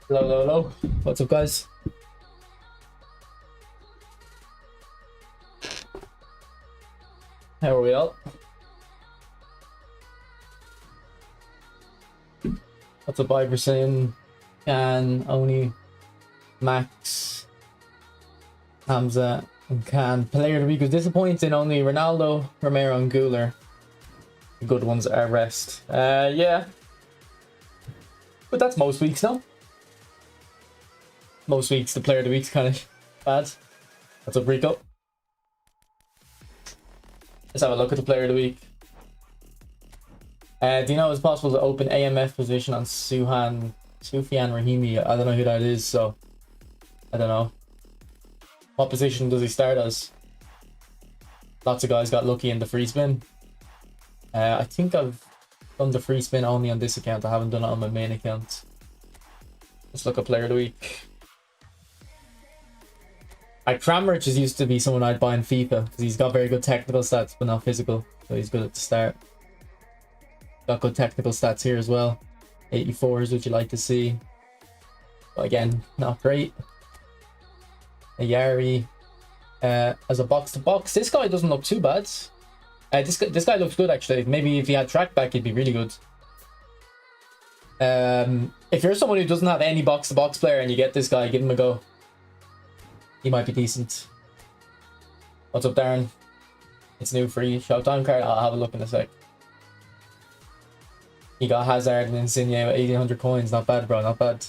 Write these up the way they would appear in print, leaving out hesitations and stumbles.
Hello, hello, hello. What's up, guys? How are we all? What's up, Iverson? Can, Oni, Max, Hamza, and Can. Player of the week was disappointing. Only Ronaldo, Romero, and Guler. The good ones are rest. Yeah. But that's most weeks, no? Most weeks, the player of the week's kind of bad. What's up, Rico? Let's have a look at the player of the week. Do you know it's possible to open AMF position on Sufyan Rahimi? I don't know who that is, so I don't know. What position does he start as? Lots of guys got lucky in the free spin. I think I've done the free spin only on this account. I haven't done it on my main account. Let's look at player of the week. Kramaric used to be someone I'd buy in FIFA because he's got very good technical stats but not physical, so he's good at the start. Got good technical stats here as well. 84s, which you like to see. But again, not great. A Yari as a box to box. This guy doesn't look too bad. This guy looks good actually. Maybe if he had track back, he'd be really good. If you're someone who doesn't have any box to box player and you get this guy, give him a go. He might be decent. What's up, Darren? It's new free Showtime card. I'll have a look in a sec. He got Hazard and Insigne with 1800 coins. Not bad, bro. Not bad.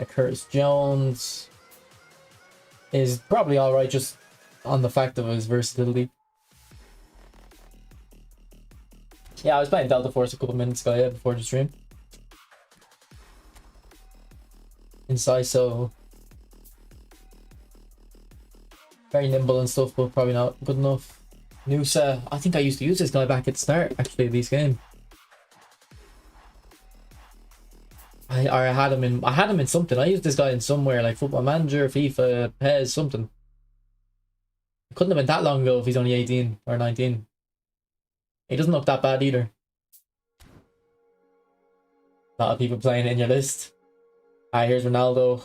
Curtis Jones is probably alright just on the fact of his versatility. Yeah, I was playing Delta Force a couple minutes ago, yeah, before the stream. Inciso. Very nimble and stuff, but probably not good enough. Nusa, I think I used to use this guy back at the start, actually, of this game. I had him in something. I used this guy in somewhere, like Football Manager, FIFA, PES, something. It couldn't have been that long ago if he's only 18 or 19. He doesn't look that bad either. A lot of people playing in your list. Here's Ronaldo.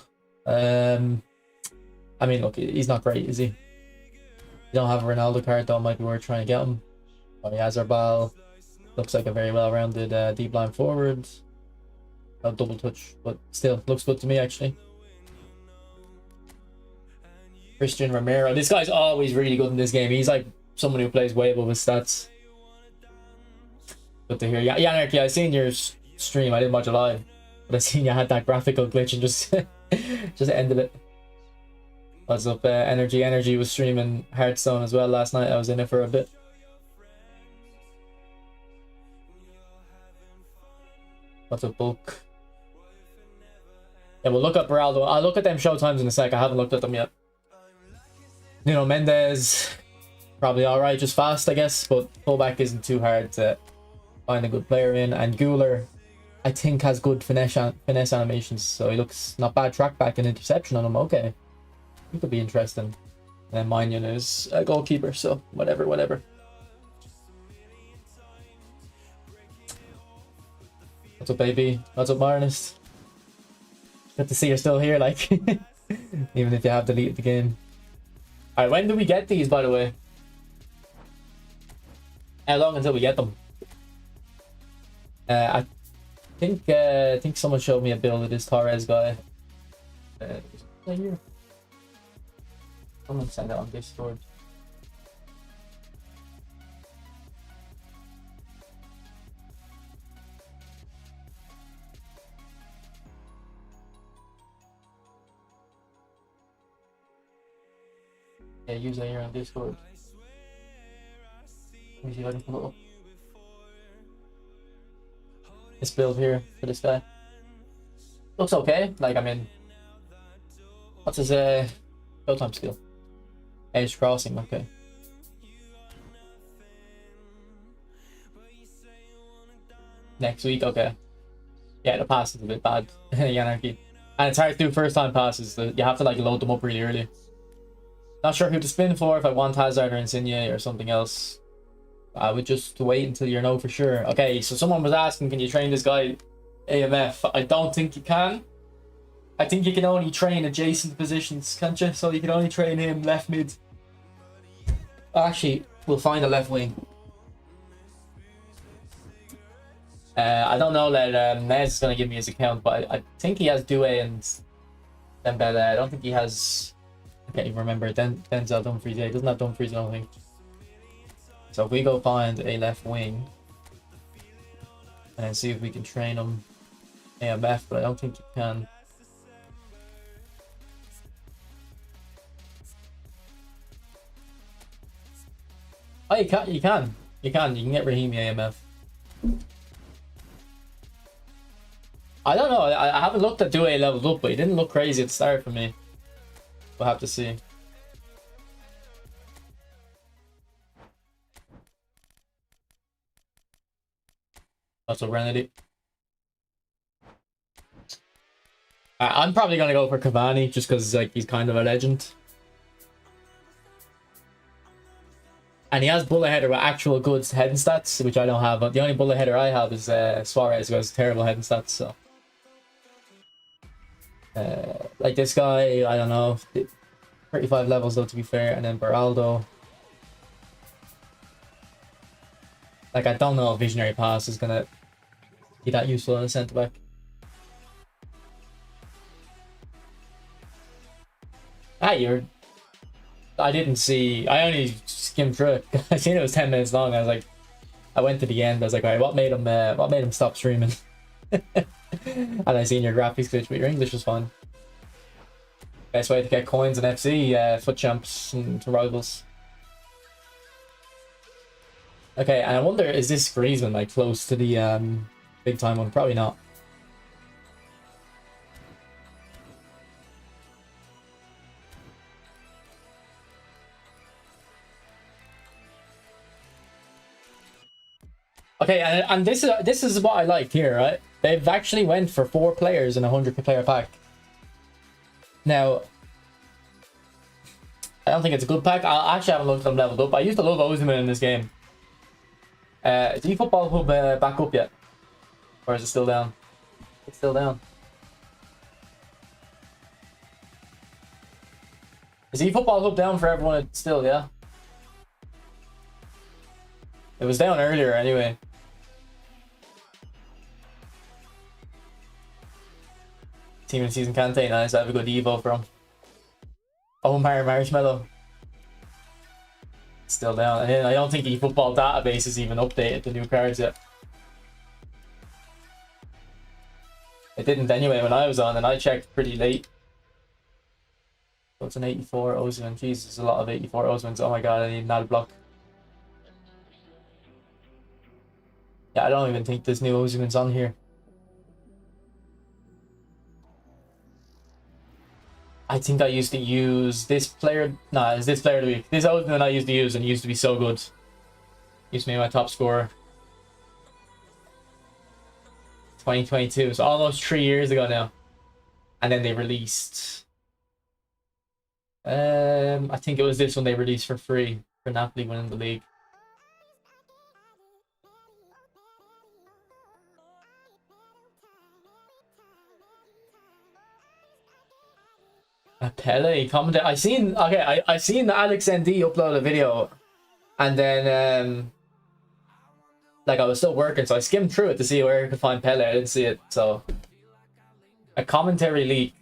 I mean, look, he's not great, is he? You don't have a Ronaldo card, though, it might be worth trying to get him. Oh, Yazarbal looks like a very well-rounded deep line forward. A double touch, but still looks good to me, actually. Christian Romero. This guy's always really good in this game. He's like someone who plays way above his stats. Good to hear. Yeah, Anarchy, I seen your stream. I didn't watch it live, but I seen you had that graphical glitch and just just ended it. What's up, Energy? Energy was streaming Hearthstone as well last night. I was in it for a bit. What's up, Bulk? Yeah, we'll look up Ronaldo. I'll look at them showtimes in a sec. I haven't looked at them yet. You know, Mendes, probably alright, just fast, I guess, but fullback isn't too hard to find a good player in. And Guler, I think, has good finesse animations, so he looks not bad. Track back and interception on him. Okay, he could be interesting. And Minion is a goalkeeper, so whatever. What's up, baby? What's up, Marnus? Good to see you're still here, like, even if you have deleted the game. Alright, when do we get these, by the way? How long until we get them? I think someone showed me a build of this Torres guy. Here. Someone sent it on Discord. Yeah, use it here on Discord. Let me see if I can pull it up. This build here for this guy looks okay. Like, I mean, what's his showtime skill? Edge crossing, okay. Next week, okay. Yeah, the pass is a bit bad. Anarchy. And it's hard to do first time passes. So you have to like load them up really early. Not sure who to spin for, if I want Hazard or Insigne or something else. I would just wait until you know for sure. Okay, so someone was asking, can you train this guy AMF. I don't think you can. I think you can only train adjacent positions, can't you? So you can only train him left mid. Actually, we'll find a left wing. I don't know that Nez is going to give me his account, but I think he has Due and Dembele. I don't think he has... I can't even remember. Denzel Dumfries. Yeah, he doesn't have Dumfries, I don't think. So if we go find a left wing and then see if we can train him AMF, but I don't think you can. Oh, you can. You can. You can get Raheem AMF. I don't know. I haven't looked at Due leveled up, but he didn't look crazy at the start for me. We'll have to see. That's a Renedy. I'm probably gonna go for Cavani just because like he's kind of a legend. And he has bullet header with actual good heading stats, which I don't have. But the only bullet header I have is Suarez, who has terrible heading stats. So, like this guy, I don't know, 35 levels though, to be fair. And then Beraldo. Like I don't know if Visionary Pass is gonna be that useful in a centre back. I didn't see. I only skimmed through it. I seen it was 10 minutes long. I was like, I went to the end. I was like, alright, what made him stop streaming? And I seen your graphics glitch, but your English was fine. Best way to get coins in FC, foot champs and rivals. Okay, and I wonder, is this Griezmann like close to the big time one? Probably not. Okay, and this is what I like here, right? They've actually went for 4 players in a 100-player pack. Now, I don't think it's a good pack. I actually haven't looked at them leveled up. I used to love OSIMEHN in this game. Is eFootball Hub back up yet? Or is it still down? It's still down. Is eFootball Hub down for everyone still, yeah? It was down earlier anyway. Team in season Kante, nice. I have a good Evo from. Oh, Marshmallow. Still down. And I don't think eFootball database has even updated the new cards yet. It didn't anyway when I was on, and I checked pretty late. So it's an 84 OSIMEHN. Jesus, there's a lot of 84 OSIMEHNs. Oh my god, I need an ad block. Yeah, I don't even think this new OSIMEHN's on here. I think I used to use this player. Nah, it's this player of the week. This OSIMEHN I used to use and used to be so good. Used to be my top scorer. 2022, so almost 3 years ago now. And then they released... I think it was this one they released for free for Napoli winning the league. Pele commented. I seen Alex ND upload a video, and then like I was still working, so I skimmed through it to see where I could find Pele. I didn't see it, so a commentary leak.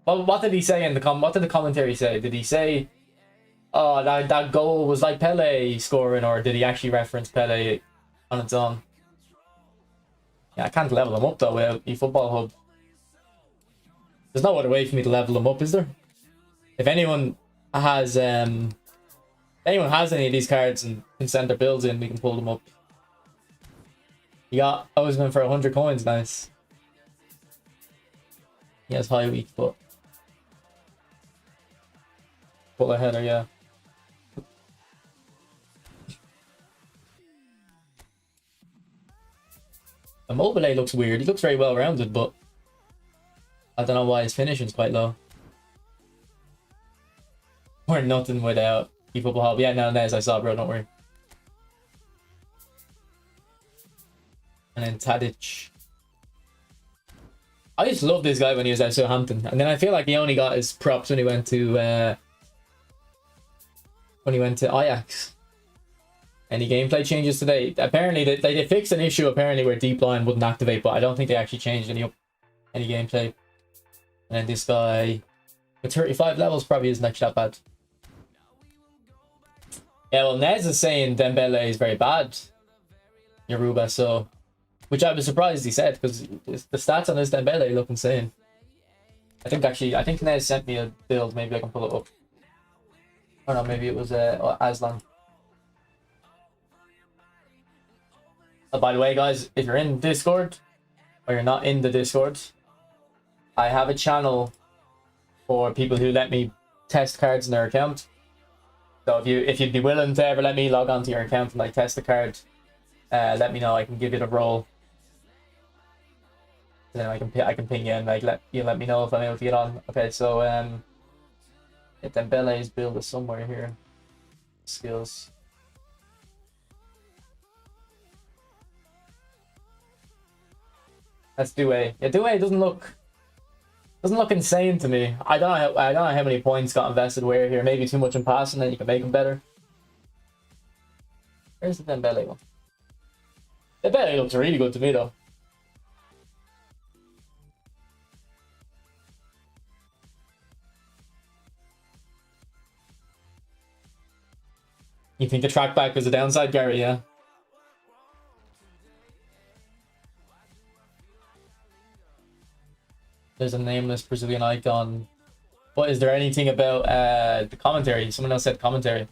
Well, what did he say in the what did the commentary say? Did he say, "Oh, that goal was like Pele scoring," or did he actually reference Pele on its own? Yeah, I can't level him up though with eFootball Hub. There's no other way for me to level them up, is there? If anyone has any of these cards and can send their builds in, we can pull them up. You got OSIMEHN for 100 coins, nice. He has high weak foot. Pull a header, yeah. Immobile looks weird. He looks very well rounded, but I don't know why his finishing's quite low. We're nothing without eFootball Hub. Yeah, no, Nez, I saw, bro, don't worry. And then Tadic. I used to love this guy when he was at Southampton, and then I feel like he only got his props when he went to Ajax. Any gameplay changes today? Apparently, they fixed an issue apparently where deep line wouldn't activate, but I don't think they actually changed any gameplay. And then this guy with 35 levels probably isn't actually that bad. Yeah, well, Nez is saying Dembele is very bad. Yoruba, so which I was surprised he said, because the stats on this Dembele look insane. I think Nez sent me a build. Maybe I can pull it up. Oh no, maybe it was Aslan. Oh, by the way, guys, if you're in Discord or you're not in the Discord, I have a channel for people who let me test cards in their account. So if you'd be willing to ever let me log onto your account and like test the card, let me know. I can give you the role. And then I can ping you and like let me know if I'm able to get on. Okay, so Dembele's build is somewhere here. Skills. That's Douay. Yeah, Douay doesn't look insane to me. I don't know how many points got invested where here. Maybe too much in passing, and you can make them better. Where's the Dembele one? Dembele looks really good to me though. You think the track back is a downside, Gary? Yeah. There's a nameless Brazilian icon. What is there anything about the commentary? Someone else said commentary.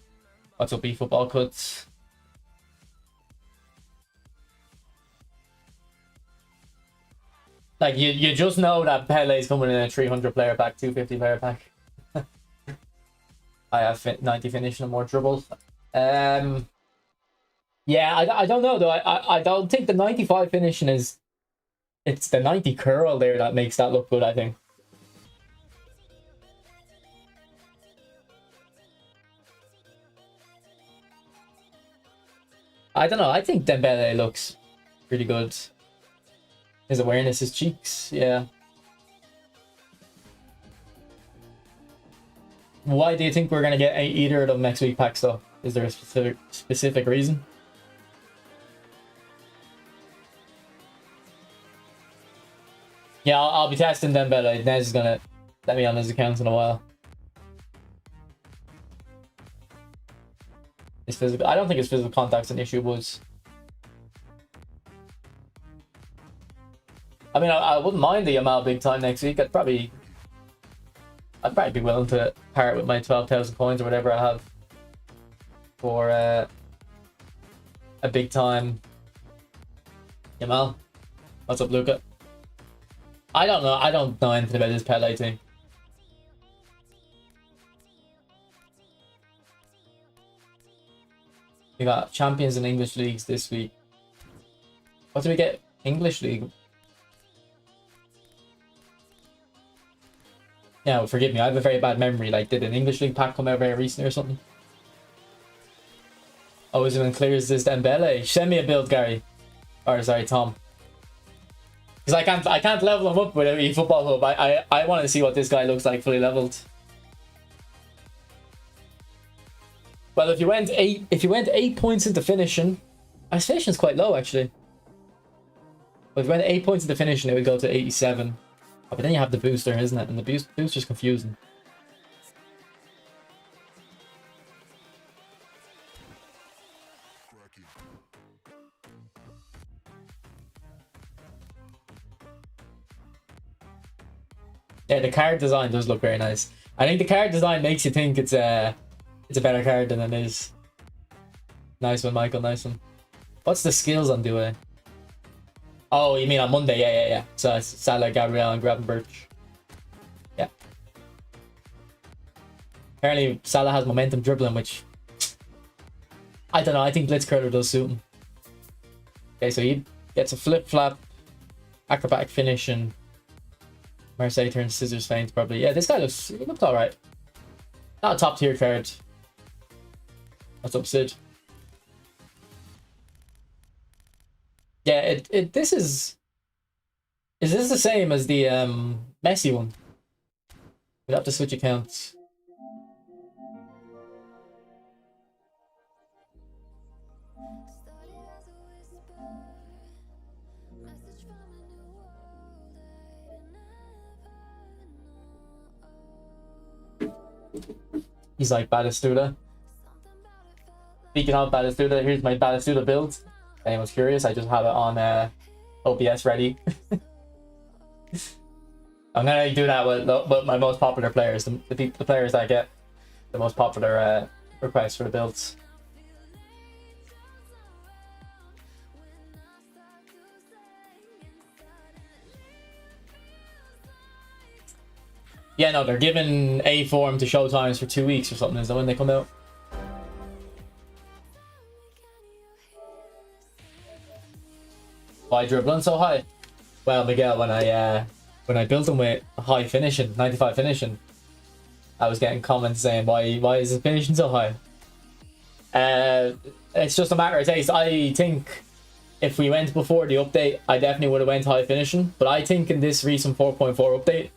What's up, football cuts? Like you just know that Pele's coming in a 300 player pack, 250 player pack. I have 90 finish and more dribble. Yeah, I don't know though. I don't think the 95 finishing is. It's the 90 curl there that makes that look good, I think. I don't know. I think Dembele looks pretty good. His awareness, his cheeks, yeah. Why do you think we're gonna get either of them next week packs though? Is there a specific reason? Yeah, I'll be testing Dembele. Nez is gonna let me on his account in a while. His physical, I don't think his physical contact's an issue, was. I mean, I wouldn't mind the Yamal big time next week. I'd probably be willing to part with my 12,000 coins or whatever I have for a big time Yamal. What's up, Luca? I don't know anything about this Pele team. We got champions in English leagues this week. What do we get? English league. Yeah, well, forgive me. I have a very bad memory. Like, did an English league pack come out very recently or something? OSIMEHN clears this Dembele. Send me a build, Gary. Or sorry, Tom. Because I can't level him up with a football hub. I want to see what this guy looks like fully leveled. Well, if you went 8 points into finishing, his finishing's quite low actually. But if you went 8 points into finishing, it would go to 87. Oh, but then you have the booster, isn't it? And the booster's confusing. Yeah, the card design does look very nice. I think the card design makes you think it's a better card than it is. Nice one, Michael. Nice one. What's the skills on Douay? Oh, you mean on Monday? Yeah. So it's Salah, Gabriel, and Gravenberch. Yeah. Apparently, Salah has momentum dribbling, which I don't know. I think Blitzcurler does suit him. Okay, so he gets a flip flap, acrobatic finish, and Marseille turns scissors feint probably. Yeah, this guy looked alright. Not a top tier card. What's up, Sid? Yeah, this is Is this the same as the Messi one? We'd have to switch accounts. He's like Batistuta. Speaking of Batistuta, here's my Batistuta build. If anyone's curious, I just have it on OBS ready. I'm gonna do that with my most popular players, the players that get the most popular requests for the builds. Yeah, no, they're giving A form to showtimes for 2 weeks or something. Is that when they come out? Why dribbling so high? Well, Miguel, when I built them with high finishing, 95 finishing, I was getting comments saying why is the finishing so high? It's just a matter of taste. I think if we went before the update, I definitely would have went high finishing. But I think in this recent 4.4 update,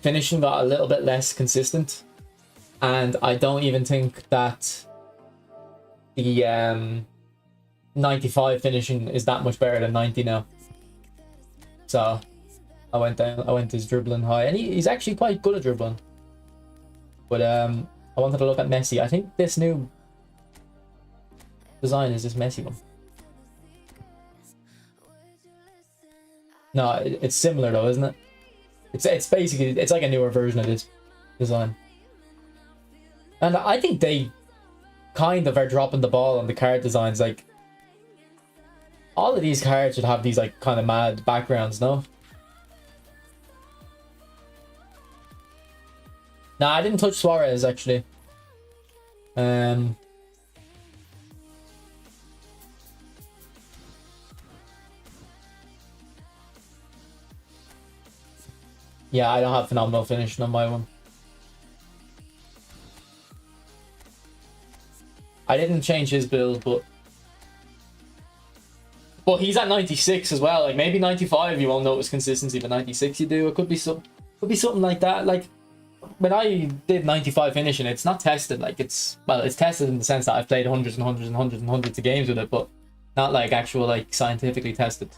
finishing got a little bit less consistent, and I don't even think that the 95 finishing is that much better than 90 now. So I went his dribbling high, and he's actually quite good at dribbling. But I wanted to look at Messi. I think this new design is this Messi one. No, it's similar though, isn't it? It's basically, it's like a newer version of this design. And I think they kind of are dropping the ball on the card designs. Like, all of these cards should have these like kind of mad backgrounds, no? Nah, I didn't touch Suarez actually. Yeah, I don't have phenomenal finishing on my one. I didn't change his build, but he's at 96 as well. Like maybe 95 you won't notice consistency, but 96 you do. It could be something like that. Like when I did 95 finishing, it's not tested. Like it's tested in the sense that I've played hundreds and hundreds and hundreds and hundreds of games with it, but not like actual like scientifically tested.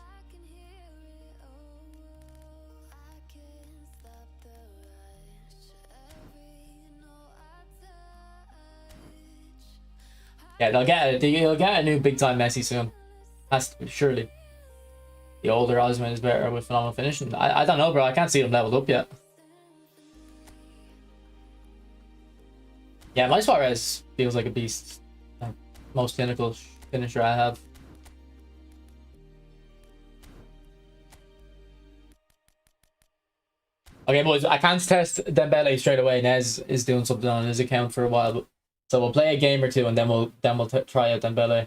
Yeah, you'll get a new big time Messi soon. Has to be, surely. The older OSIMEHN is better with phenomenal finishing. I don't know, bro. I can't see them leveled up yet. Yeah, my Suarez feels like a beast. Like, most clinical finisher I have. Okay, boys, I can't test Dembele straight away. Nez is doing something on his account for a while, but so we'll play a game or two and then we'll try out Dembele.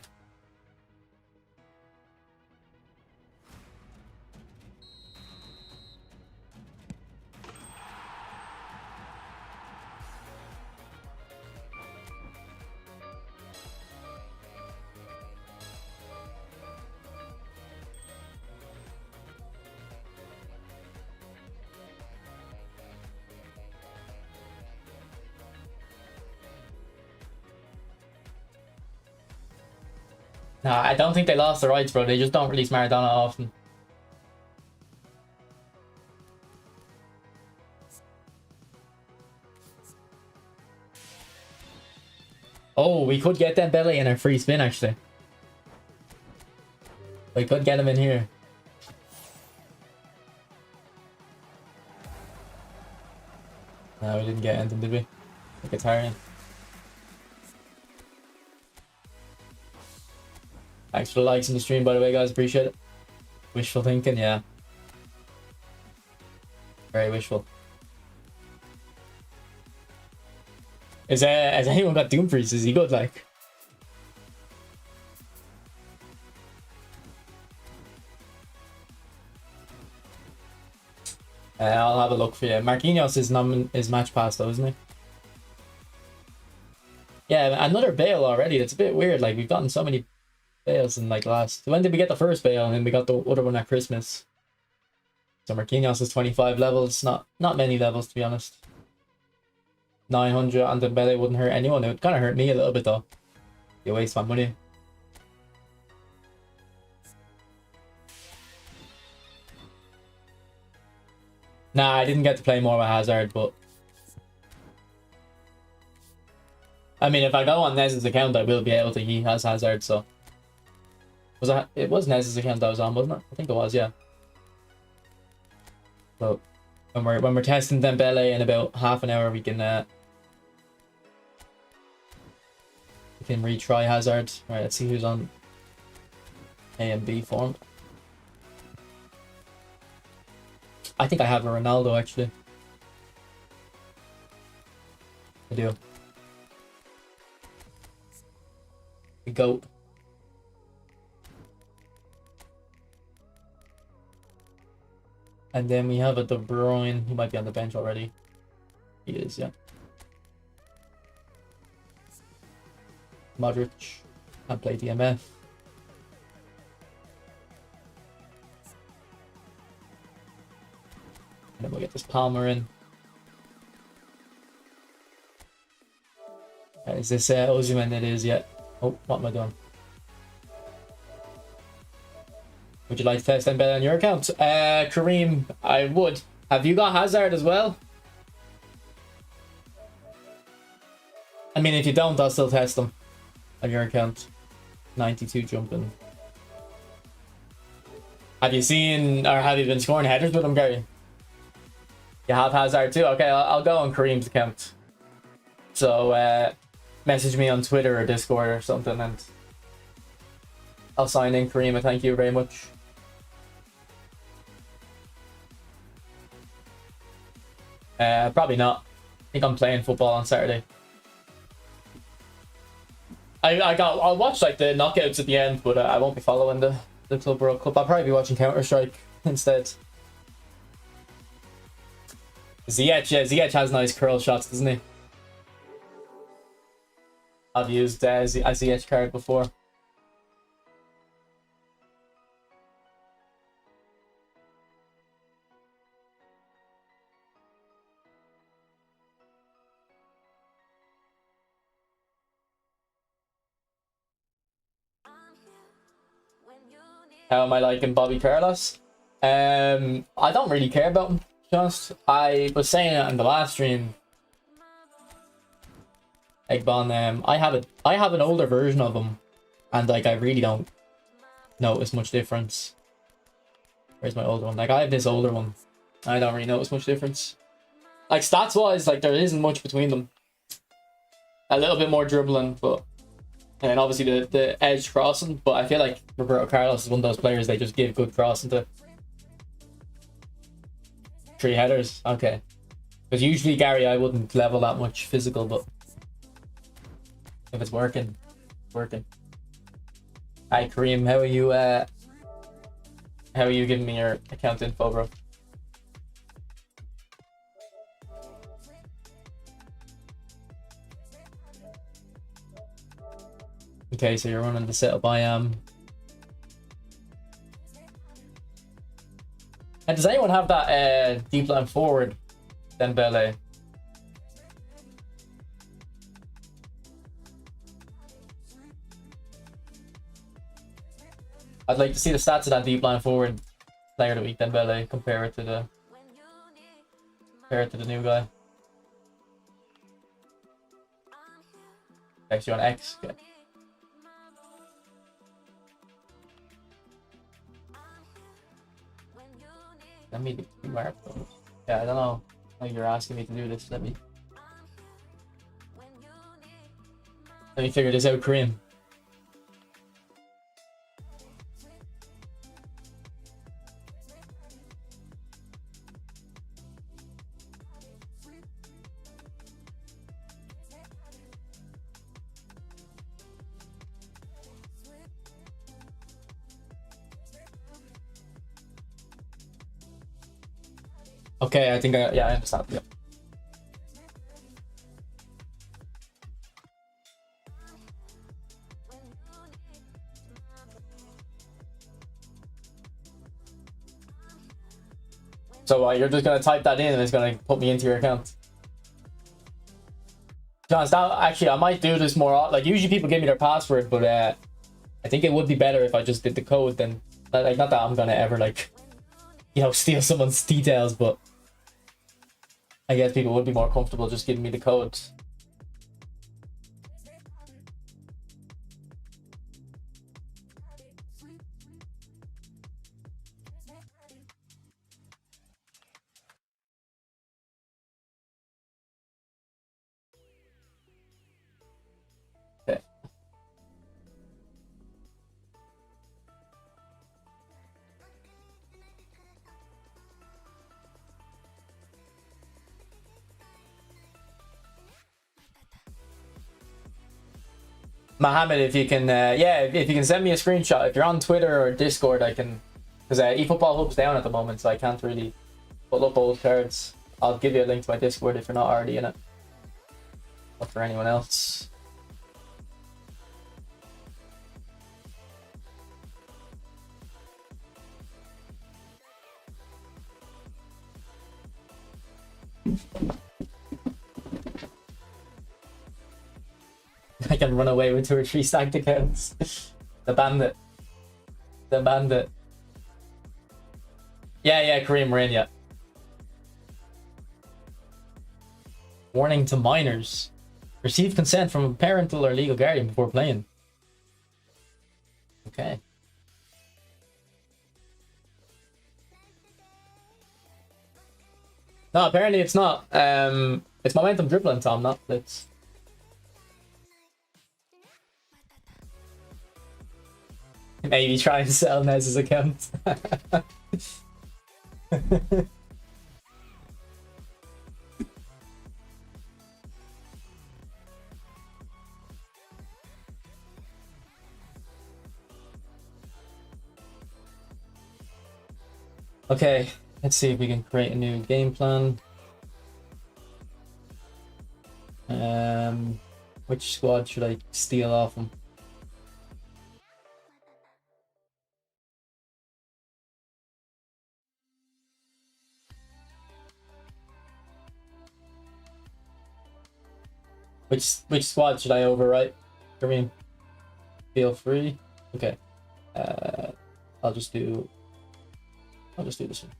Nah, I don't think they lost the rights, bro. They just don't release Maradona often. Oh, we could get Dembele in our free spin, actually. We could get him in here. No, we didn't get anything, did we? Mkhitaryan. Thanks for the likes in the stream, by the way, guys. Appreciate it. Wishful thinking, yeah. Very wishful. Has anyone got Doom Priest? Is he good, like? I'll have a look for you. Marquinhos is match pass though, isn't he? Yeah, another Bale already. It's a bit weird. Like, we've gotten so many Bales in like last. When did we get the first Bale? And then we got the other one at Christmas. So Marquinhos is 25 levels. Not many levels, to be honest. 900 on Dembele wouldn't hurt anyone. It would kind of hurt me a little bit, though. You waste my money. Nah, I didn't get to play more with Hazard, but... I mean, if I go on Nez's account, I will be able to. He has Hazard, so... It was Nez's account I was on, wasn't it? I think it was, yeah. So, when we're testing Dembele in about half an hour, we can retry Hazard. Right, let's see who's on A and B form. I think I have a Ronaldo, actually. I do. The GOAT. And then we have a De Bruyne. He might be on the bench already. He is, yeah. Modric. Can't play DMF. And then we'll get this Palmer in. Is this OSIMEHN? It is, yeah. Oh, what am I doing? Would you like to test Dembele on your account? Kareem, I would. Have you got Hazard as well? I mean, if you don't, I'll still test them on your account. 92 jumping. Have you seen, or have you been scoring headers with him, Gary? You have Hazard too? Okay, I'll go on Kareem's account. So, message me on Twitter or Discord or something and I'll sign in Kareem. Thank you very much. Probably not. I think I'm playing football on Saturday. I'll watch like the knockouts at the end, but I won't be following the Club World Cup. I'll probably be watching Counter-Strike instead. Ziyech, yeah, Ziyech has nice curl shots, doesn't he? I've used a Ziyech card before. How am I liking Bobby Carlos? I don't really care about him, to be honest. I was saying it in the last stream. Egbon, I have an older version of him, and like I really don't notice much difference. Where's my older one? Like I have this older one. I don't really notice much difference. Like stats wise, like there isn't much between them. A little bit more dribbling, but and then obviously the edge crossing. But I feel like Roberto Carlos is one of those players they just give good crossing to. 3 headers, okay. Because usually Gary, I wouldn't level that much physical, but if it's working, it's working. Hi Kareem, how are you giving me your account info, bro? Okay, so you're running the setup I am. And does anyone have that deep line forward, Dembele? I'd like to see the stats of that deep line forward player of the week, Dembele, compare it to the new guy. Actually on X, okay. Let me mark those. Yeah, I don't know how you're asking me to do this. Let me figure this out, Kareem. Okay, I think I understand. Yeah. So you're just gonna type that in and it's gonna put me into your account. To be honest, actually I might do this more. Like usually people give me their password, but I think it would be better if I just did the code than like not that I'm gonna ever like, you know, steal someone's details, but I guess people would be more comfortable just giving me the code. Okay. Mohammed, if you can, yeah, if you can send me a screenshot. If you're on Twitter or Discord, I can, because eFootball Hub's down at the moment, so I can't really pull up old cards. I'll give you a link to my Discord if you're not already in it. Or for anyone else. I can run away with 2 or 3 stacked accounts. The bandit. The bandit. Yeah, Kareem, we're in, yeah. Warning to minors. Receive consent from a parental or legal guardian before playing. Okay. No, apparently it's not. It's momentum dribbling, Tom, not blitz. Maybe try and sell Nez's account. Okay, let's see if we can create a new game plan. Which squad should I steal off him? Which squad should I overwrite? Kareem, feel free. Okay, I'll just do this one.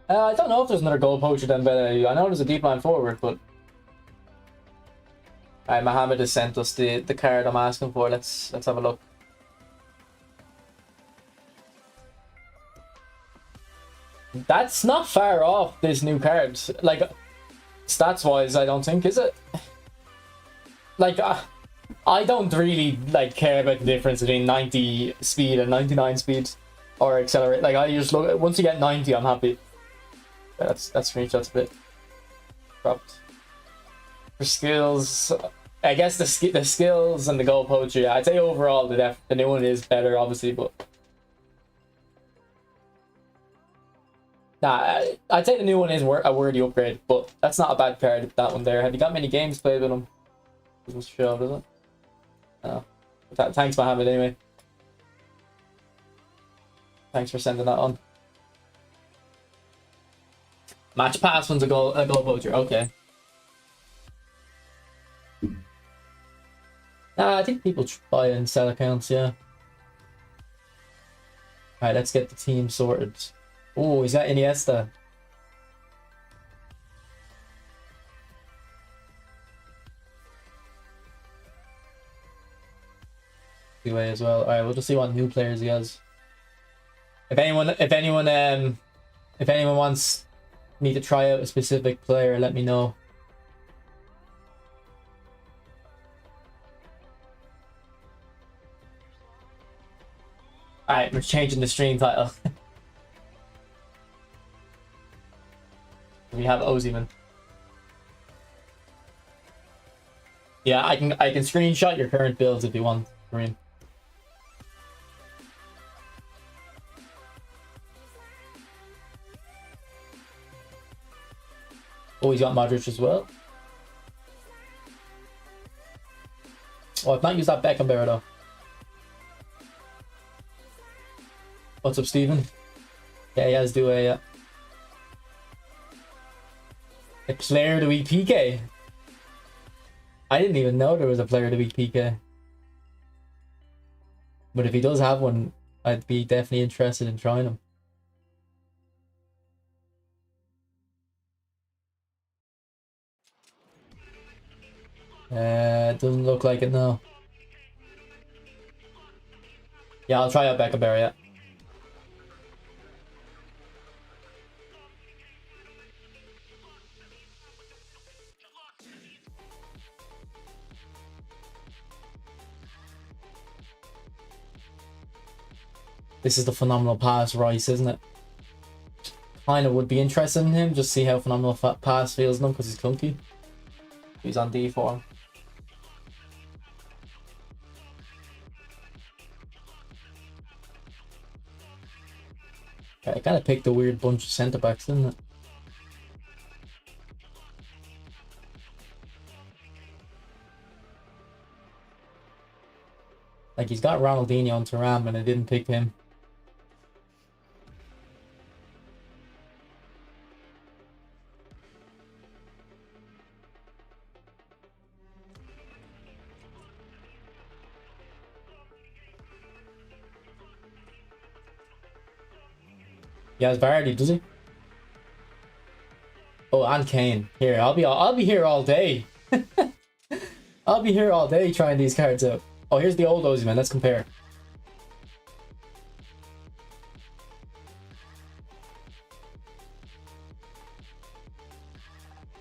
I don't know if there's another goal poacher than Dembele. I know there's a deep line forward, but Mohammed has sent us the card I'm asking for. Let's have a look. That's not far off this new card. Like stats wise, I don't think, is it? Like I don't really like care about the difference between 90 speed and 99 speed or accelerate. Like I just look, once you get 90, I'm happy. That screenshot's a bit cropped. For skills, I guess the skills and the goal poetry, I'd say overall the new one is better, obviously, but nah, I'd say the new one is a worthy upgrade, but that's not a bad card, that one there. Have you got many games played with them? Doesn't show, does it? No. Thanks, Mohammed, anyway. Thanks for sending that on. Match pass one's a goal poacher, okay. I think people buy and sell accounts, yeah. Alright, let's get the team sorted. Oh, he's got Iniesta. Anyway, as well. Alright, we'll just see what new players he has. If anyone wants me to try out a specific player, let me know. Alright, we're changing the stream title. We have OSIMEHN. Yeah, I can screenshot your current builds if you want, Kareem. Oh, he's got Modric as well. Oh, I've not used that Beckenbauer though. What's up, Steven? Yeah, he has do a player of the week PK. I didn't even know there was a player of the week PK. But if he does have one, I'd be definitely interested in trying him. It doesn't look like it now. Yeah, I'll try out Beckenbauer, yeah. This is the phenomenal pass Rice, isn't it? Kind of would be interested in him, just see how phenomenal pass feels in him because he's clunky. He's on D form. I kind of picked a weird bunch of centre backs, didn't it? Like he's got Ronaldinho and Thuram, and I didn't pick him. He has Vardy, does he? Oh, and Kane. Here, I'll be here all day. I'll be here all day trying these cards out. Oh, here's the old OSIMEHN. Let's compare.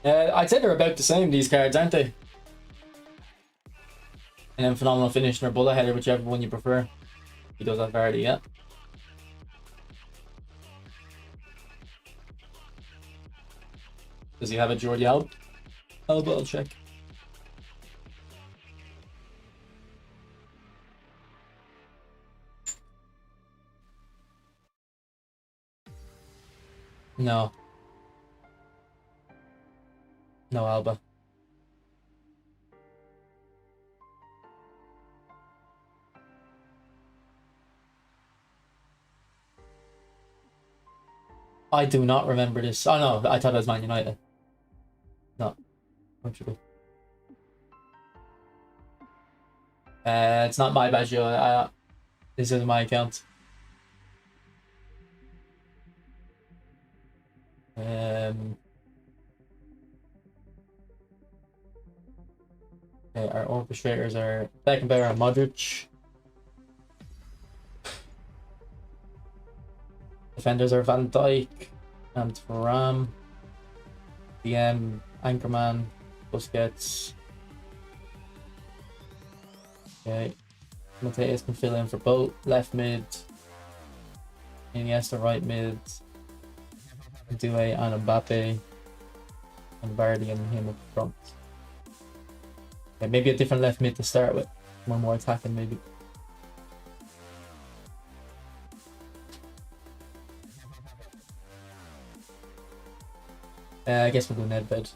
I'd say they're about the same, these cards, aren't they? And then Phenomenal Finisher or Bullet Header, whichever one you prefer. He does have Vardy, yeah. Does he have a Jordi Alba? I'll check. No. No Alba. I do not remember this. Oh no, I thought it was Man United. No. Portugal. It's not my Baggio. This is my account. Okay, our orchestrators are Beckenbauer and Modric. Defenders are Van Dijk and Thuram. DM, Anchorman, Busquets. Okay. Mateus can fill in for both. Left mid. Iniesta right mid. Due and Mbappe. And Vardy and him up front. Okay, maybe a different left mid to start with. One more attacking maybe. I guess we'll do Nedved.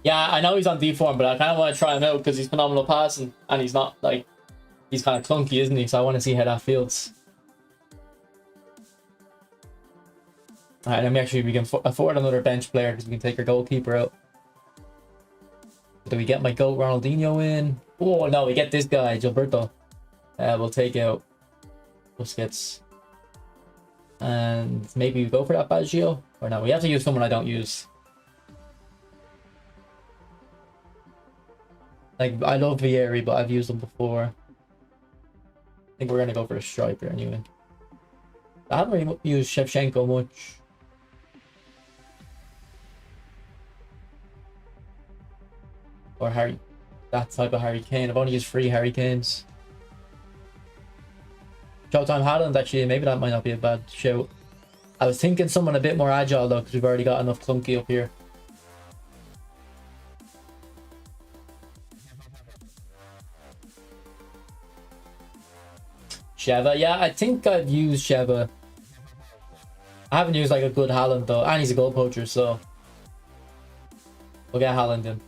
Yeah, I know he's on D form, but I kind of want to try him out because he's phenomenal passing, and he's not like he's kind of clunky, isn't he? So I want to see how that feels. All right, then we can afford another bench player because we can take our goalkeeper out. Do we get my goat Ronaldinho in? Oh no, we get this guy Gilberto. We'll take out Busquets. And maybe we go for that Baggio? Or no, we have to use someone I don't use. Like, I love Vieri, but I've used him before. I think we're going to go for a striker anyway. I haven't really used Shevchenko much. Or Harry. That type of Harry Kane. I've only used 3 Harry Kanes. Showtime Haaland, actually, maybe that might not be a bad shout. I was thinking someone a bit more agile though, because we've already got enough clunky up here. Sheva. Yeah, I think I've used Sheva. I haven't used like a good Haaland though. And he's a goal poacher, so we'll get Haaland in.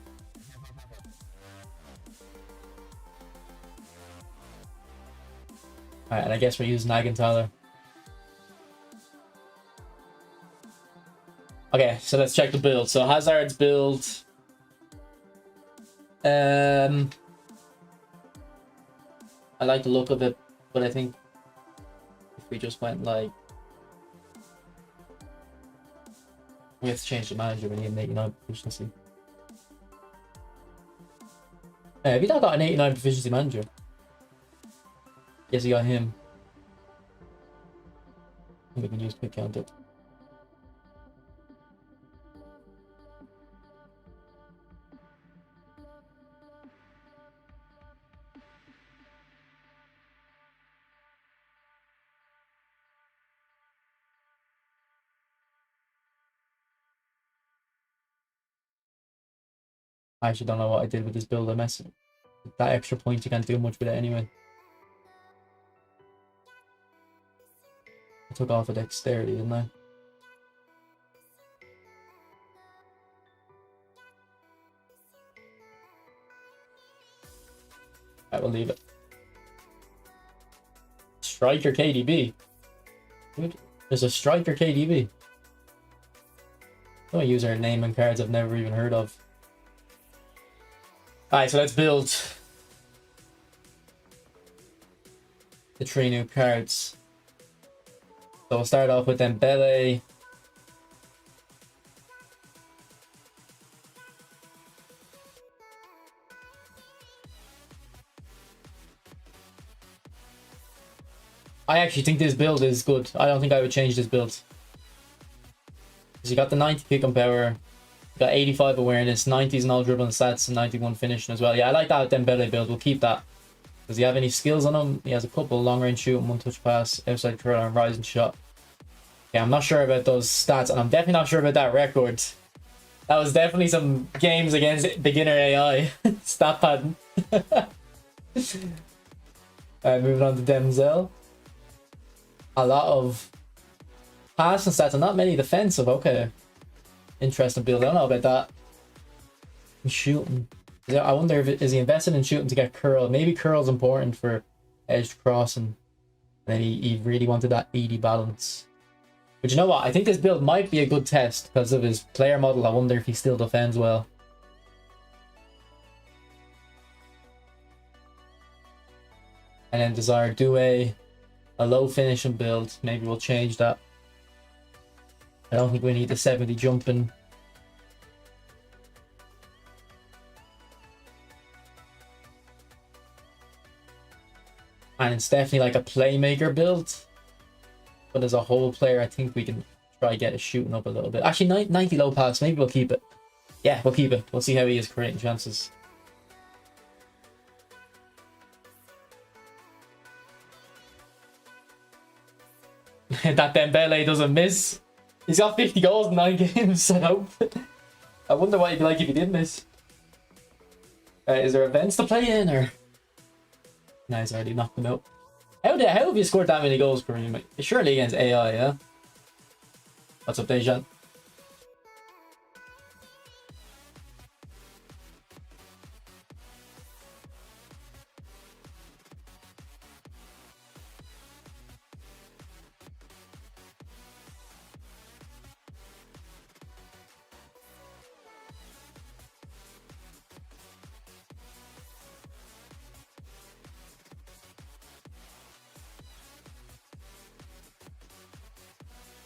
Alright, and I guess we're using Nagenthaler. Okay, so let's check the build. So Hazard's build. I like the look of it, but I think if we just went like, we have to change the manager. We need an 89 proficiency. Have you not got an 89 proficiency manager? Yes, you got him. We can use quick counter. I actually don't know what I did with this build. I messed that extra point. You can't do much with it anyway. I took off a dexterity, didn't I? I will leave it. Striker KDB. Dude, there's a striker KDB. Don't use our name and cards I've never even heard of. Alright, so let's build the 3 new cards. So we'll start off with DEMBELE. I actually think this build is good. I don't think I would change this build. Because you got the 90 kick and power, you got 85 awareness, 90s in all dribbling stats, and 91 finishing as well. Yeah, I like that DEMBELE build. We'll keep that. Does he have any skills on him? He has a couple: long range shoot and 1-touch pass, outside curler, and rising shot. Yeah, I'm not sure about those stats, and I'm definitely not sure about that record. That was definitely some games against beginner AI. Stat padding. Moving on to Denzel. A lot of passing stats and not many defensive. Okay. Interesting build. I don't know about that. And shooting. I wonder if is he invested in shooting to get curl. Maybe curl's important for edged crossing. And then he really wanted that 80 balance. But you know what? I think this build might be a good test because of his player model. I wonder if he still defends well. And then Desire do a low finishing build. Maybe we'll change that. I don't think we need the 70 jumping. And it's definitely like a playmaker build. But as a whole player, I think we can try get his shooting up a little bit. Actually, 90 low pass. Maybe we'll keep it. Yeah, we'll keep it. We'll see how he is creating chances. That DEMBELE doesn't miss. He's got 50 goals in 9 games. I wonder what he'd be like if he did miss. Is there events to play in, or? No, he's already knocked them out. How have you scored that many goals, Kareem? Surely against AI, yeah? What's up, Dejan?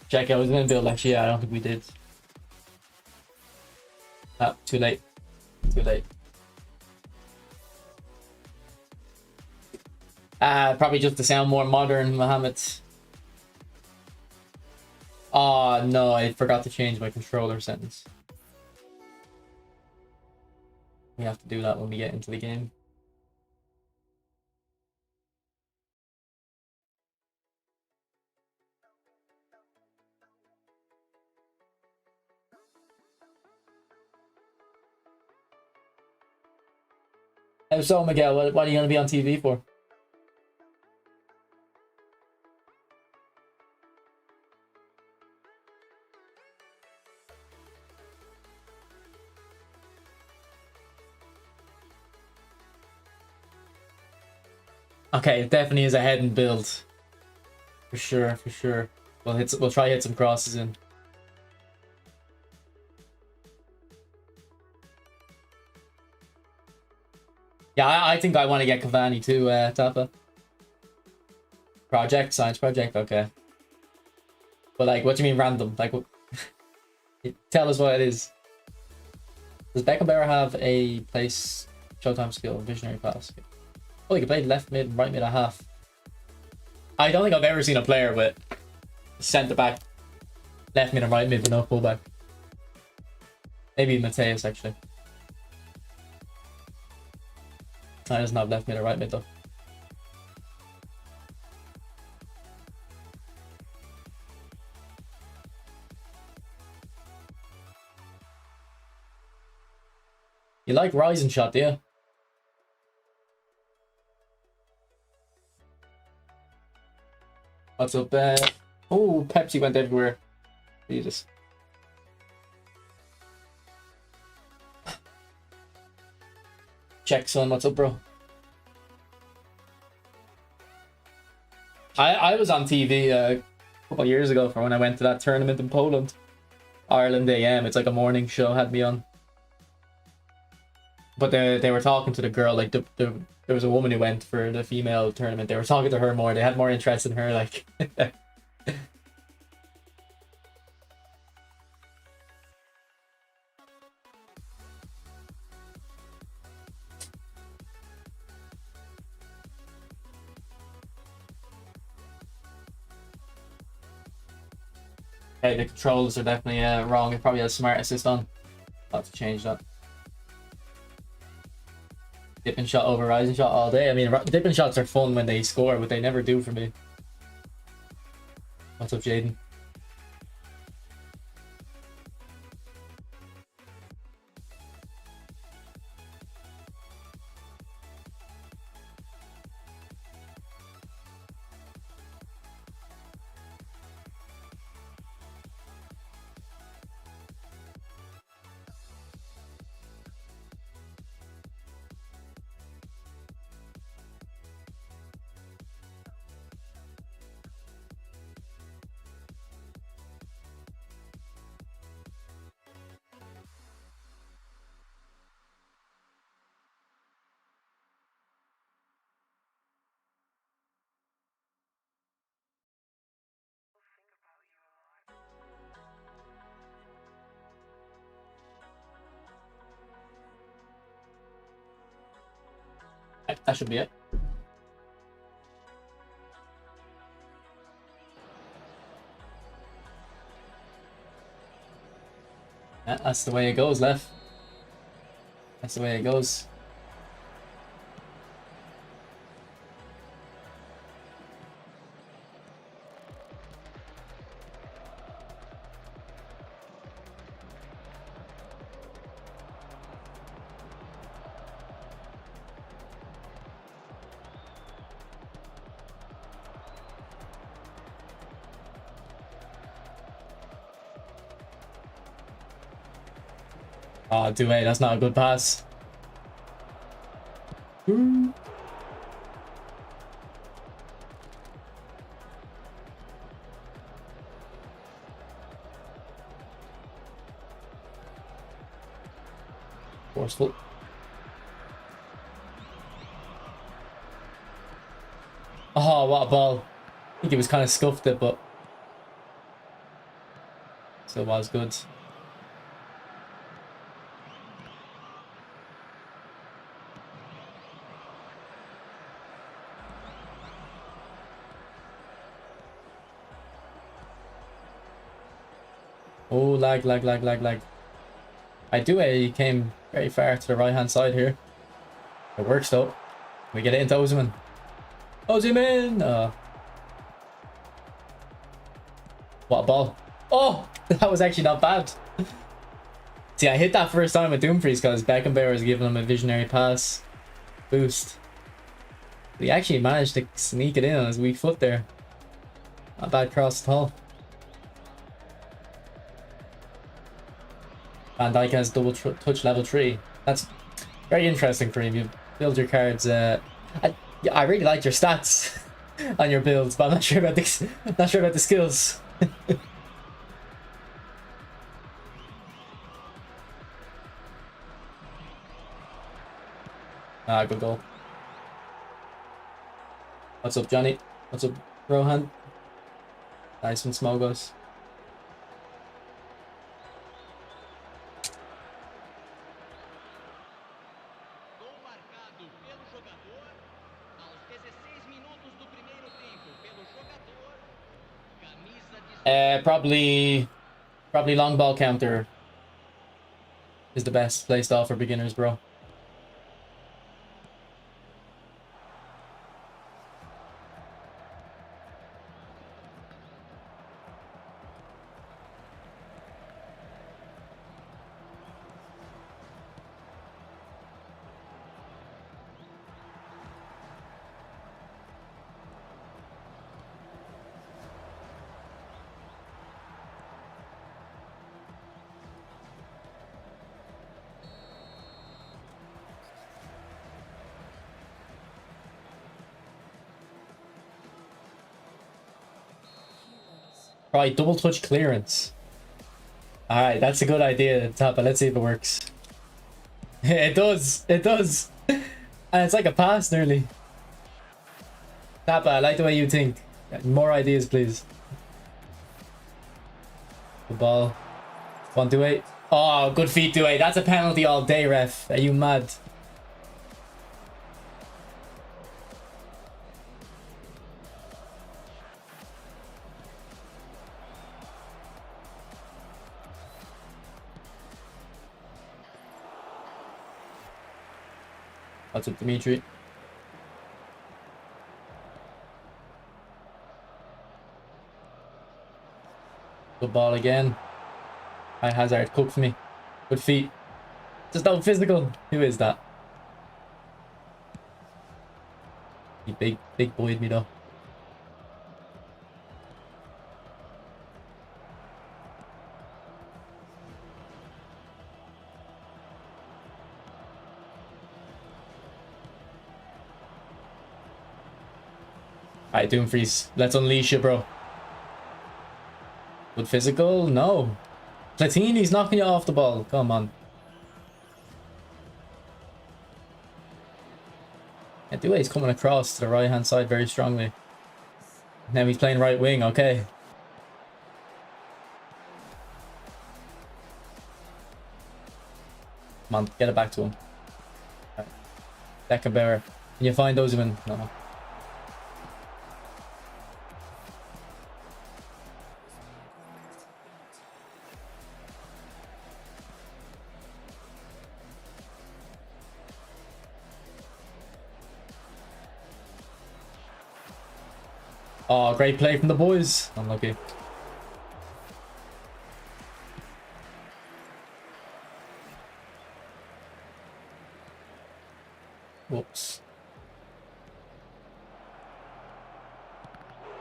Check, I was going to build actually. Yeah, I don't think we did. Ah, too late. Too late. Probably just to sound more modern, Mohammed. Oh no, I forgot to change my controller settings. We have to do that when we get into the game. So Miguel, what are you going to be on TV for? Okay, it definitely is a head and build. For sure, for sure. We'll try hit some crosses in. Yeah, I think I want to get Cavani too, Tapa. Project, science project, okay. But like, what do you mean random? Like, tell us what it is. Does Beckenbauer have a place, showtime skill, visionary pass? Oh, he can play left mid and right mid at half. I don't think I've ever seen a player with centre back, left mid and right mid with no fullback. Maybe Mateus actually. I doesn't have left mid or right mid though. You like Rising Shot, do you? What's up, oh, Pepsi went everywhere. Jesus. Check, son. What's up, bro? I was on TV a couple of years ago for when I went to that tournament in Poland. Ireland AM. It's like a morning show, had me on. But they were talking to the girl, like there was a woman who went for the female tournament. They were talking to her more. They had more interest in her, like. Hey, the controls are definitely wrong. It probably has smart assist on. I'll have to change that. Dipping shot over rising shot all day. I mean, dipping shots are fun when they score, but they never do for me. What's up, Jaden? That should be it. Yeah, that's the way it goes, Lev. That's the way it goes. Oh, Due, that's not a good pass. Forceful. Oh, what a ball. I think he was kind of scuffed it, but still was good. Oh, lag. He came very far to the right hand side here. It works though. We get it into OSIMEHN. OSIMEHN! What a ball. Oh, that was actually not bad. See, I hit that first time with Dumfries because Beckenbauer was giving him a visionary pass boost. But he actually managed to sneak it in on his weak foot there. Not a bad cross at all. Van Dijk has double touch level 3. That's very interesting, Kareem. You build your cards. Yeah, I really like your stats on your builds, but I'm not sure about the skills. Ah, good goal. What's up, Johnny? What's up, Rohan? Nice one, Smogos. Probably long ball counter is the best playstyle for beginners, bro. Right, double touch clearance. Alright, that's a good idea, Tapa. Let's see if it works. It does. It does. And it's like a pass nearly. Tapa, I like the way you think. More ideas, please. Good ball. 1-2-8. Oh, good feet, 2-8. That's a penalty all day, ref. Are you mad? What's up, Dimitri? Good ball again. Right, Hazard, cook for me. Good feet. Just no physical. Who is that? He big boyed me though. Alright, Doomfries. Let's unleash you, bro. Good physical? No. Platini's knocking you off the ball. Come on. Yeah, Due's coming across to the right hand side very strongly. Now he's playing right wing, okay. Come on, get it back to him. Right. Beckenbauer. Can you find OSIMEHN? No. Oh, great play from the boys. Unlucky. Whoops.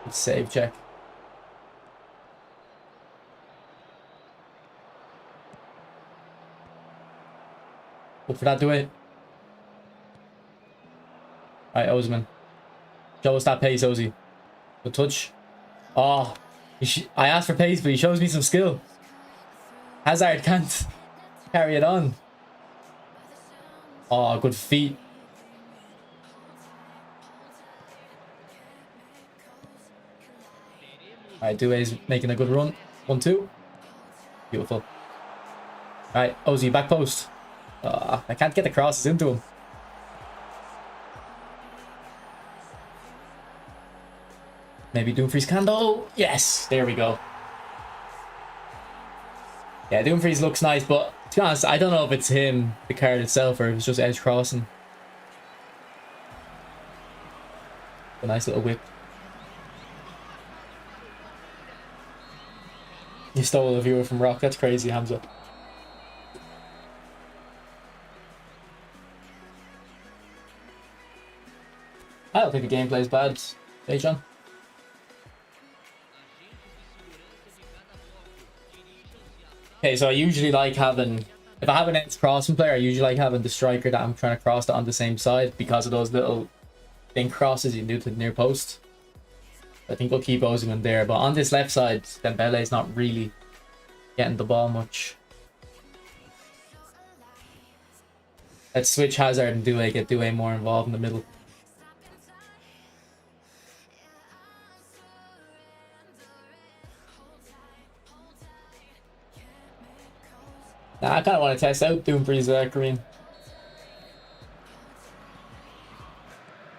Good save check. Look for that, do it. Alright, OSIMEHN. Show us that pace, Ozzy. Good touch. Oh, I asked for pace, but he shows me some skill. Hazard can't carry it on. Oh, good feet. Alright, Due's making a good run. 1-2. Beautiful. Alright, Ozzy, back post. I can't get the crosses into him. Maybe Doomfries can though. Yes, there we go. Yeah, Doomfries looks nice, but to be honest, I don't know if it's him, the card itself, or if it's just edge crossing. A nice little whip. You stole a viewer from Rock. That's crazy, Hamza. I don't think the gameplay is bad. Hey, John. Okay, so I usually like having, if I have an edge crossing player, I usually like having the striker that I'm trying to cross that on the same side because of those little then crosses you can do to the near post. I think we'll keep OSIMEHN there. But on this left side, Dembele is not really getting the ball much. Let's switch Hazard and Doué, get Doué more involved in the middle. Nah, I kind of want to test out Dumfries there, Kareem.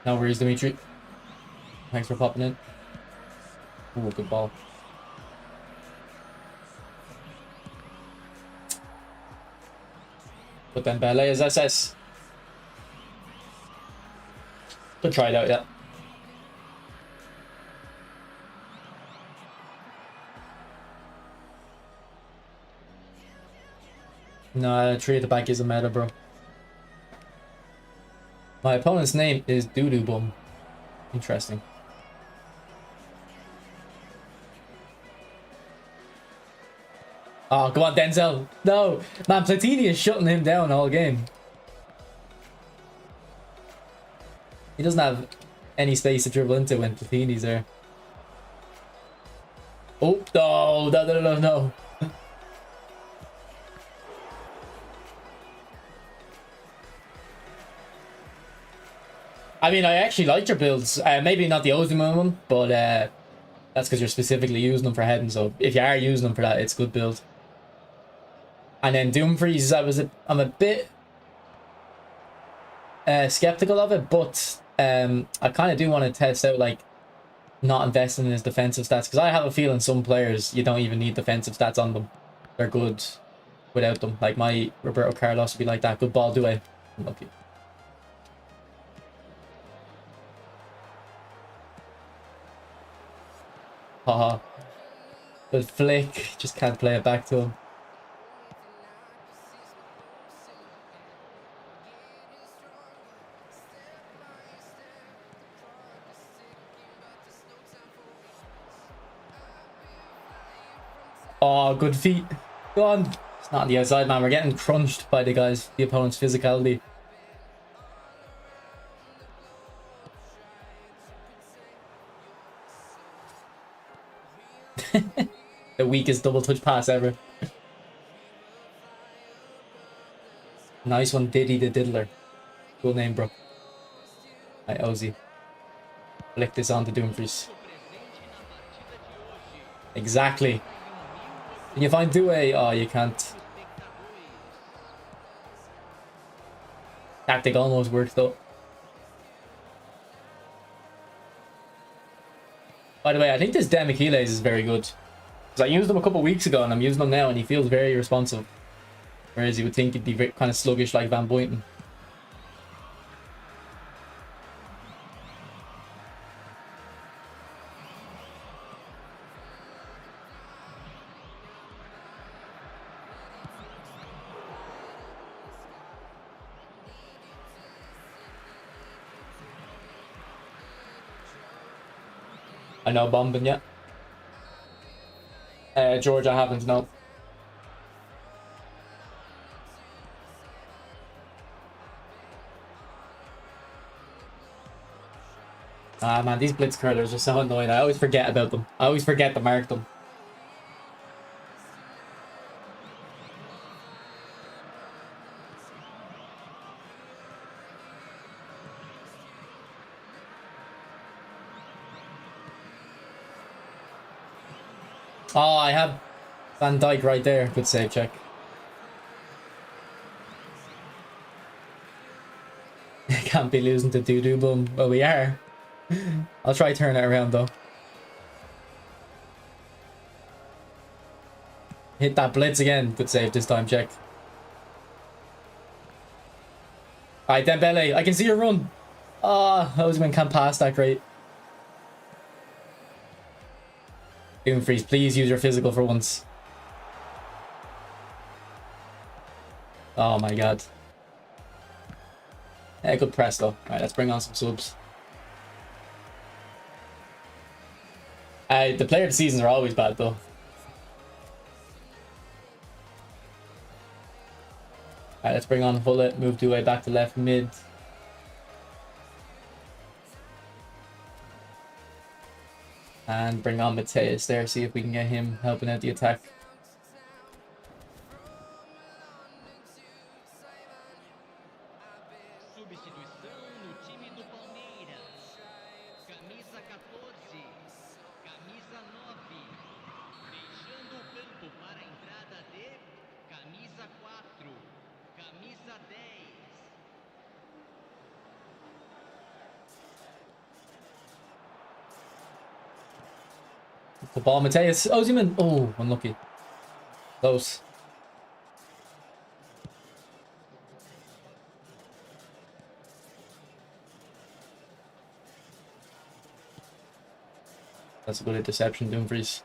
No worries, Dimitri. Thanks for popping in. Ooh, good ball. But then Dembele is SS. Could try it out, yeah. No, 3 at the back is a meta, bro. My opponent's name is Doodoo Bum. Interesting. Oh, go on, Denzel. No, man, Platini is shutting him down all game. He doesn't have any space to dribble into when Platini's there. Oh, no. I mean, I actually liked your builds. Maybe not the OSIMEHN one, but that's because you're specifically using them for heading. So if you are using them for that, it's a good build. And then Dumfries, I'm a bit skeptical of it, but I kind of do want to test out like not investing in his defensive stats, because I have a feeling some players you don't even need defensive stats on them. They're good without them. Like my Roberto Carlos would be like that. Good ball, Doué. Unlucky. Haha. Good flick. Just can't play it back to him. Oh, good feet. Go on. It's not on the outside, man. We're getting crunched by the guys, the opponent's physicality. The weakest double touch pass ever. Nice one, Diddy the Diddler. Cool name, bro. Hi, Ozzy. Flick this on to Dumfries. Exactly. Can you find Doué? Oh, you can't. Tactic almost worked though. By the way, I think this Dembele is very good. Because I used him a couple weeks ago and I'm using him now and he feels very responsive. Whereas you would think he'd be kind of sluggish like Van Boyten. I know bombing, yeah. George, I haven't, no. Ah, man, these blitz curlers are so annoying. I always forget about them. I always forget to mark them. Oh, I have Van Dijk right there. Good save check. Can't be losing to Doodoo Bum. Well, we are. I'll try turn it around though. Hit that blitz again. Good save this time, check. Alright, Dembele, I can see your run. Ah, oh, OSIMEHN can't pass that great. Dumfries, please use your physical for once. Oh my god. Yeah, good press though. Alright, let's bring on some subs. The player of the seasons are always bad though. Alright, let's bring on Hullet, move Doué back to left mid. And bring on Mateus there, see if we can get him helping out the attack. The ball, Mateus. OSIMEHN. Oh, unlucky. Close. That's a good interception, Dumfries.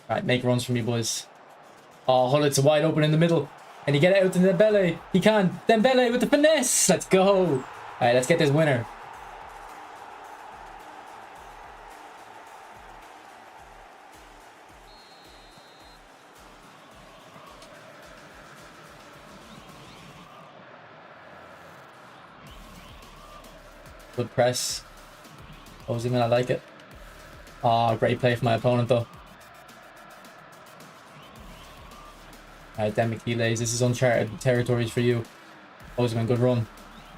Alright, make runs for me, boys. Oh, Hullit's wide open in the middle. Can he get it out to Dembele? He can. Dembele with the finesse. Let's go. Alright, let's get this winner. Good press. OSIMEHN, I like it. Oh, great play for my opponent, though. Alright, Dembele, this is uncharted territories for you. OSIMEHN, good run.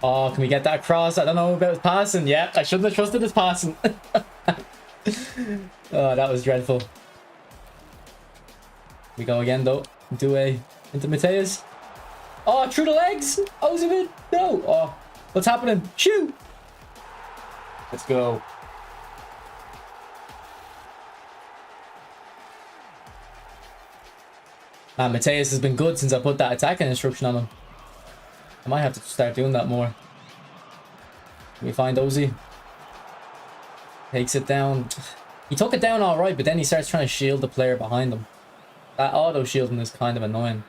Oh, can we get that cross? I don't know about his passing. Yeah, I shouldn't have trusted his passing. Oh, that was dreadful. We go again, though. DEMBELE into Mateus. Oh, through the legs. OSIMEHN, no. Oh, what's happening? Shoot. Let's go. Man, Mateus has been good since I put that attacking instruction on him. I might have to start doing that more. Can we find Ozzy? Takes it down. He took it down alright, but then he starts trying to shield the player behind him. That auto shielding is kind of annoying.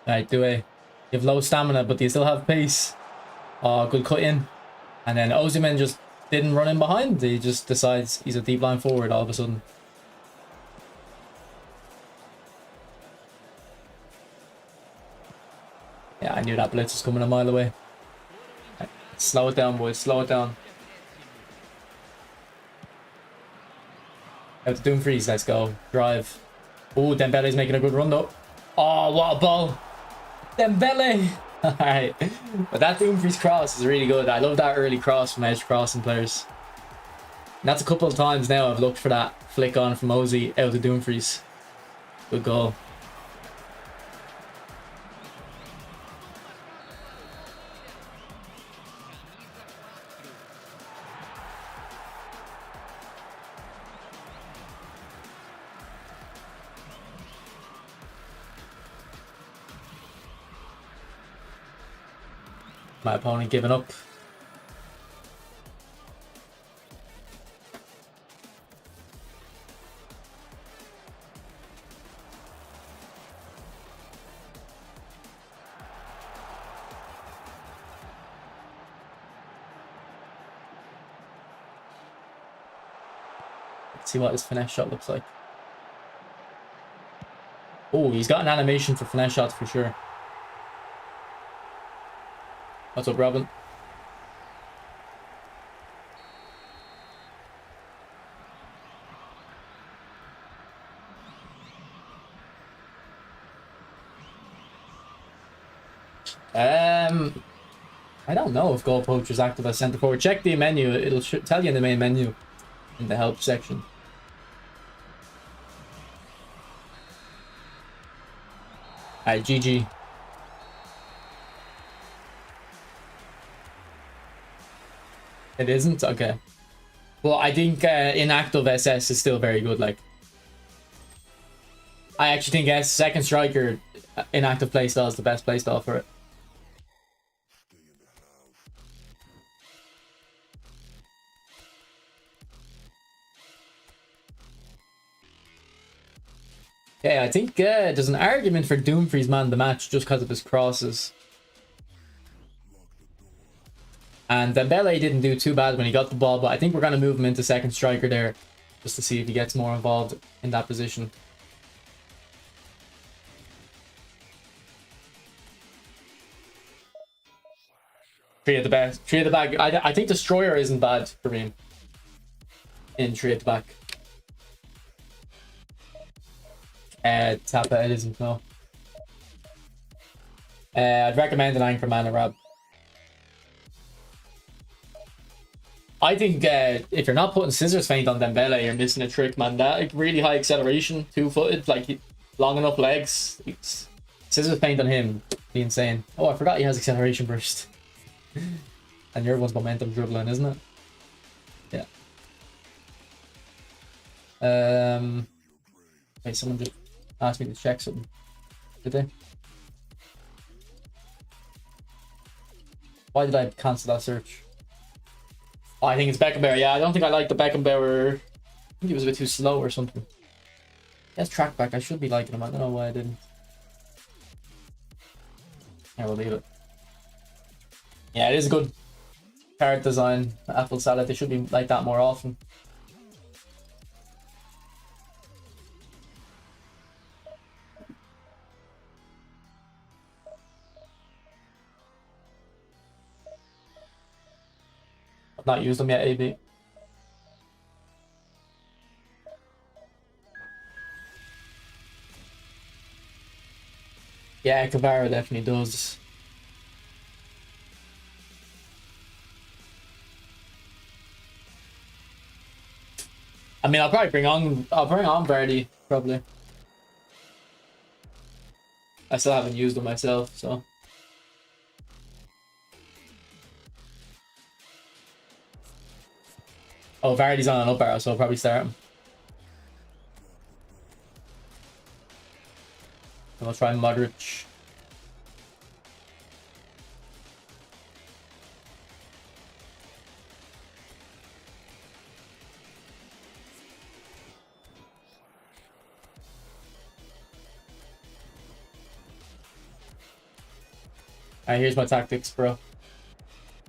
Right, DEMBELE. You have low stamina, but you still have pace. Oh, good cut in. And then OSIMEHN just didn't run in behind. He just decides he's a deep line forward all of a sudden. Yeah, I knew that blitz was coming a mile away. Right, slow it down, boys. Slow it down. Out to Dumfries. Let's go. Drive. Oh, Dembele's making a good run, though. Oh, what a ball. Dembele! Alright. But that Dumfries cross is really good. I love that early cross from edge crossing players. And that's a couple of times now I've looked for that flick on from Ozzy out to Dumfries. Good goal. My opponent giving up. Let's see what his finesse shot looks like. Oh, he's got an animation for finesse shots for sure. What's up, Robin? I don't know if Goal Poacher is active as centre forward. Check the menu; it'll tell you in the main menu, in the help section. Alright, GG. It isn't? Okay. Well, I think inactive SS is still very good. Like, I actually think second striker inactive playstyle is the best playstyle for it. Yeah, I think there's an argument for Dumfries man of the match just because of his crosses. And Dembele didn't do too bad when he got the ball, but I think we're going to move him into second striker there just to see if he gets more involved in that position. Three at the back. Three at the back. I think Destroyer isn't bad for me in three at the back. Tappa, it isn't, no. I'd recommend an Anchorman and Rab. I think if you're not putting Scissors Feint on Dembele, you're missing a trick, man. That like, really high acceleration, two-footed, like long enough legs. Scissors Feint on him, be insane. Oh, I forgot he has acceleration burst. And your one's momentum dribbling, isn't it? Yeah. Wait, someone just asked me to check something. Did they? Why did I cancel that search? Oh, I think it's Beckenbauer. Yeah, I don't think I like the Beckenbauer. I think he was a bit too slow or something. He has track back. I should be liking him. I don't know why I didn't. I will leave it. Yeah, it is a good card design. Apple salad. They should be like that more often. I've not used them yet, AB. Yeah, Kavara definitely does. I mean, I'll bring on Verdi, probably. I still haven't used them myself, so. Oh, Vardy's on an up arrow, so I'll probably start him. And I'll try Modric. Alright, here's my tactics, bro.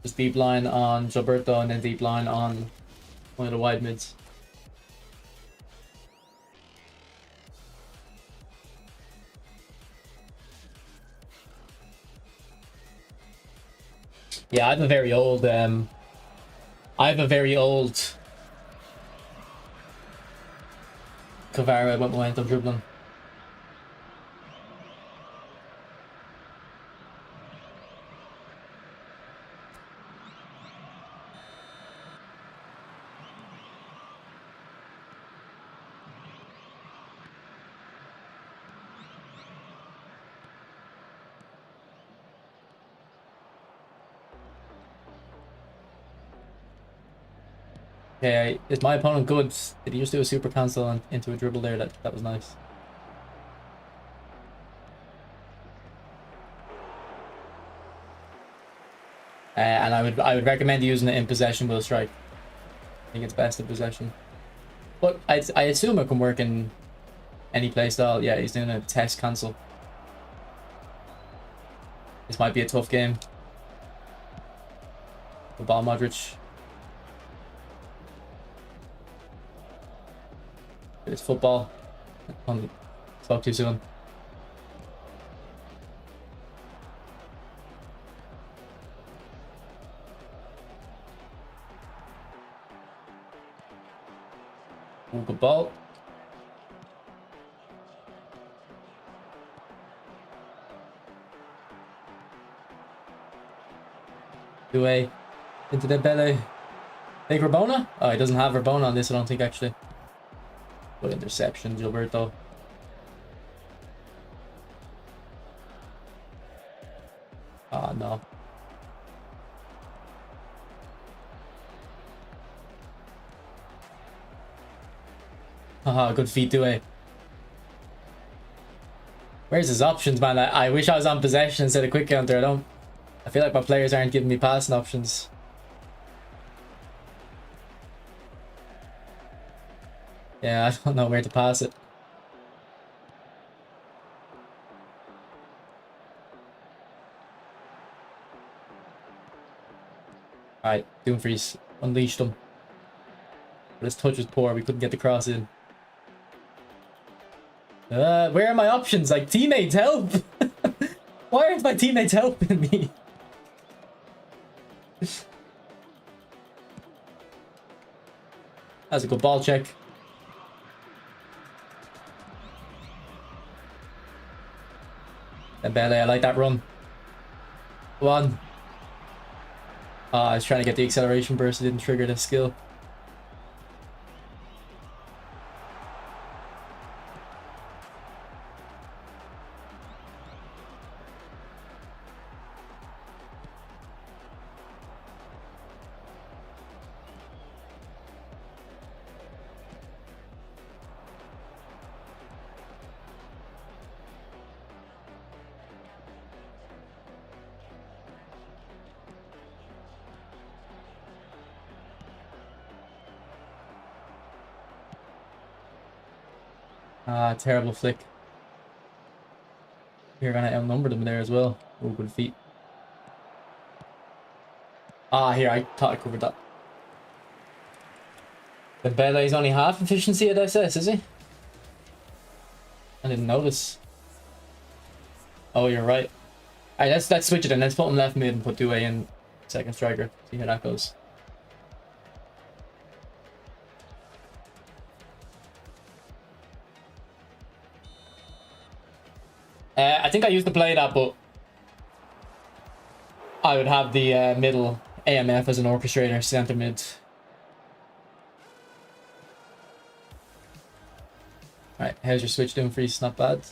Just deep line on Gilberto and then deep line on one of the wide mids. Yeah, I have a very old Kavara with momentum dribbling. Yeah, is my opponent good? Did he just do a super cancel into a dribble there? That was nice. And I would recommend using it in possession with a strike. I think it's best in possession. But I assume it can work in any play style. Yeah, he's doing a test cancel. This might be a tough game. The ball, Modric. It's football. Spoke too soon. Ooh, good ball. Doué into Dembele. Take Rabona? Oh, he doesn't have Rabona on this, I don't think, actually. Good interception, Gilberto. Oh, no. Haha, good feet, Doué. Where's his options, man? I wish I was on possession instead of quick counter. I feel like my players aren't giving me passing options. Yeah, I don't know where to pass it. Alright, Doomfries. Unleashed them. But his touch was poor, we couldn't get the cross in. Where are my options? Like, teammates, help! Why aren't my teammates helping me? That's a good ball check. Dembele, I like that run. Go on. I was trying to get the acceleration burst, it didn't trigger the skill. Terrible flick. You're gonna outnumber them there as well. Oh, good feet. Here, I thought I covered that. Dembele is only half efficiency at SS, is he? I didn't notice. Oh, you're right. Alright, let's switch it and let's put him left mid and put Doué in second striker. See how that goes. I think I used to play that, but I would have the middle AMF as an orchestrator, center mid. Alright, how's your switch doing for you? Not bad.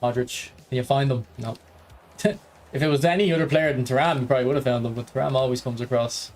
Modric, can you find them? No. If it was any other player than Thuram, you probably would have found them, but Thuram always comes across.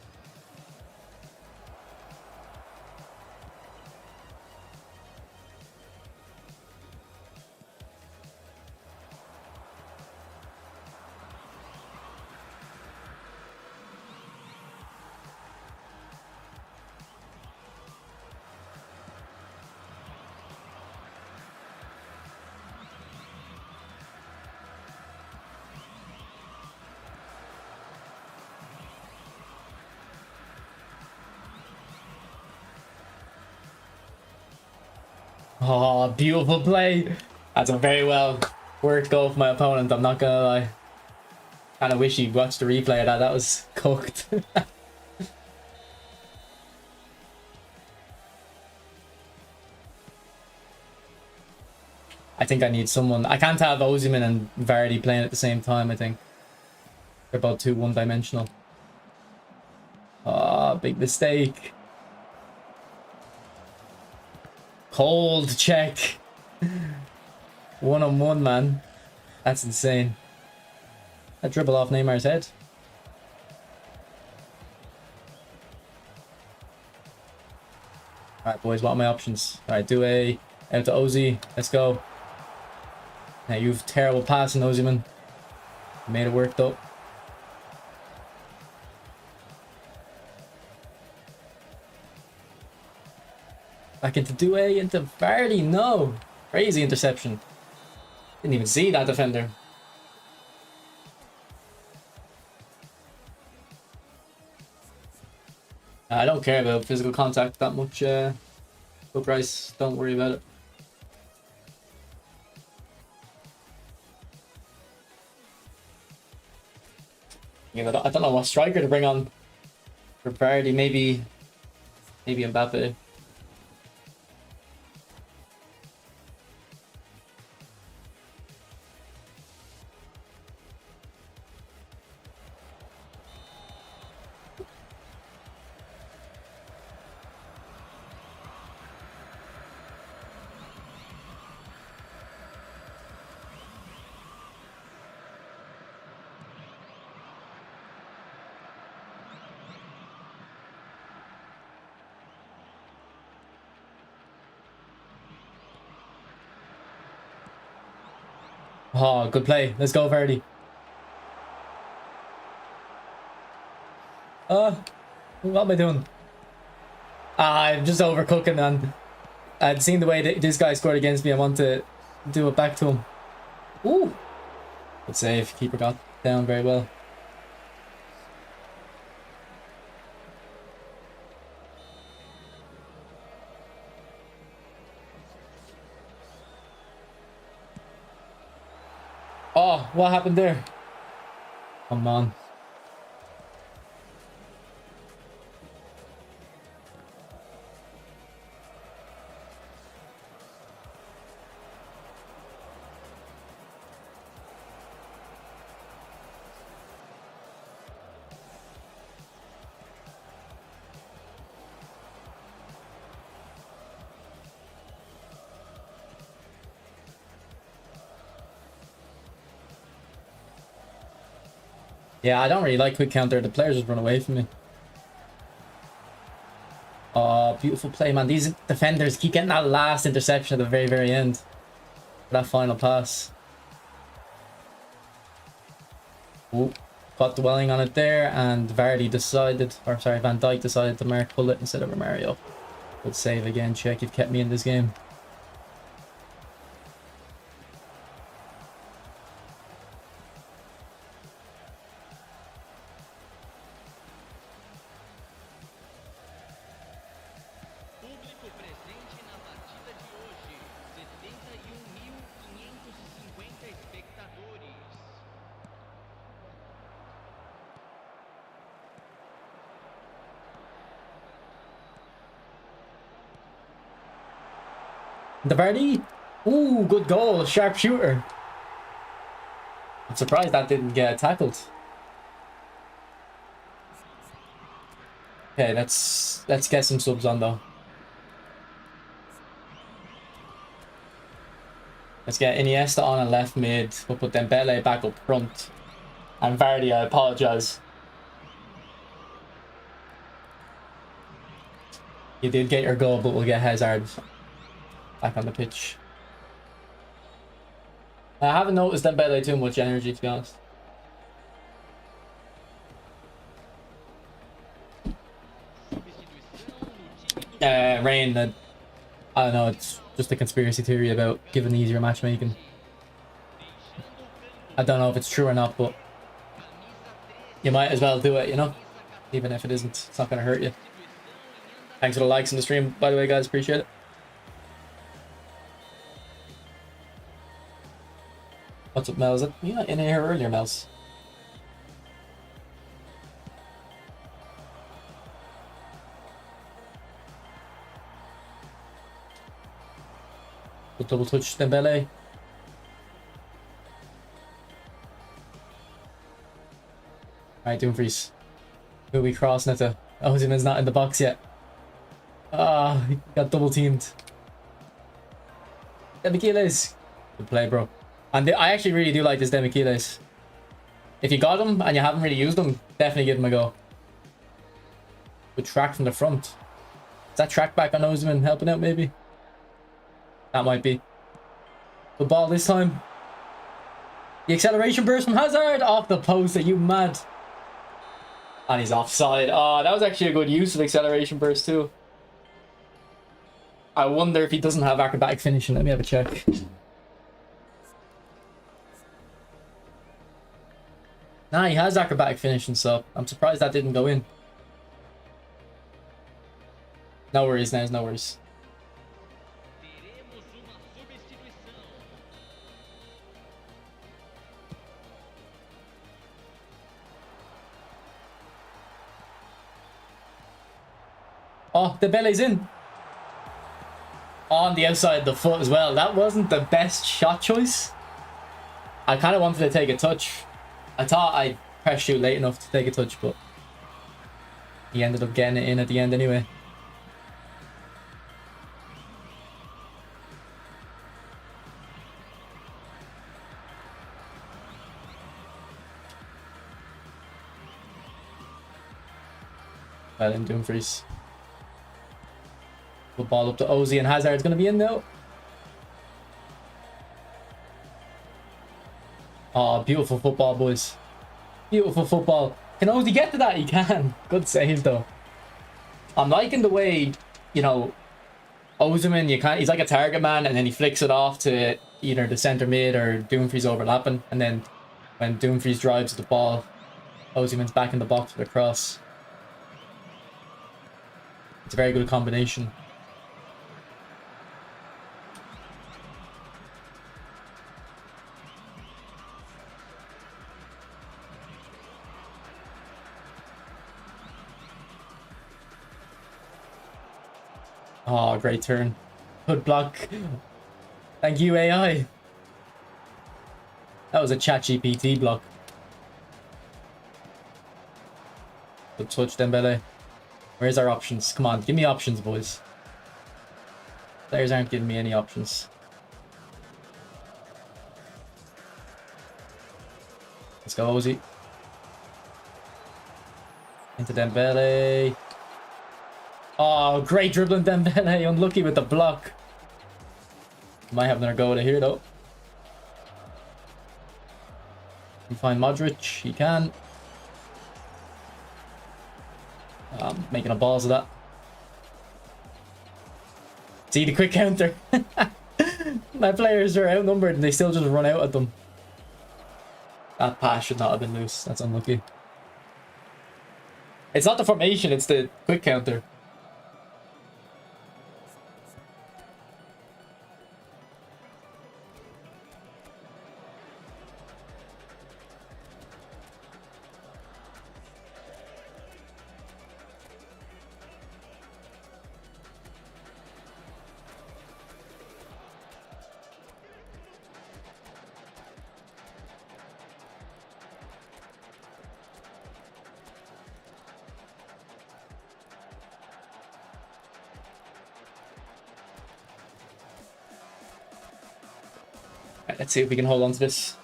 Oh, beautiful play. That's a very well worked goal for my opponent, I'm not gonna lie. Kind of wish he watched the replay of that. That was cooked. I think I need someone. I can't have OSIMEHN and Vardy playing at the same time, I think. They're both too one-dimensional. Ah, big mistake. Cold check. One-on-one, man. That's insane. That dribble off Neymar's head. Alright, boys, what are my options? Alright, Doué out to Ozzy. Let's go. Now, you've terrible passing, OSIMEHN. Made it work, though. Back into Doué, into Vardy. No. Crazy interception. Didn't even see that defender. I don't care about physical contact that much, Bill Price. Don't worry about it. You know, I don't know what striker to bring on for Vardy. Maybe Mbappe. Oh, good play. Let's go, Vardy. What am I doing? I'm just overcooking, man. I'd seen the way that this guy scored against me. I want to do it back to him. Ooh. Good save. Keeper got down very well. Oh, what happened there? Come on. Yeah, I don't really like quick counter. The players just run away from me. Oh, beautiful play, man. These defenders keep getting that last interception at the very, very end. That final pass. Ooh, caught dwelling on it there, and Vardy decided, or sorry, Van Dijk decided to mark pull it instead of Romario. Good save again, check. You've kept me in this game. The Vardy. Ooh, good goal. Sharp shooter. I'm surprised that didn't get tackled. Okay, let's get some subs on though. Let's get Iniesta on a left mid. We'll put Dembele back up front. And Vardy, I apologise. You did get your goal, but we'll get Hazard back on the pitch. I haven't noticed Dembele too much energy, to be honest. Rain, I don't know, it's just a conspiracy theory about giving easier matchmaking. I don't know if it's true or not, but you might as well do it, you know? Even if it isn't, it's not going to hurt you. Thanks for the likes in the stream, by the way, guys, appreciate it. What's up, Mel? Is it you not in here earlier, Mels? We'll double touch Dembele. Alright, Dumfries. Who are we crossing it to? OSIMEHN's not in the box yet. Ah, he got double teamed. Demichelis. Good play, bro. And I actually really do like this Demichelis. If you got him and you haven't really used him, definitely give him a go. Good track from the front. Is that track back on OSIMEHN helping out maybe? That might be. Good ball this time. The acceleration burst from Hazard off the post. Are you mad? And he's offside. Oh, that was actually a good use of acceleration burst too. I wonder if he doesn't have acrobatic finishing. Let me have a check. Nah, he has acrobatic finishing, so I'm surprised that didn't go in. No worries, Nez, no worries. Oh, Dembele's in. On the outside of the foot as well. That wasn't the best shot choice. I kind of wanted to take a touch. I thought I pressed shoot late enough to take a touch, but he ended up getting it in at the end anyway. Well, in Dumfries. Good ball up to Ozzy, and Hazard's going to be in now. Oh, beautiful football, boys. Beautiful football. Can Ozzy get to that? He can. Good save, though. I'm liking the way, you know, OSIMEHN, he's like a target man, and then he flicks it off to either the centre mid or Dumfries overlapping. And then when Dumfries drives the ball, OSIMEHN's back in the box with a cross. It's a very good combination. Oh, great turn. Good block. Thank you, AI. That was a ChatGPT block. Good touch, Dembele. Where's our options? Come on, give me options, boys. Players aren't giving me any options. Let's go, Ozzy. Into Dembele. Oh, great dribbling Dembele. Unlucky with the block. Might have another go to here, though. Can find Modric. He can. Making a balls of that. See the quick counter. My players are outnumbered and they still just run out at them. That pass should not have been loose. That's unlucky. It's not the formation, it's the quick counter. Right, let's see if we can hold on to this.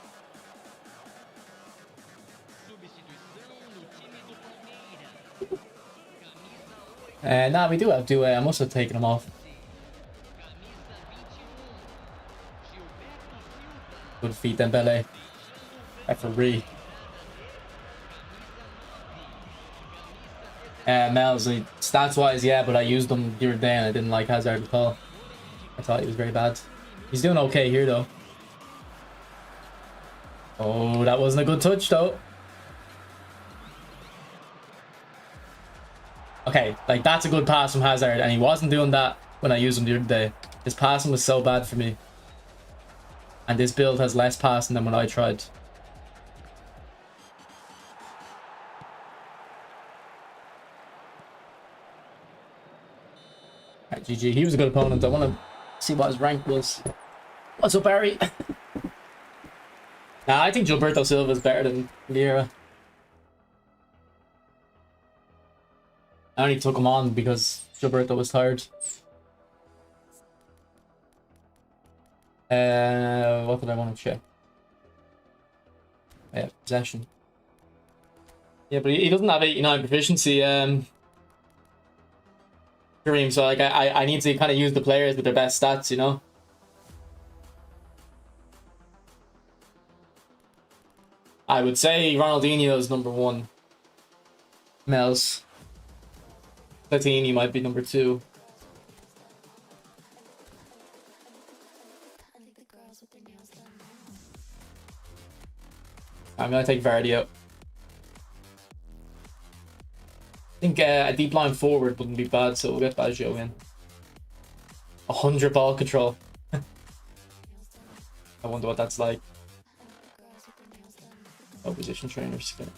Nah, we do have to. I must have taken him off. Good feet, Dembele. Referee. Mel's, stats-wise, yeah, but I used them the other day and I didn't like Hazard at all. I thought he was very bad. He's doing okay here, though. Oh, that wasn't a good touch, though. Okay, like, that's a good pass from Hazard, and he wasn't doing that when I used him the other day. His passing was so bad for me. And this build has less passing than when I tried. Right, GG. He was a good opponent. I want to see what his rank was. What's up, Barry? Nah, I think Gilberto Silva is better than Vieira. I only took him on because Gilberto was tired. What did I want to check? Yeah, possession. Yeah, but he doesn't have 89 proficiency, Kareem, so like I need to kind of use the players with their best stats, you know? I would say Ronaldinho is number 1. Mels. Platini might be number 2. I'm gonna take Vardy out. I think a deep line forward wouldn't be bad, so we'll get Baggio in. 100 ball control. I wonder what that's like. Oh, position trainer skin.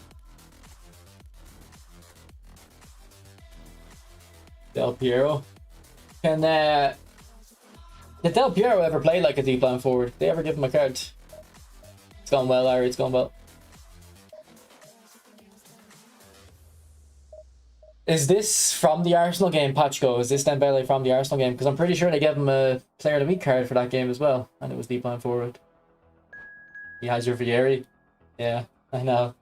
Del Piero. Did Del Piero ever play like a deep line forward? Did they ever give him a card? It's gone well, Larry. It's gone well. Is this from the Arsenal game, Pachko? Is this Dembele from the Arsenal game? Because I'm pretty sure they gave him a Player of the Week card for that game as well, and it was deep line forward. He has your Vieri. Yeah, I know.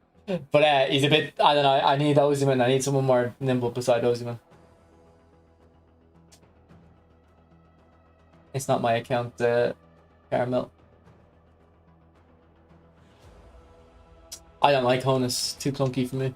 But he's a bit, I don't know, I need OSIMEHN. I need someone more nimble beside OSIMEHN. It's not my account, Caramel. I don't like Honus. Too clunky for me.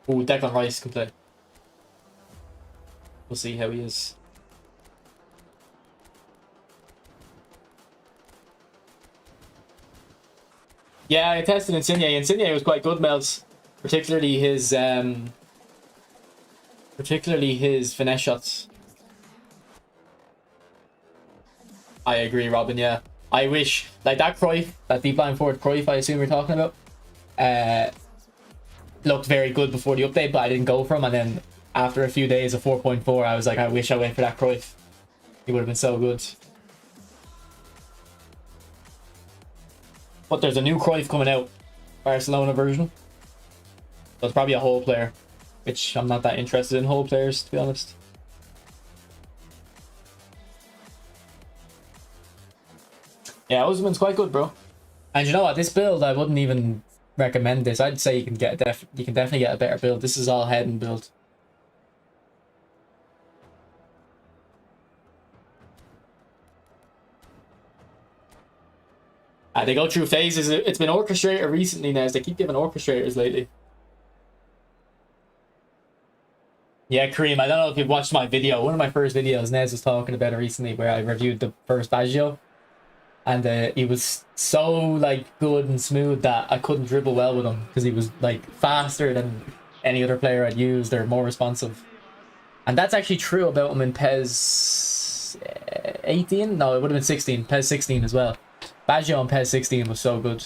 Ooh, Declan Rice can play. We'll see how he is. Yeah, I tested Insigne. Insigne was quite good, Mels. particularly his finesse shots. I agree, Robin. Yeah, I wish like that Cruyff, that deep line forward Cruyff, I assume you're talking about, looked very good before the update, but I didn't go for him. And then after a few days of 4.4, I was like, I wish I went for that Cruyff. He would have been so good. But there's a new Cruyff coming out, Barcelona version. So it's probably a whole player, which I'm not that interested in whole players, to be honest. Yeah, Osimhen's quite good, bro. And you know what? This build, I wouldn't even recommend this. I'd say you can definitely get a better build. This is all head and build. They go through phases. It's been orchestrator recently now. They keep giving orchestrators lately. Yeah, Kareem, I don't know if you've watched my video. One of my first videos, Nez was talking about it recently, where I reviewed the first Baggio. And he was so like good and smooth that I couldn't dribble well with him, because he was like faster than any other player I'd used, or more responsive. And that's actually true about him in PES 18? No, it would have been 16. PES 16 as well. Baggio on PES 16 was so good.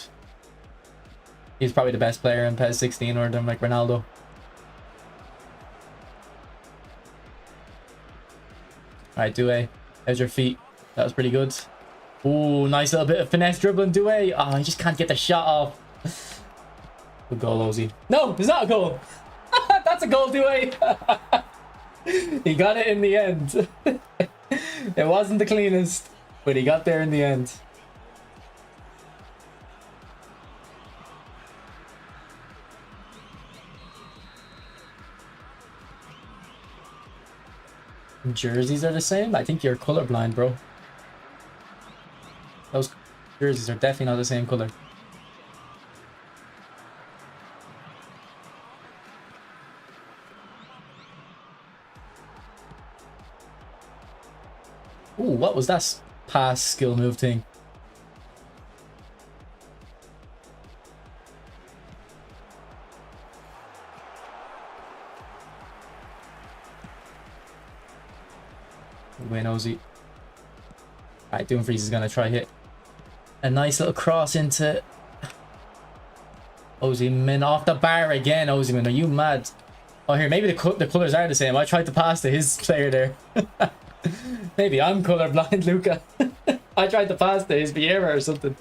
He's probably the best player in PES 16, or than like Ronaldo. Alright, Doué. How's your feet? That was pretty good. Ooh, nice little bit of finesse dribbling, Doué. Oh, he just can't get the shot off. Good goal, Ozzy. No, it's not a goal. That's a goal, Doué. He got it in the end. It wasn't the cleanest, but he got there in the end. Jerseys are the same? I think you're colorblind, bro. Those jerseys are definitely not the same color. Ooh, what was that pass skill move thing? Win, Ozzy. Alright, Doomfreeze is gonna try hit a nice little cross into OSIMEHN off the bar again. OSIMEHN, are you mad? Oh, here, maybe the colors are the same. I tried to pass to his player there. Maybe I'm colorblind, Luca. I tried to pass to his Vieira or something.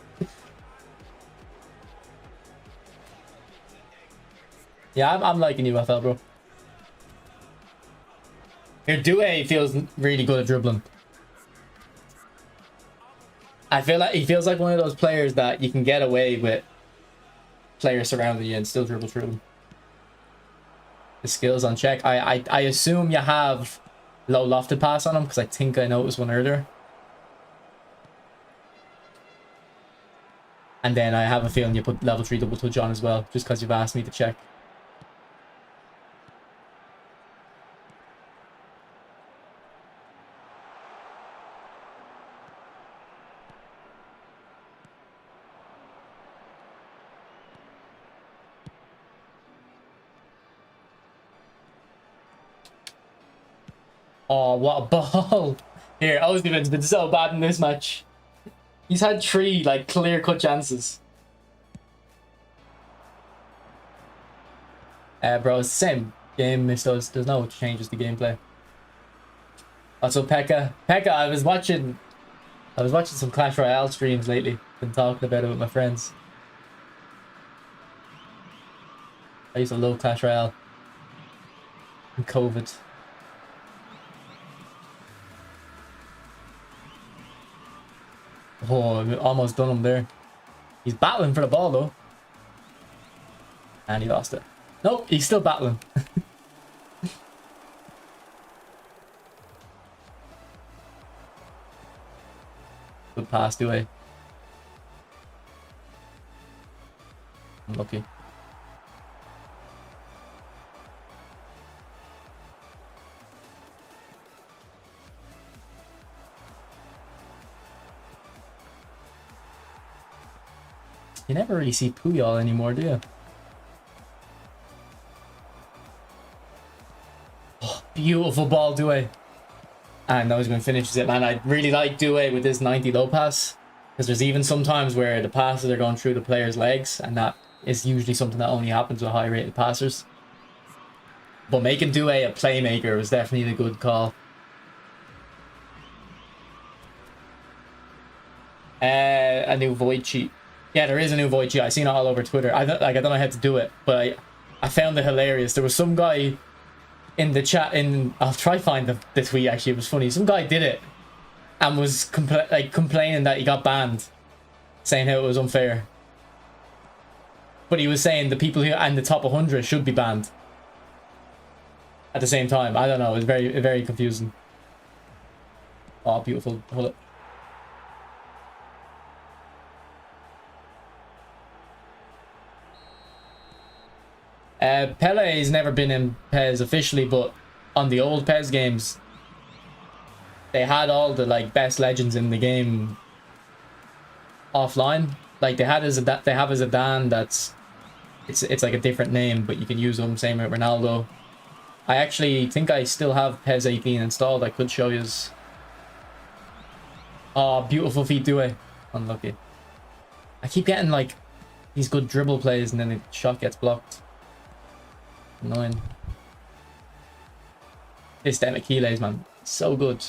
Yeah, I'm liking UFL, bro. Here, Doué feels really good at dribbling. I feel like he feels like one of those players that you can get away with players surrounding you and still dribble through them. The skills on check. I assume you have low lofted pass on him, because I think I noticed one earlier. And then I have a feeling you put level 3 double touch on as well, just because you've asked me to check. Oh, what a ball. Here, OSIMEHN's been so bad in this match. He's had 3, like, clear-cut chances. Bro, it's the same game. There's no changes to gameplay. Also, Pekka. Pekka, I was watching some Clash Royale streams lately. Been talking about it with my friends. I used to love Clash Royale. In COVID. Oh, almost done him there. He's battling for the ball though. And he lost it. Nope, he's still battling. Good pass, Doué. Unlucky. You never really see Puyol anymore, do you? Beautiful ball, Due. And Noseman finishes it, man. I really like Due with this 90 low pass. Because there's even sometimes where the passes are going through the player's legs. And that is usually something that only happens with high-rated passers. But making Due a playmaker was definitely the good call. A new void cheat. Yeah, there is a new void cheat. I've seen it all over Twitter. I don't know how to do it, but I found it hilarious. There was some guy in the chat I'll try find the tweet actually. It was funny. Some guy did it and was complaining that he got banned, saying how it was unfair. But he was saying the people who and the top 100 should be banned at the same time. I don't know. It was very, very confusing. Oh, beautiful. Hold up. Pele's never been in PES officially, but on the old PES games, they had all the best legends in the game offline. Like they have a Zidane that's it's like a different name, but you can use them. Same with Ronaldo. I actually think I still have PES 18 installed. I could show you. Oh, beautiful feet, Due. Unlucky. I keep getting these good dribble plays and then the shot gets blocked. Annoying. This Dembele, man, so good.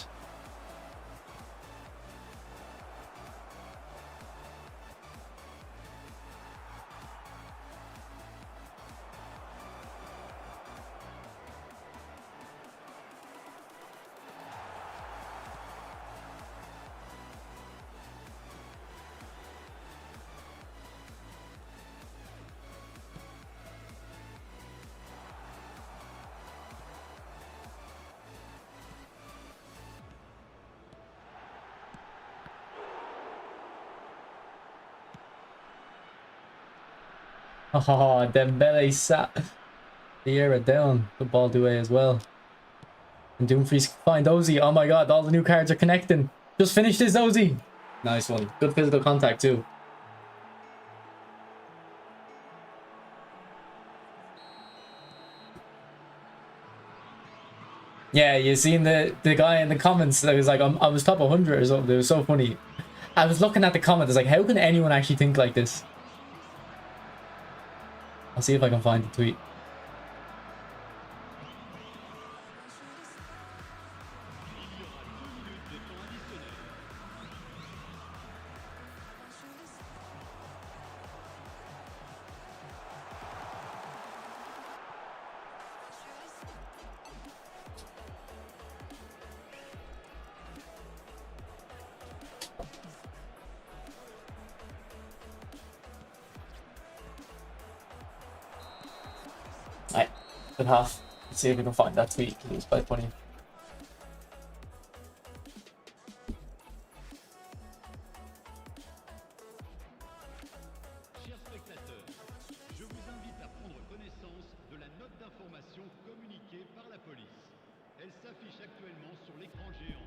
Oh, Dembele sat the era down. Good ball Due as well. And Dumfries find Ozzy. Oh my god, all the new cards are connecting. Just finished this, Ozzy. Nice one. Good physical contact too. Yeah, you seen the guy in the comments that was like, I was top 100 or something. It was so funny. I was looking at the comments, like, how can anyone actually think like this? I'll see if I can find the tweet. Right, good half. Let's see if we can find that tweet. It was quite funny. Chers spectateurs, je vous invite à prendre connaissance de la note d'information communiquée par la police. Elle s'affiche actuellement sur l'écran géant.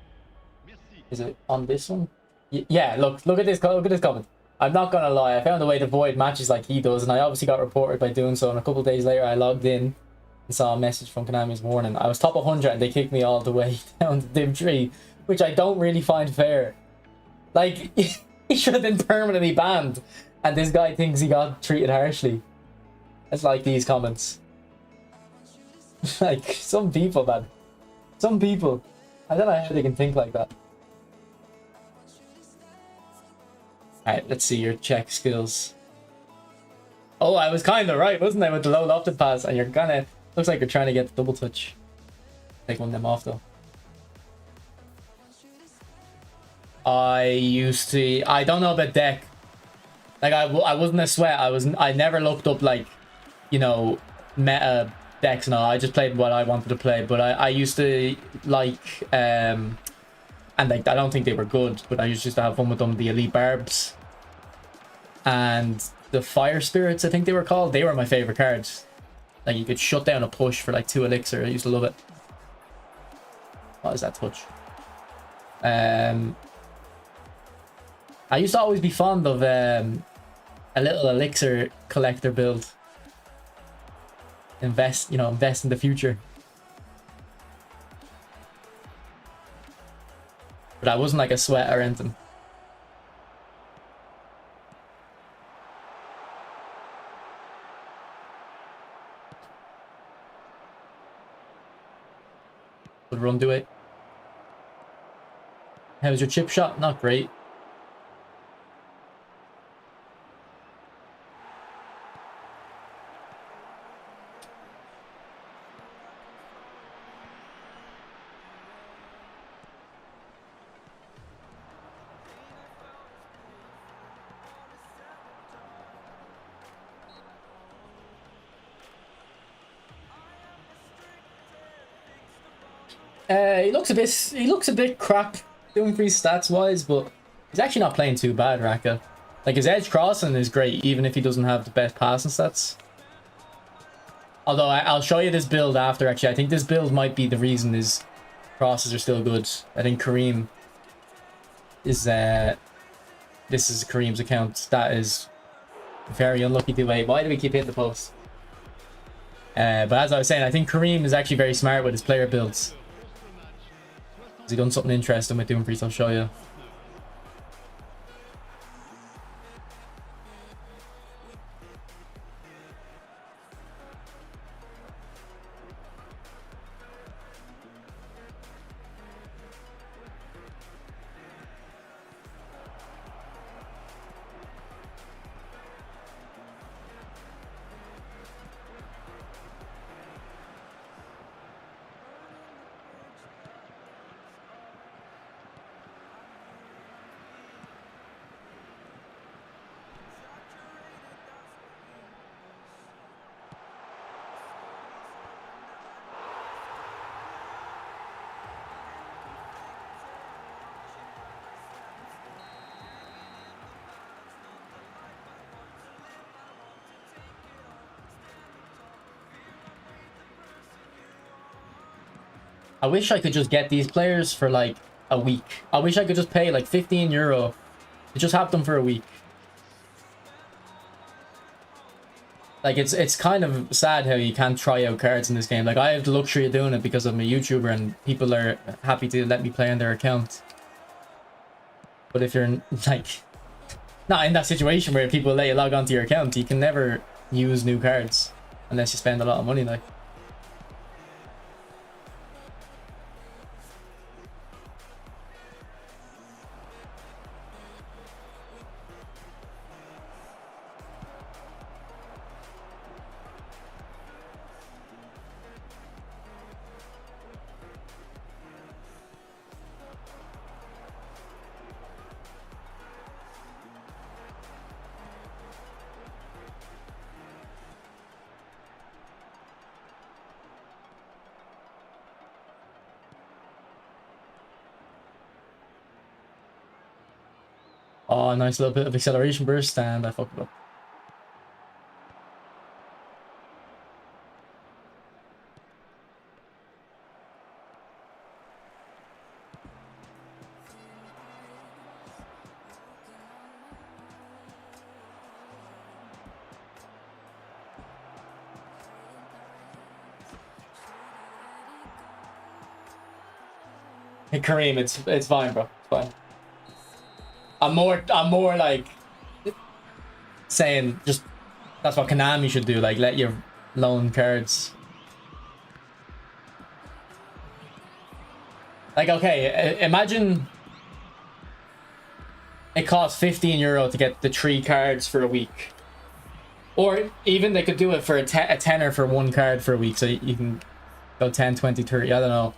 Merci. Is it on this one? Yeah, look at this comment. I'm not gonna lie, I found a way to avoid matches like he does, and I obviously got reported by doing so, and a couple of days later I logged in and saw a message from Konami's warning. I was top 100 and they kicked me all the way down to Div 3, which I don't really find fair. Like, he should have been permanently banned, and this guy thinks he got treated harshly. It's like these comments. Like, some people, man. Some people. I don't know how they can think like that. Alright, let's see your check skills. Oh, I was kind of right, wasn't I, with the low lofted pass? And you're gonna... Looks like you're trying to get the double touch. Take one of them off, though. I don't know about deck. Like, I wasn't a sweat. I never looked up, like, you know, meta decks and all. I just played what I wanted to play. But I used to, like, and like, I don't think they were good, but I used just to have fun with them. The Elite Barbs and the Fire Spirits, I think they were called. They were my favorite cards. Like, you could shut down a push for like 2 elixir. I used to love it. What is that touch? I used to always be fond of a little elixir collector build. Invest in the future. But I wasn't like a sweat or anything. Good run, do it. How's your chip shot? Not great. He looks a bit crap doing free stats wise, but he's actually not playing too bad, Raka. Like his edge crossing is great, even if he doesn't have the best passing stats. Although I'll show you this build after. Actually, I think this build might be the reason his crosses are still good. I think Kareem is this is Kareem's account. That is very unlucky to wait. Why do we keep hitting the post? But as I was saying, I think Kareem is actually very smart with his player builds. Has he done something interesting with doing free? I'll show you. I wish I could just get these players for like a week. I wish I could just pay like €15 to just have them for a week. Like it's kind of sad how you can't try out cards in this game. Like I have the luxury of doing it because I'm a YouTuber and people are happy to let me play on their account. But if you're like not in that situation where people let you log onto your account, you can never use new cards unless you spend a lot of money. Like. Oh, nice little bit of acceleration burst, and I fucked it up. Hey, Kareem, it's fine, bro. It's fine. I'm more like saying just that's what Konami should do. Like let your loan cards. Like okay, imagine it costs €15 to get the 3 cards for a week, or even they could do it for a tenner for 1 card for a week, so you can go 10, 20, 30. I don't know.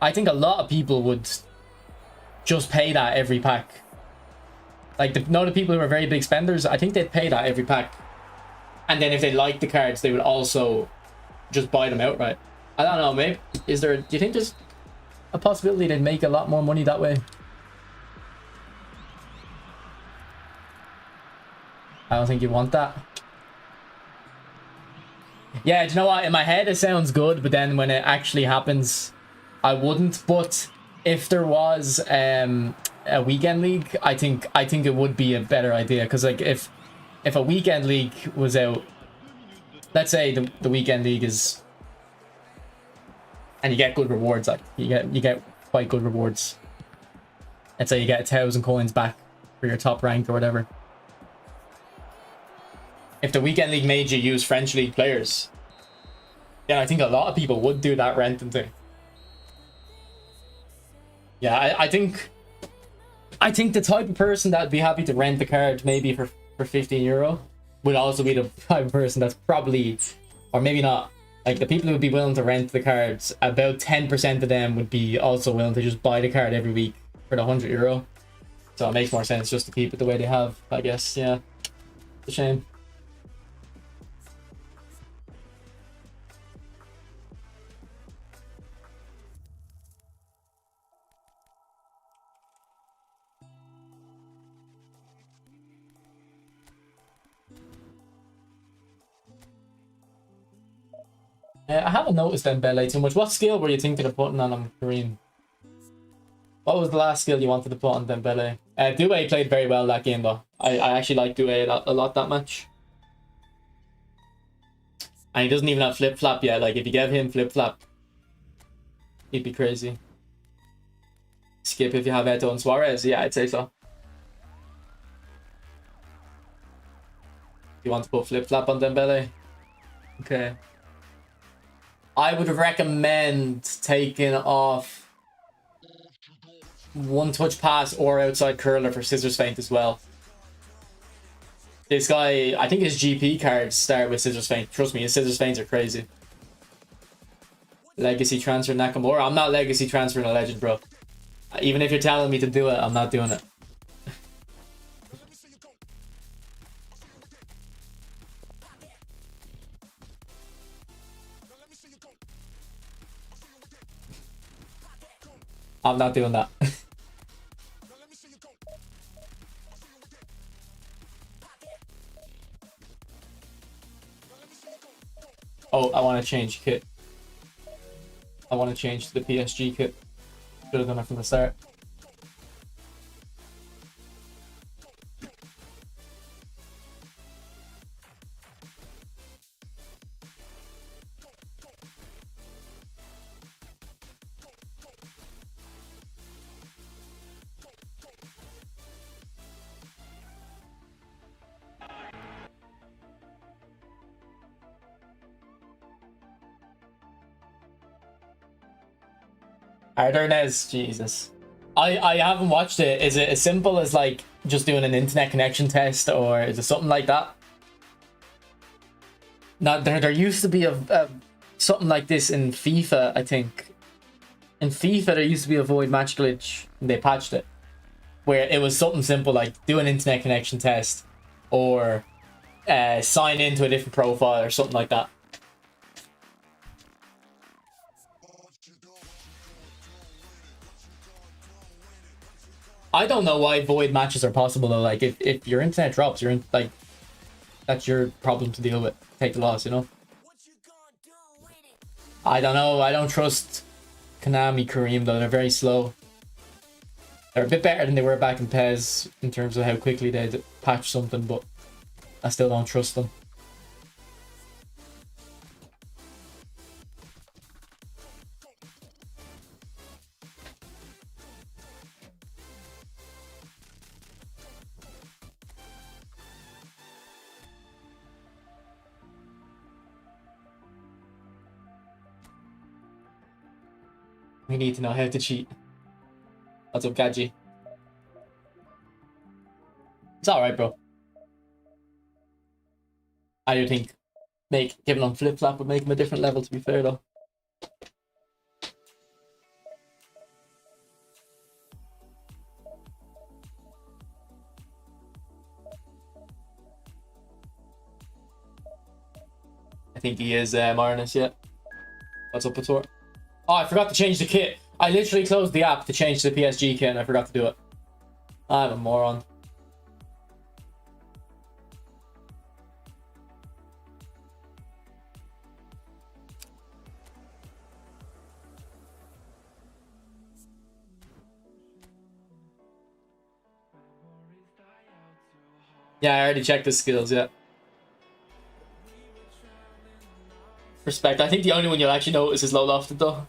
I think a lot of people would just pay that every pack. Like the people who are very big spenders, I think they'd pay that every pack. And then if they like the cards, they would also just buy them outright. I don't know, maybe do you think there's a possibility they'd make a lot more money that way? I don't think you want that. Yeah, do you know what? In my head it sounds good, but then when it actually happens, I wouldn't. But if there was a weekend league, I think it would be a better idea, because like if a weekend league was out, let's say the weekend league is, and you get good rewards, like you get quite good rewards. Let's say you get 1,000 coins back for your top rank or whatever. If the weekend league made you use French league players, yeah, I think a lot of people would do that renting thing. Yeah, I think the type of person that'd be happy to rent the card maybe for 15 euro would also be the type of person that's probably, or maybe not, like the people who would be willing to rent the cards, about 10% of them would be also willing to just buy the card every week for the 100 euro. So it makes more sense just to keep it the way they have, I guess. Yeah, it's a shame. I haven't noticed Dembele too much. What skill were you thinking of putting on him, Kareem? What was the last skill you wanted to put on Dembele? Doué played very well that game though. I actually like Doué a lot that match. And he doesn't even have flip-flap yet. Like if you gave him flip-flap, he'd be crazy. Skip if you have Eto'o and Suarez. Yeah, I'd say so. You want to put flip-flap on Dembele? Okay. I would recommend taking off one touch pass or outside curler for scissors feint as well. This guy, I think his GP cards start with scissors feint. Trust me, his scissors feints are crazy. Legacy transfer Nakamura. I'm not legacy transferring a legend, bro. Even if you're telling me to do it, I'm not doing it. I'm not doing that. Oh, I want to change kit. I want to change to the PSG kit. Should have done it from the start. Ardernez, Jesus. I haven't watched it. Is it as simple as like just doing an internet connection test, or is it something like that? Now there used to be a something like this in FIFA, I think. In FIFA there used to be a void match glitch and they patched it, where it was something simple like do an internet connection test or sign into a different profile or something like that. I don't know why void matches are possible though. Like if your internet drops, you're in, like that's your problem to deal with. Take the loss, you know. I don't know. I don't trust Konami, Kareem though. They're very slow. They're a bit better than they were back in PES in terms of how quickly they'd patch something, but I still don't trust them. We need to know how to cheat. What's up, Gadji? It's alright, bro. I do think giving him flip-flap would make him a different level, to be fair, though. I think he is Marinus, yeah. What's up, Pator? Oh, I forgot to change the kit. I literally closed the app to change to the PSG kit and I forgot to do it. I'm a moron. Yeah, I already checked the skills, yeah. Respect. I think the only one you'll actually notice is low lofted though.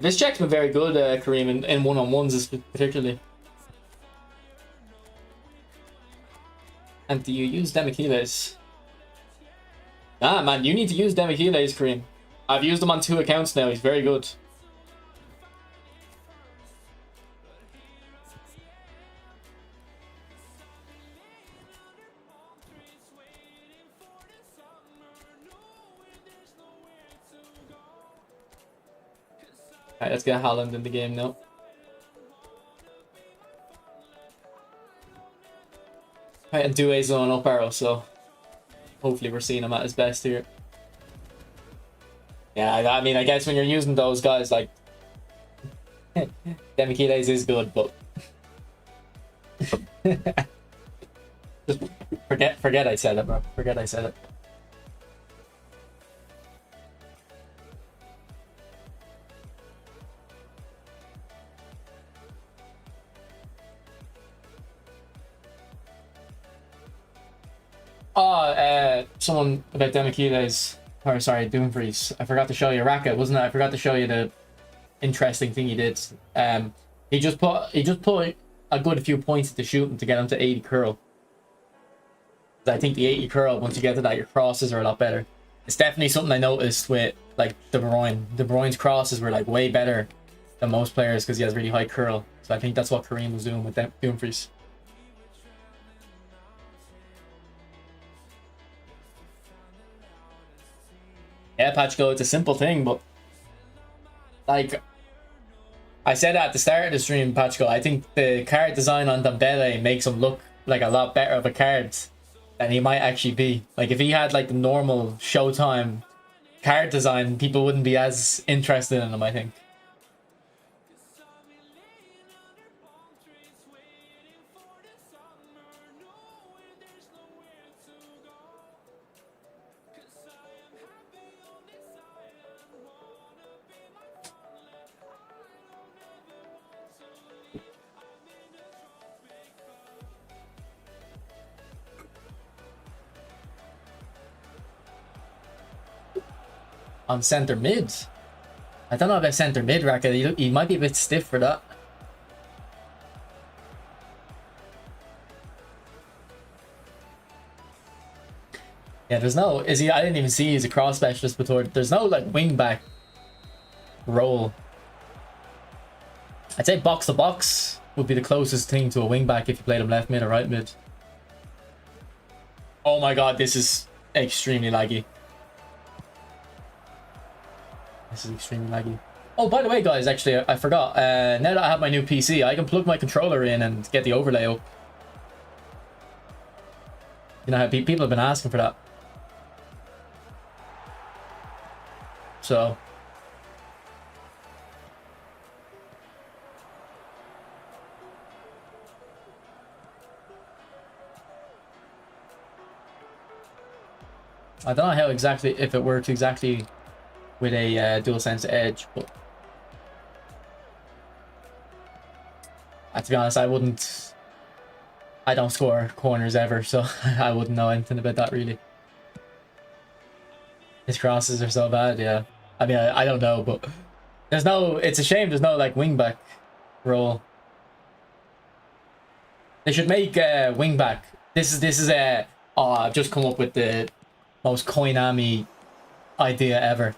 This check's been very good, Kareem, in one-on-ones particularly. And do you use Demichelis? Nah, man, you need to use Demichelis, Kareem. I've used him on 2 accounts now. He's very good. Alright, let's get Haaland in the game now. Right, and Doué's on up arrow, so hopefully we're seeing him at his best here. Yeah, I mean, I guess when you're using those guys, like Demichelis is good, but just forget I said it, bro. Forget I said it. Someone about Demichelis, or sorry, Dumfries. I forgot to show you Raka, wasn't it? I forgot to show you the interesting thing he did. He just put a good few points into shooting to get him to 80 curl. I think the 80 curl, once you get to that, your crosses are a lot better. It's definitely something I noticed with like De Bruyne. De Bruyne's crosses were like way better than most players because he has really high curl. So I think that's what Kareem was doing with Dumfries. Yeah, Patchko, it's a simple thing, but like I said at the start of the stream, Patchko, I think the card design on Dembele makes him look like a lot better of a card than he might actually be. Like if he had like the normal Showtime card design, people wouldn't be as interested in him, I think. On center mid, I don't know about center mid, Raka. He might be a bit stiff for that. Yeah, there's no. Is he? I didn't even see he's a cross specialist before. There's no like wing back role. I'd say box to box would be the closest thing to a wing back if you played him left mid or right mid. Oh my god, this is extremely laggy. This is extremely laggy. Oh, by the way, guys, actually, I forgot. Now that I have my new PC, I can plug my controller in and get the overlay up. You know how people have been asking for that. So. I don't know how exactly, if it works exactly with a DualSense Edge, but to be honest, I don't score corners ever, so I wouldn't know anything about that really. His crosses are so bad, yeah. I mean, I don't know, but there's no, it's a shame there's no like wingback role. They should make wingback. This is a, oh, I've just come up with the most Koinami idea ever.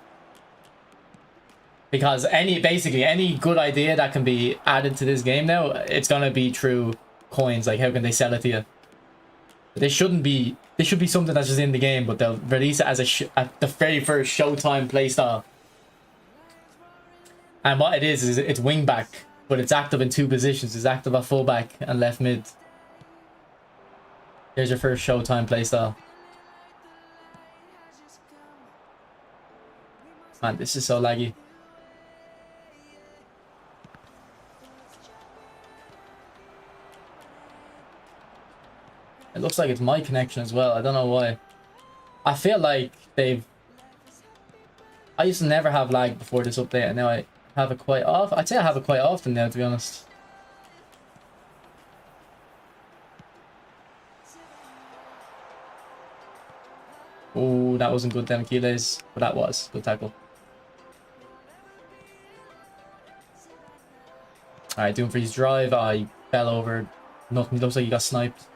Because basically any good idea that can be added to this game now, it's gonna be through coins. Like, how can they sell it to you? This shouldn't be. This should be something that's just in the game, but they'll release it as at the very first Showtime playstyle. And what it is it's wing back, but it's active in 2 positions. It's active at fullback and left mid. Here's your first Showtime playstyle. Man, this is so laggy. It looks like it's my connection as well. I don't know why. I feel like they've... I used to never have lag before this update, and now I have it quite often. I'd say I have it quite often now, to be honest. Oh, that wasn't good, Demichelis. But that was. Good tackle. Alright, Dumfries drive. I fell over. Nothing. Looks like he got sniped.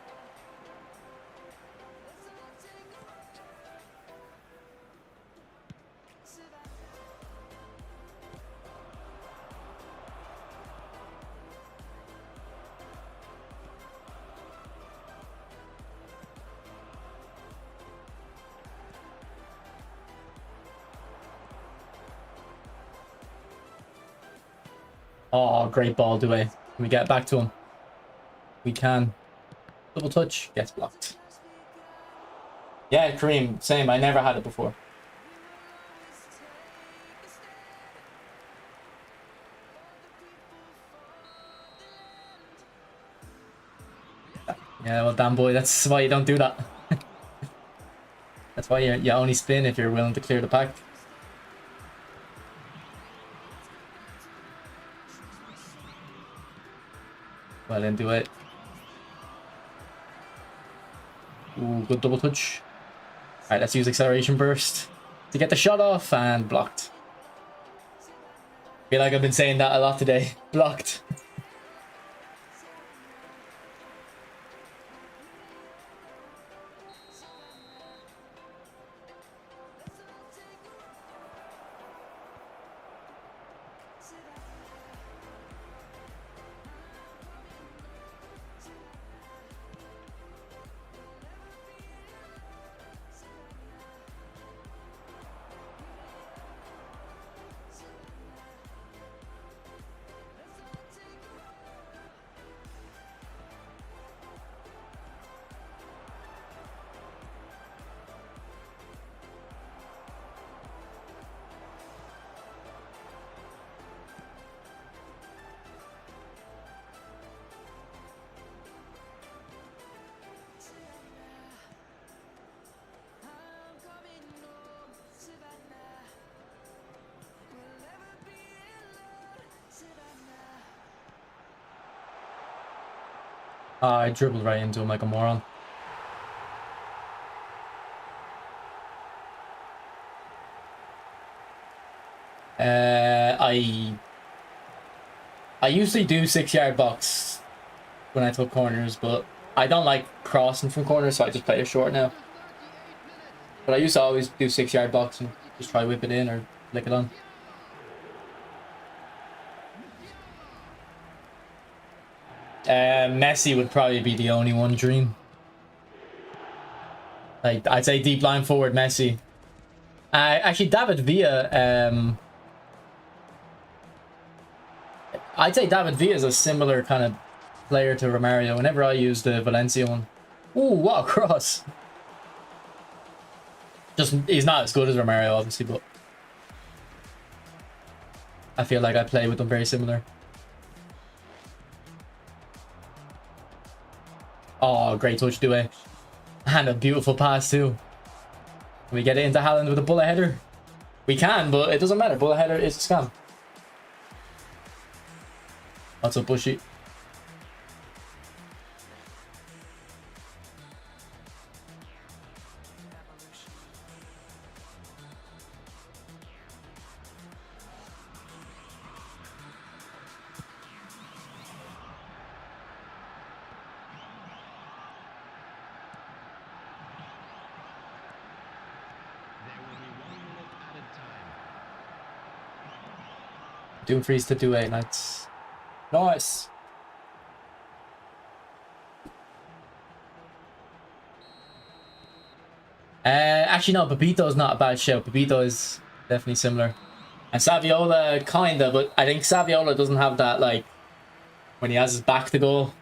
Oh, great ball, Due. Can we get back to him? We can. Double touch. Gets blocked. Yeah, Kareem. Same. I never had it before. Yeah, well, damn boy. That's why you don't do that. That's why you only spin if you're willing to clear the pack. Well, then do it. Ooh, good double touch. Alright, let's use acceleration burst to get the shot off, and blocked. I feel like I've been saying that a lot today. Blocked. I dribbled right into him like a moron. I usually do 6-yard box when I took corners, but I don't like crossing from corners, so I just play it short now. But I used to always do 6-yard box and just try whip it in or flick it on. Messi would probably be the only one dream. Like, I'd say deep line forward Messi. Actually, David Villa. I'd say David Villa is a similar kind of player to Romario. Whenever I use the Valencia one. Ooh, what a cross! Just he's not as good as Romario, obviously, but I feel like I play with them very similar. Oh, great touch, Due. And a beautiful pass too. Can we get it into Haaland with a bullet header? We can, but it doesn't matter. Bullet header is a scam. What's up, Bushy? Dumfries to Due. Nice. Nice. Actually, no, Babito is not a bad shout. Babito is definitely similar. And Saviola, kinda, but I think Saviola doesn't have that, like, when he has his back to goal,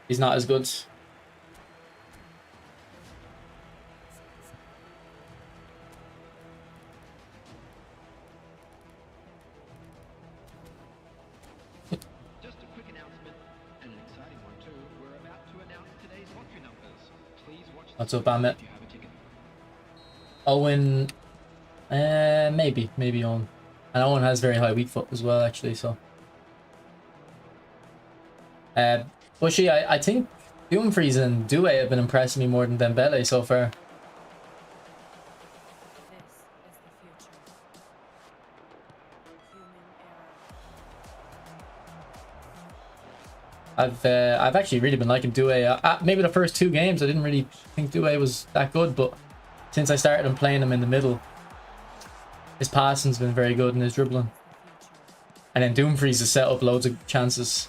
he's not as good. What's up, Amit? Owen, maybe Owen. And Owen has very high weak foot as well, actually, so. Bushy, I think Dumfries and Due have been impressing me more than Dembele so far. I've actually really been liking Doué. Maybe the first 2 games I didn't really think Doué was that good, but since I started him playing him in the middle, his passing's been very good and his dribbling. And then Dumfries has set up loads of chances.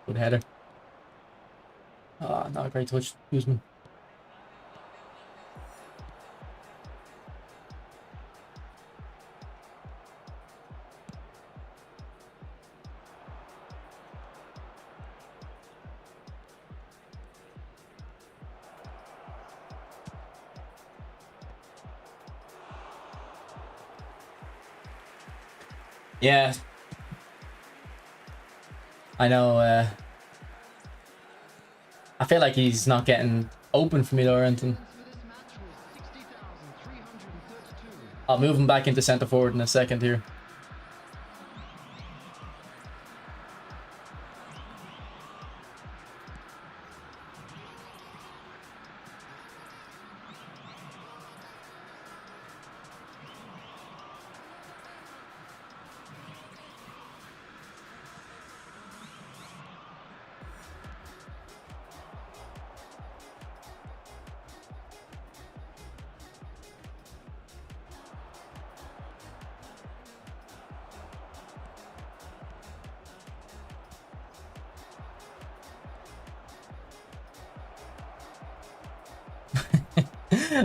Good header. Ah, not a great touch, Usman. Yeah. I know, I feel like he's not getting open for me or anything. I'll move him back into centre forward in a second here.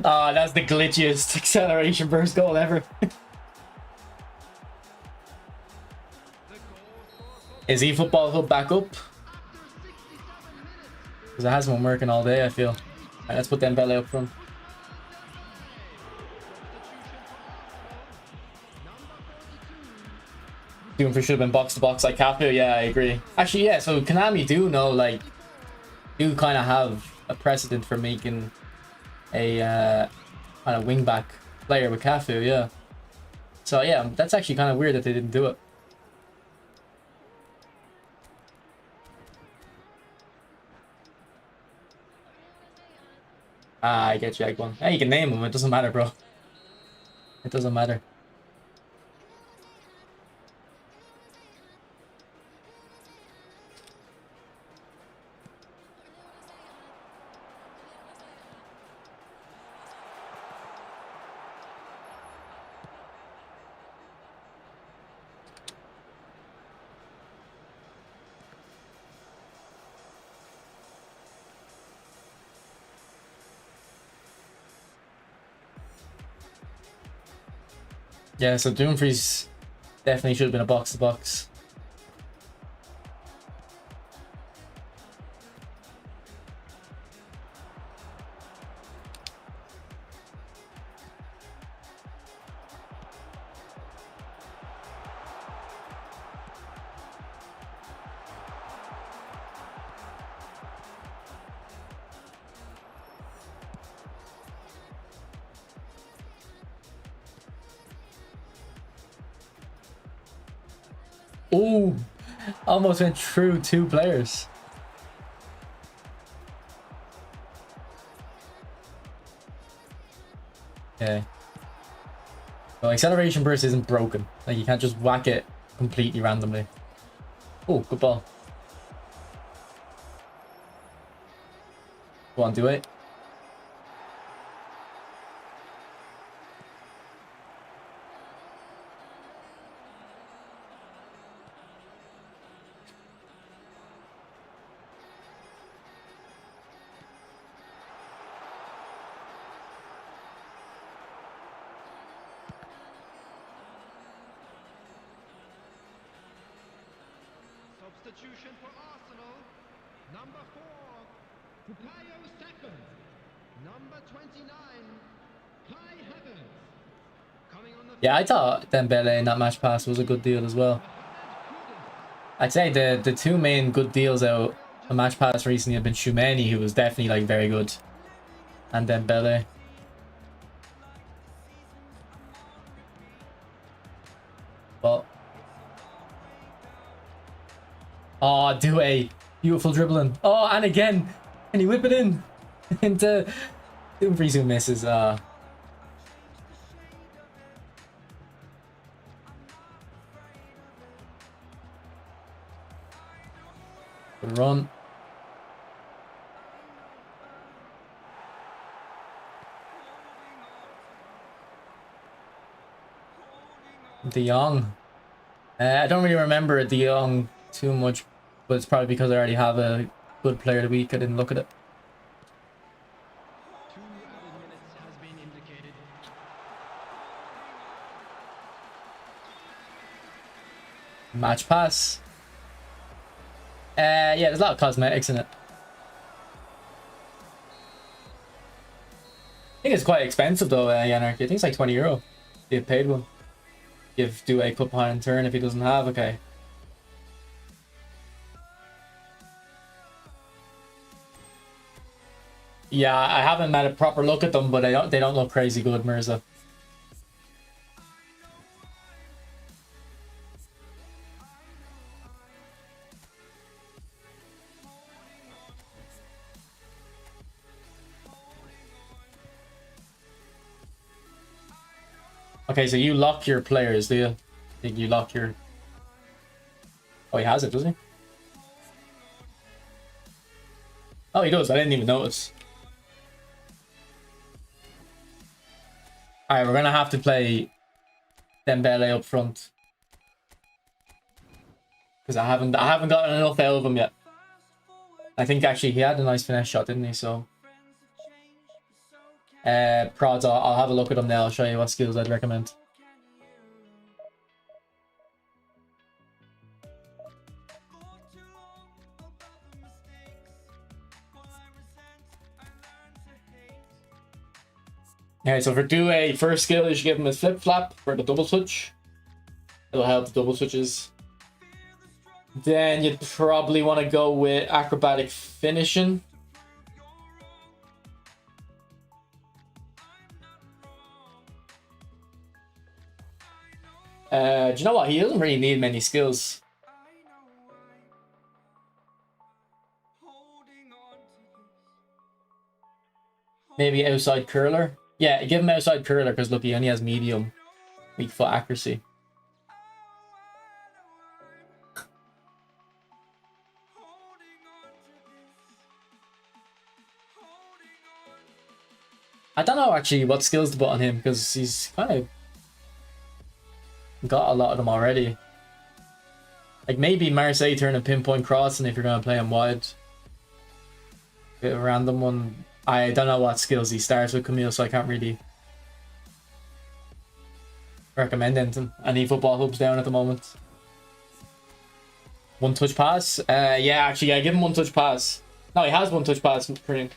Oh, that's the glitchiest acceleration burst goal ever. Is eFootball Hub back up? Because it hasn't been working all day, I feel. Alright, let's put Dembele up front. Dumfries should have been box to box like Cafu. Yeah, I agree. Actually, yeah, so Konami do know, like, do kind of have a precedent for making a kind of wing back player with Cafu, yeah. So yeah, that's actually kind of weird that they didn't do it. Ah, I get you, Egg1. Yeah, you can name him, it doesn't matter, bro. It doesn't matter. Yeah, so Dumfries definitely should have been a box to box. Ooh, almost went through 2 players. Okay. So acceleration burst isn't broken. Like, you can't just whack it completely randomly. Oh, good ball. Go on, do it. Substitution for Arsenal. Number 4, Bukayo Saka. Number 29, Kai Havertz. Coming on the Yeah, I thought Dembele in that match pass was a good deal as well. I'd say the two main good deals out a match pass recently have been Shumeni, who was definitely like very good, and Dembele. Well, oh, do a beautiful dribbling. Oh, and again, can he whip it in into Dumfries who misses? Good run. De Jong. I don't really remember De Jong too much, but it's probably because I already have a good player of the week. I didn't look at it. 2 added minutes has been indicated. Match pass. Yeah, there's a lot of cosmetics in it. I think it's quite expensive though, Yanarchy. I think it's like €20. Get paid one. Give Due cup behind turn if he doesn't have. Okay. Yeah, I haven't had a proper look at them, but they don't look crazy good, Mirza. Okay, so you lock your players, do you? I think you lock your... Oh, he has it, does he? Oh, he does. I didn't even notice. Alright, we're gonna have to play Dembele up front. Because I haven't gotten enough out of him yet. I think actually he had a nice finesse shot, didn't he? So prods, I'll have a look at him now. I'll show you what skills I'd recommend. Alright, so for Due, first skill you should give him a flip flap for the double switch. It'll help the double switches. Then you'd probably want to go with acrobatic finishing. Do you know what? He doesn't really need many skills. Maybe outside curler. Yeah, give him outside curler because look, he only has medium weak foot accuracy. I don't know actually what skills to put on him because he's kind of got a lot of them already. Like maybe Marseille turn a pinpoint crossing if you're going to play him wide. Bit of a random one. I don't know what skills he starts with, Camille, so I can't really recommend anything. Any football hubs down at the moment. One touch pass? Yeah, actually, yeah, give him one touch pass. No, he has one touch pass. Brilliant.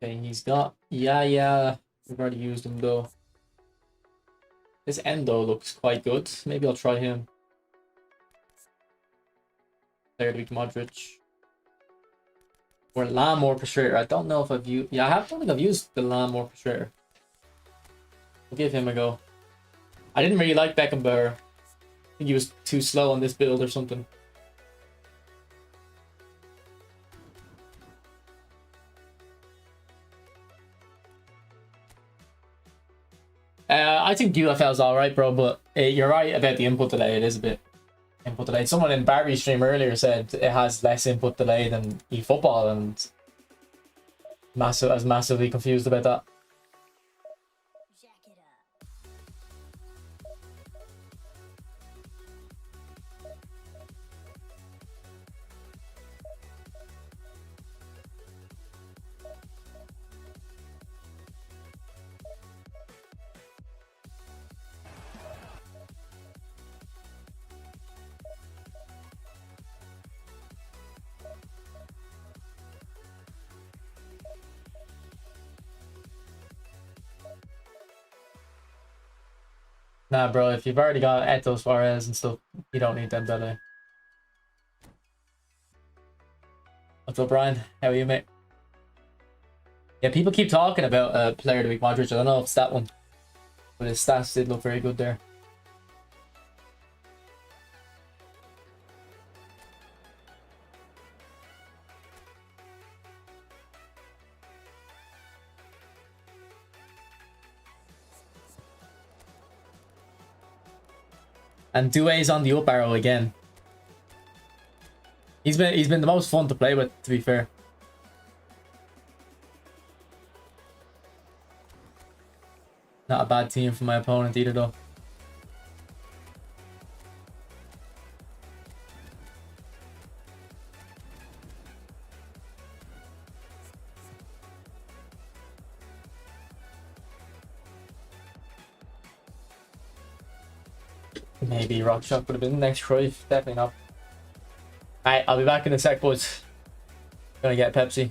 Okay, he's got... Yeah. We've already used him, though. This Endo looks quite good. Maybe I'll try him. Player of the week, Modric. Or Lamb Orchestrator. I don't know if I've used... Yeah, don't think I've used the Lamb Orchestrator. I'll give him a go. I didn't really like Beckenbauer. I think he was too slow on this build or something. I think UFL's alright, bro, but you're right about the input delay. It is a bit input delay. Someone in Barry's stream earlier said it has less input delay than eFootball, and I was massively confused about that. Nah, bro, if you've already got Eto Suarez and stuff, you don't need Dembele. What's up, Brian? How are you, mate? Yeah, people keep talking about player of the week, Modric. I don't know if it's that one, but his stats did look very good there. And Doué's on the up arrow again. He's been the most fun to play with, to be fair. Not a bad team for my opponent either, though. Maybe Rock Shot would have been next Cruyff. Definitely not. Alright, I'll be back in a sec, boys. Gonna get Pepsi.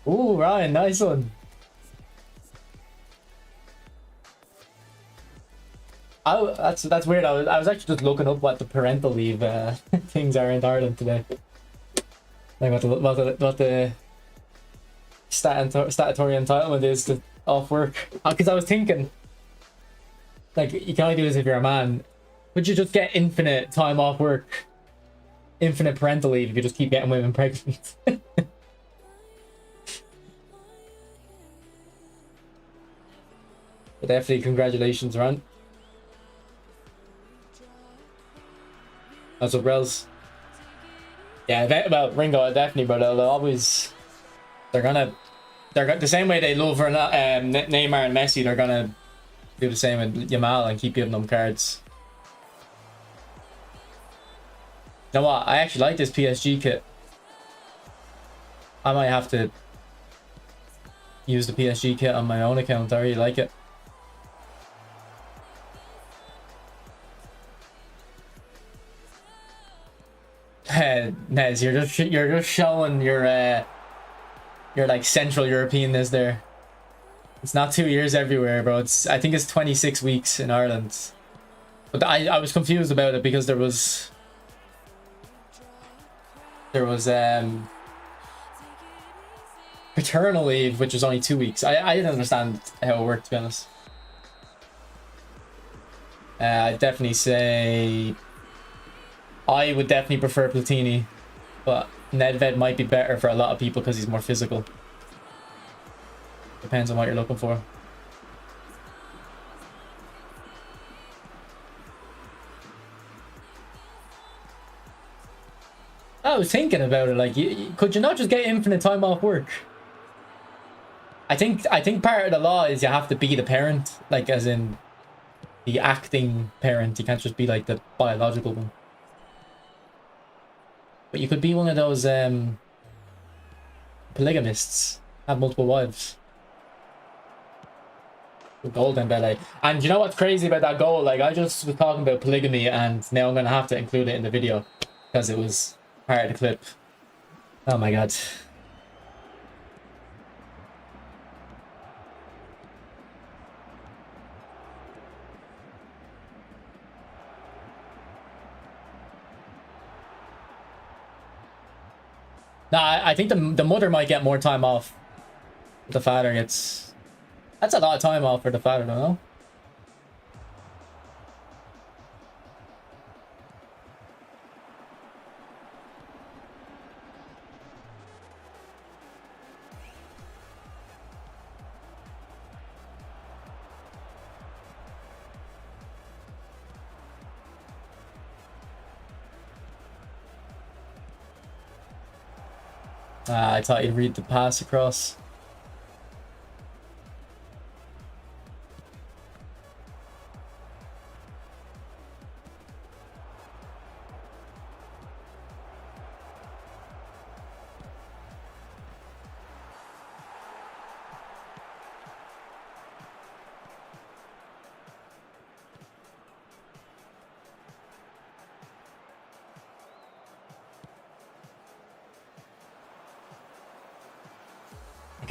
Ooh, Ryan, nice one. That's weird. I was actually just looking up what the parental leave things are in Ireland today. Like what the statutory entitlement is to off work. Because I was thinking, like, you can only do this if you're a man. Would you just get infinite time off work, infinite parental leave if you just keep getting women pregnant? But definitely congratulations, Ron. That's what Rels. Yeah, well, Ringo, definitely, but they'll always, they're gonna the same way they love Neymar and Messi, they're gonna do the same with Yamal and keep giving them cards. You know what? I actually like this PSG kit. I might have to use the PSG kit on my own account. I really like it. Nez, you're just showing your like Central Europeanness there. It's not 2 years everywhere, bro. I think it's 26 weeks in Ireland. But I was confused about it because there was paternal leave, which was only 2 weeks. I didn't understand how it worked, to be honest. I'd definitely say I would definitely prefer Platini, but Nedved might be better for a lot of people because he's more physical. Depends on what you're looking for. I was thinking about it. Like, could you not just get infinite time off work? I think part of the law is you have to be the parent, like as in the acting parent. You can't just be like the biological one. But you could be one of those polygamists, have multiple wives. Goal, Dembele. And you know what's crazy about that goal? Like, I just was talking about polygamy, and now I'm gonna have to include it in the video because it was part of the clip. Oh my god. Nah, I think the mother might get more time off. The father gets... That's a lot of time off for the father, don't know? I thought you'd read the pass across.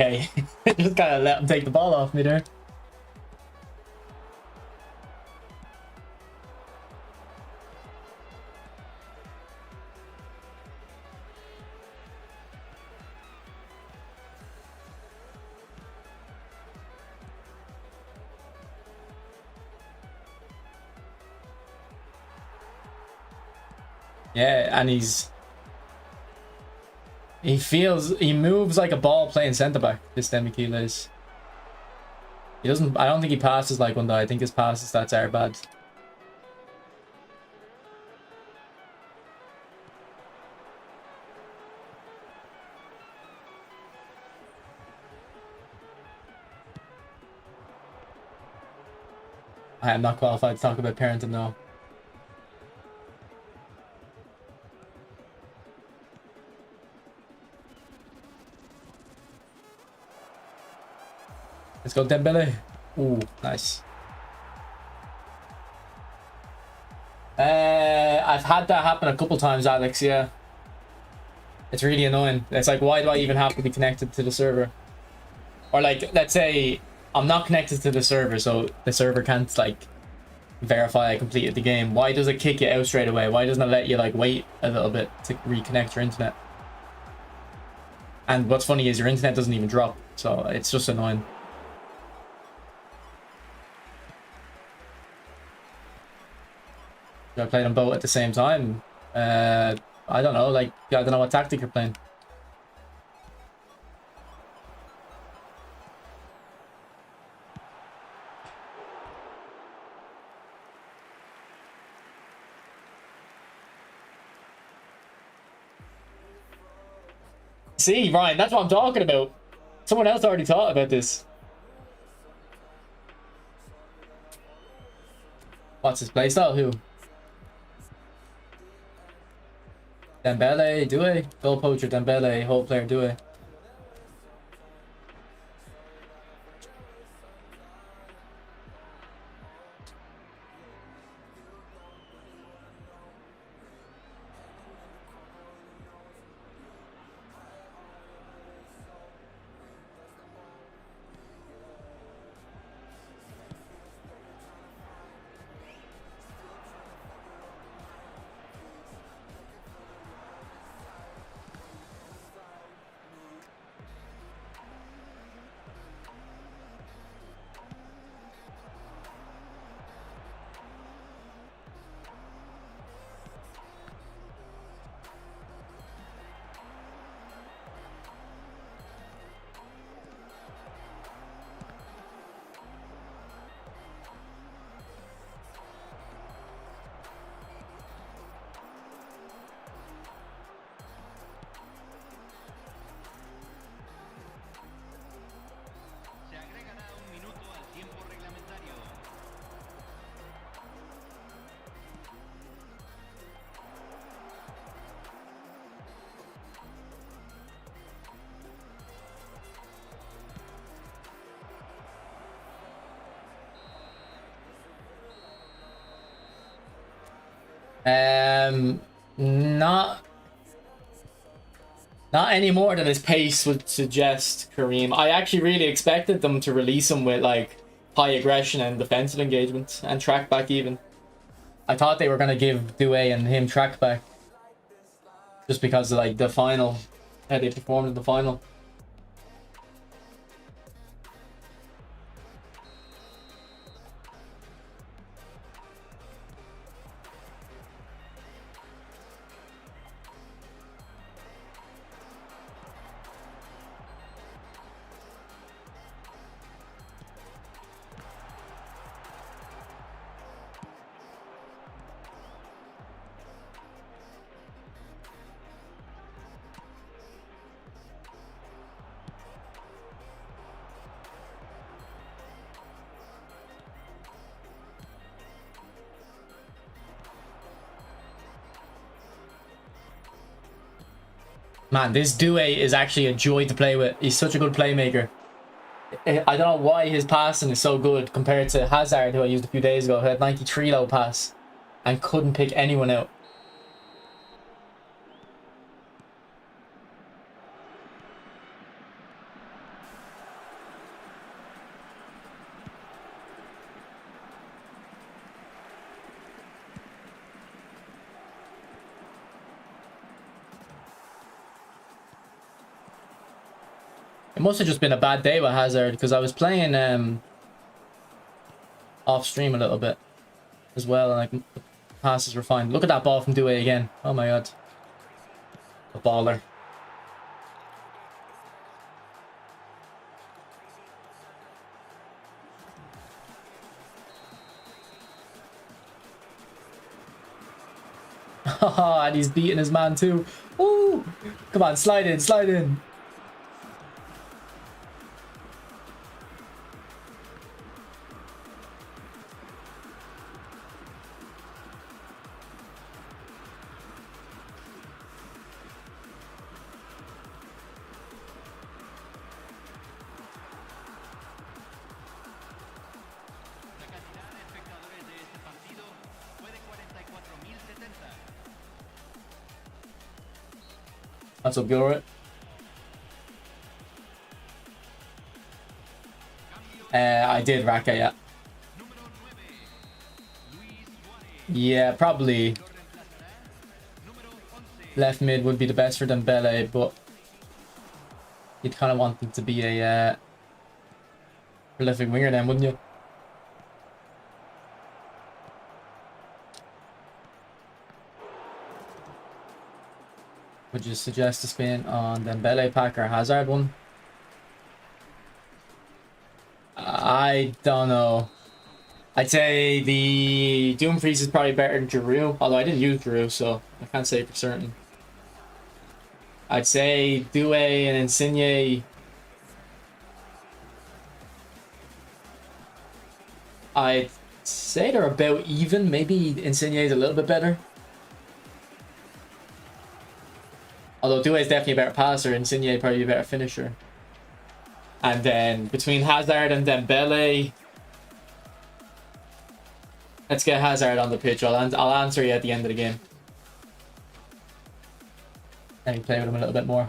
Okay, just gotta let him take the ball off me there. Yeah, and he moves like a ball playing centre back. This Dembele is. He doesn't. I don't think he passes like one though. I think his passes stats are bad. I am not qualified to talk about parenting now. Let's go, Dembele. Ooh, nice. I've had that happen a couple times, Alex, yeah. It's really annoying. It's like, why do I even have to be connected to the server? Or like, let's say I'm not connected to the server, so the server can't like verify I completed the game. Why does it kick you out straight away? Why doesn't it let you like wait a little bit to reconnect your internet? And what's funny is your internet doesn't even drop, so it's just annoying. I played them both at the same time. I don't know, like, I don't know what tactic you're playing. See, Ryan, that's what I'm talking about. Someone else already thought about this. What's his playstyle? Who? Dembele, Doué, goal poacher, Dembele, whole player, Doué. Not any more than his pace would suggest, Kareem. I actually really expected them to release him with like high aggression and defensive engagement and track back even. I thought they were gonna give Due and him track back just because of like the final, how they performed in the final. Man, this Due is actually a joy to play with. He's such a good playmaker. I don't know why his passing is so good compared to Hazard, who I used a few days ago, who had 93 low pass and couldn't pick anyone out. It must have just been a bad day with Hazard because I was playing off stream a little bit as well, and like the passes were fine. Look at that ball from Due again. Oh my god. A baller. And he's beating his man too. Ooh! Come on, slide in, slide in. That's up, Gilroy. I did Raka, yeah. Yeah, probably left mid would be the best for Dembele, but you'd kind of want him to be a prolific winger then, wouldn't you? Would you suggest a spin on Dembele pack or Hazard one? I don't know. I'd say the Doomfries is probably better than Giroud, although I didn't use Giroud, so I can't say for certain. I'd say Due and Insigne. I'd say they're about even. Maybe Insigne is a little bit better. Although Due is definitely a better passer, Insigne probably a better finisher. And then between Hazard and Dembele, let's get Hazard on the pitch. I'll answer you at the end of the game. And you play with him a little bit more.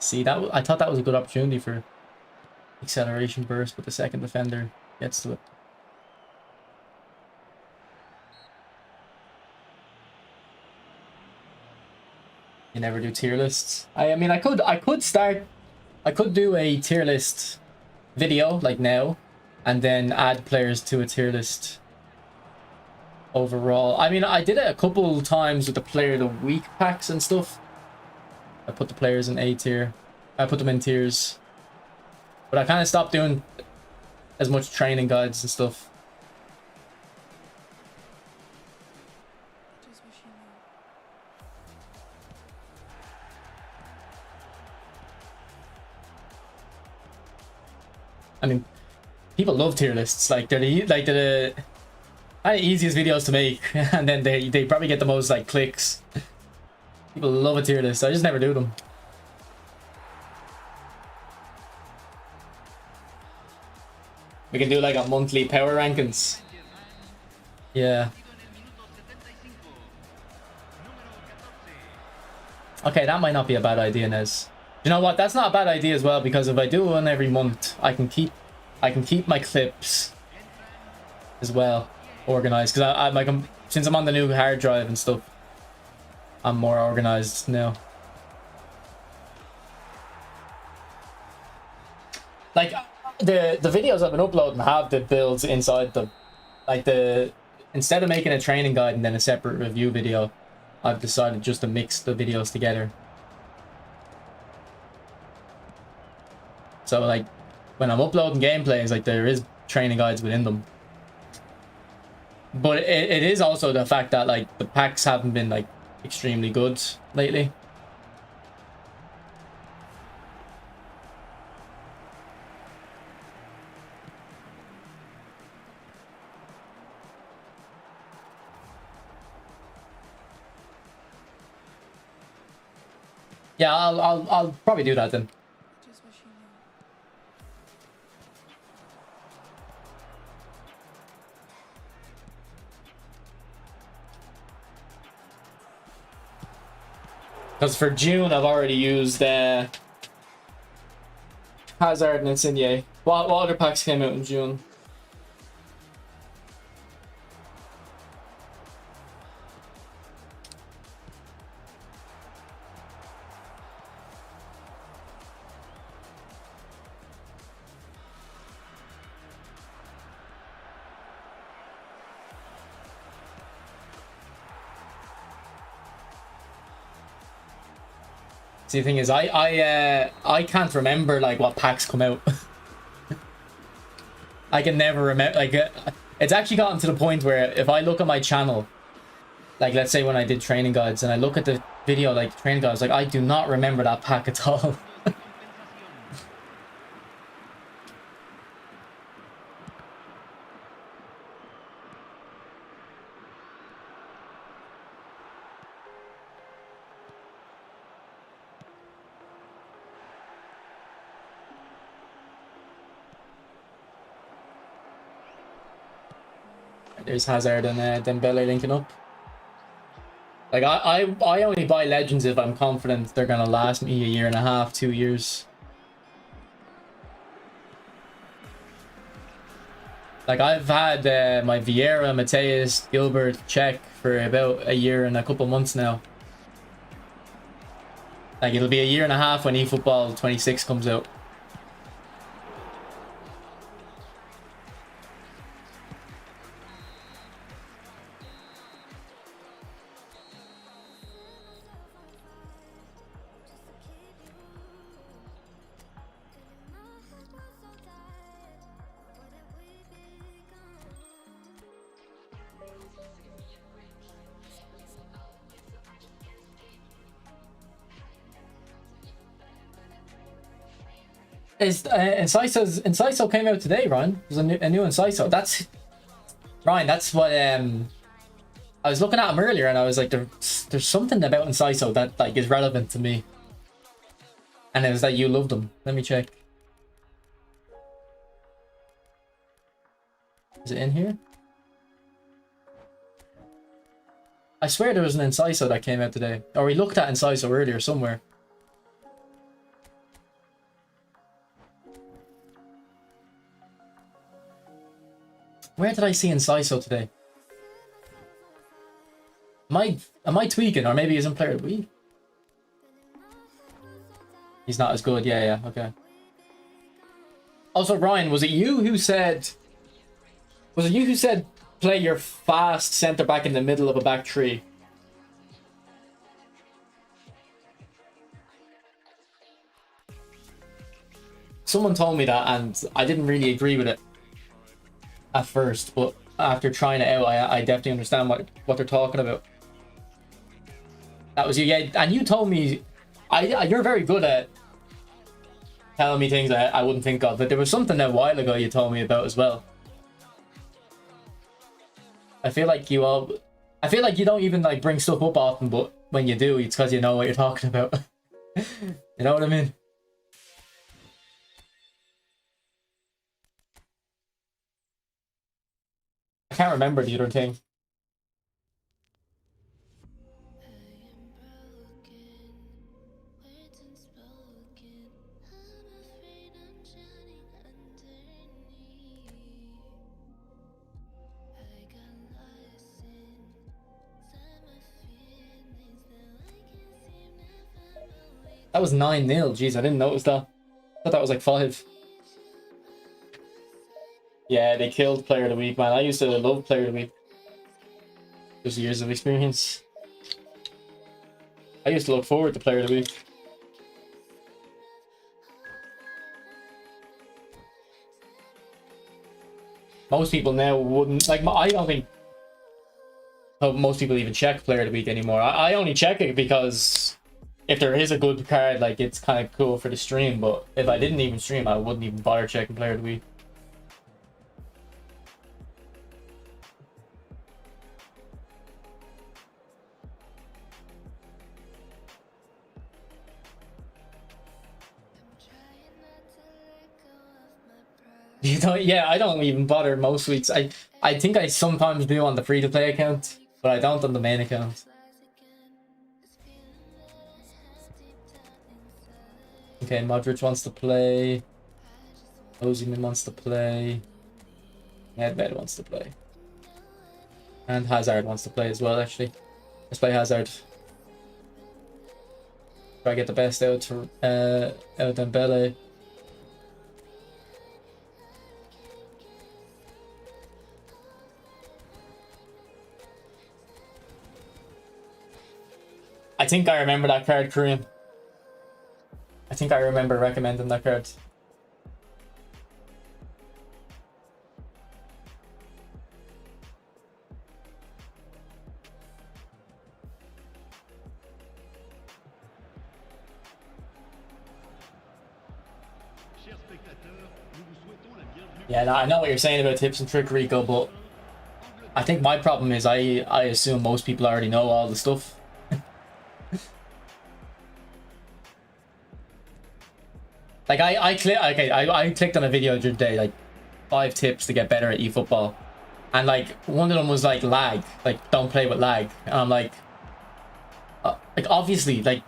See, I thought that was a good opportunity for acceleration burst, but the second defender gets to it. You never do tier lists. I mean, I could do a tier list video like now, and then add players to a tier list overall. I mean, I did it a couple times with the player of the week packs and stuff. I put the players in A tier. I put them in tiers. But I kind of stopped doing as much training guides and stuff. I mean, people love tier lists. Like they're the easiest videos to make, and then they probably get the most like clicks. People love a tier list. I just never do them. We can do like a monthly power rankings. Yeah. Okay, that might not be a bad idea, Nez. You know what? That's not a bad idea as well, because if I do one every month, I can keep my clips as well organized. Because I like since I'm on the new hard drive and stuff, I'm more organized now. Like the videos I've been uploading have the builds inside them. Like instead of making a training guide and then a separate review video, I've decided just to mix the videos together. So like when I'm uploading gameplays, like there is training guides within them. But it is also the fact that like the packs haven't been like extremely good lately. Yeah, I'll probably do that then. Because for June, I've already used Hazard and Insigne. What other packs came out in June? See, the thing is, I can't remember like what packs come out. I can never remember. Like, it's actually gotten to the point where if I look at my channel, like let's say when I did training guides, and I look at the video like training guides, like I do not remember that pack at all. There's Hazard and Dembele linking up. Like I only buy legends if I'm confident they're gonna last me a year and a half, 2 years. Like I've had my Vieira, Mateus, Gilbert, Czech for about a year and a couple months now. Like it'll be a year and a half when eFootball 26 comes out. Inciso came out today, Ryan. There's a new Inciso. That's Ryan. That's what I was looking at him earlier, and I was like, there's something about Inciso that like is relevant to me. And it was that you loved him. Let me check. Is it in here? I swear there was an Inciso that came out today, or we looked at Inciso earlier somewhere. Where did I see Inciso today? Am I tweaking, or maybe he's in player of the week? He's not as good. Yeah, okay. Also, Ryan, was it you who said play your fast centre back in the middle of a back three? Someone told me that, and I didn't really agree with it at first, but after trying it out, I definitely understand what they're talking about. That was you, yeah. And you told me, you're very good at telling me things I wouldn't think of. But there was something a while ago you told me about as well. I feel like you don't even like bring stuff up often, but when you do, it's because you know what you're talking about. You know what I mean? I can't remember the other thing. That was 9-0. Jeez, I didn't notice that. I thought that was like 5. Yeah, they killed Player of the Week, man. I used to love Player of the Week. There's years of experience. I used to look forward to Player of the Week. Most people now wouldn't like. I don't think most people even check Player of the Week anymore. I only check it because if there is a good card, like it's kind of cool for the stream. But if I didn't even stream, I wouldn't even bother checking Player of the Week. You don't, yeah, I don't even bother most weeks. I think I sometimes do on the free-to-play account, but I don't on the main account. Okay, Modric wants to play. OSIMEHN wants to play. Nedved wants to play. And Hazard wants to play as well, actually. Let's play Hazard. Try to get the best out of DEMBELE. I think I remember that card, Kareem. I think I remember recommending that card. Yeah, I know what you're saying about tips and trick, Rico, but I think my problem is I assume most people already know all the stuff. Like I clicked on a video the other day, like 5 tips to get better at eFootball, and like one of them was like lag, like don't play with lag, and I'm like obviously, like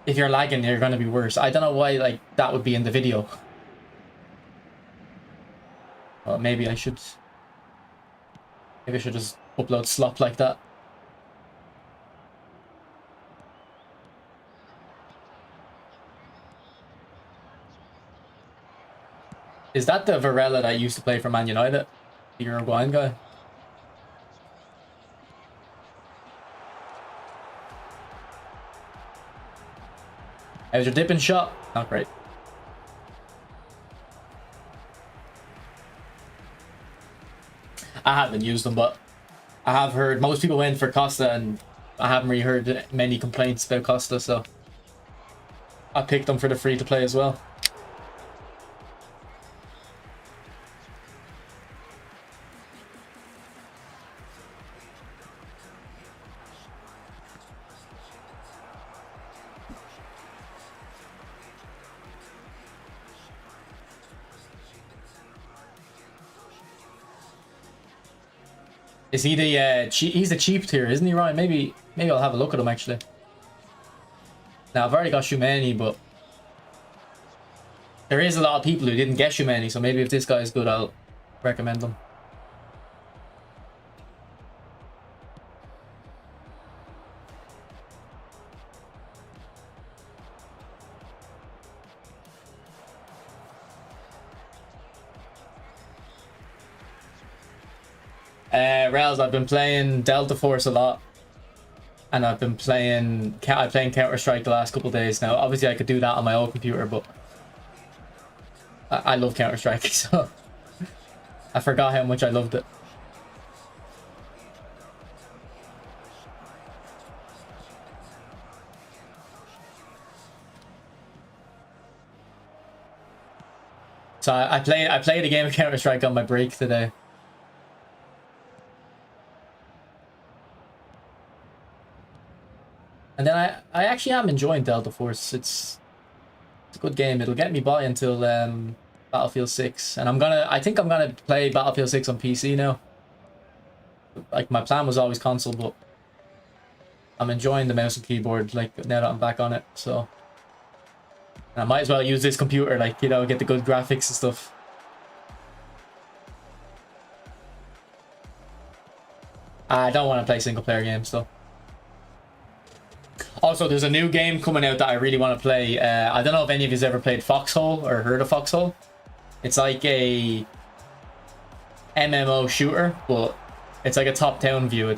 if you're lagging, you're gonna be worse. I don't know why like that would be in the video. Well, maybe I should just upload slop like that. Is that the Varela that used to play for Man United? The Uruguayan guy? How's your dipping shot? Not great. I haven't used them, but I have heard most people went for Costa, and I haven't really heard many complaints about Costa, so I picked them for the free to play as well. Is he the he's a cheap tier, isn't he, Ryan? Maybe I'll have a look at him actually. Now I've already got Shumeni, but there is a lot of people who didn't get Shumeni, so maybe if this guy is good, I'll recommend him. Rails, I've been playing Delta Force a lot, and I've been playing Counter-Strike the last couple of days now. Obviously I could do that on my old computer, but I love Counter-Strike, so I forgot how much I loved it. So I played a game of Counter-Strike on my break today. And then I actually am enjoying Delta Force. It's a good game. It'll get me by until Battlefield 6. And I think I'm gonna play Battlefield 6 on PC now. Like, my plan was always console, but I'm enjoying the mouse and keyboard, like, now that I'm back on it, so. And I might as well use this computer, like, you know, get the good graphics and stuff. I don't want to play single player games, though. Also, there's a new game coming out that I really want to play. I don't know if any of you's ever played Foxhole or heard of Foxhole. It's like a MMO shooter, but it's like a top-down view.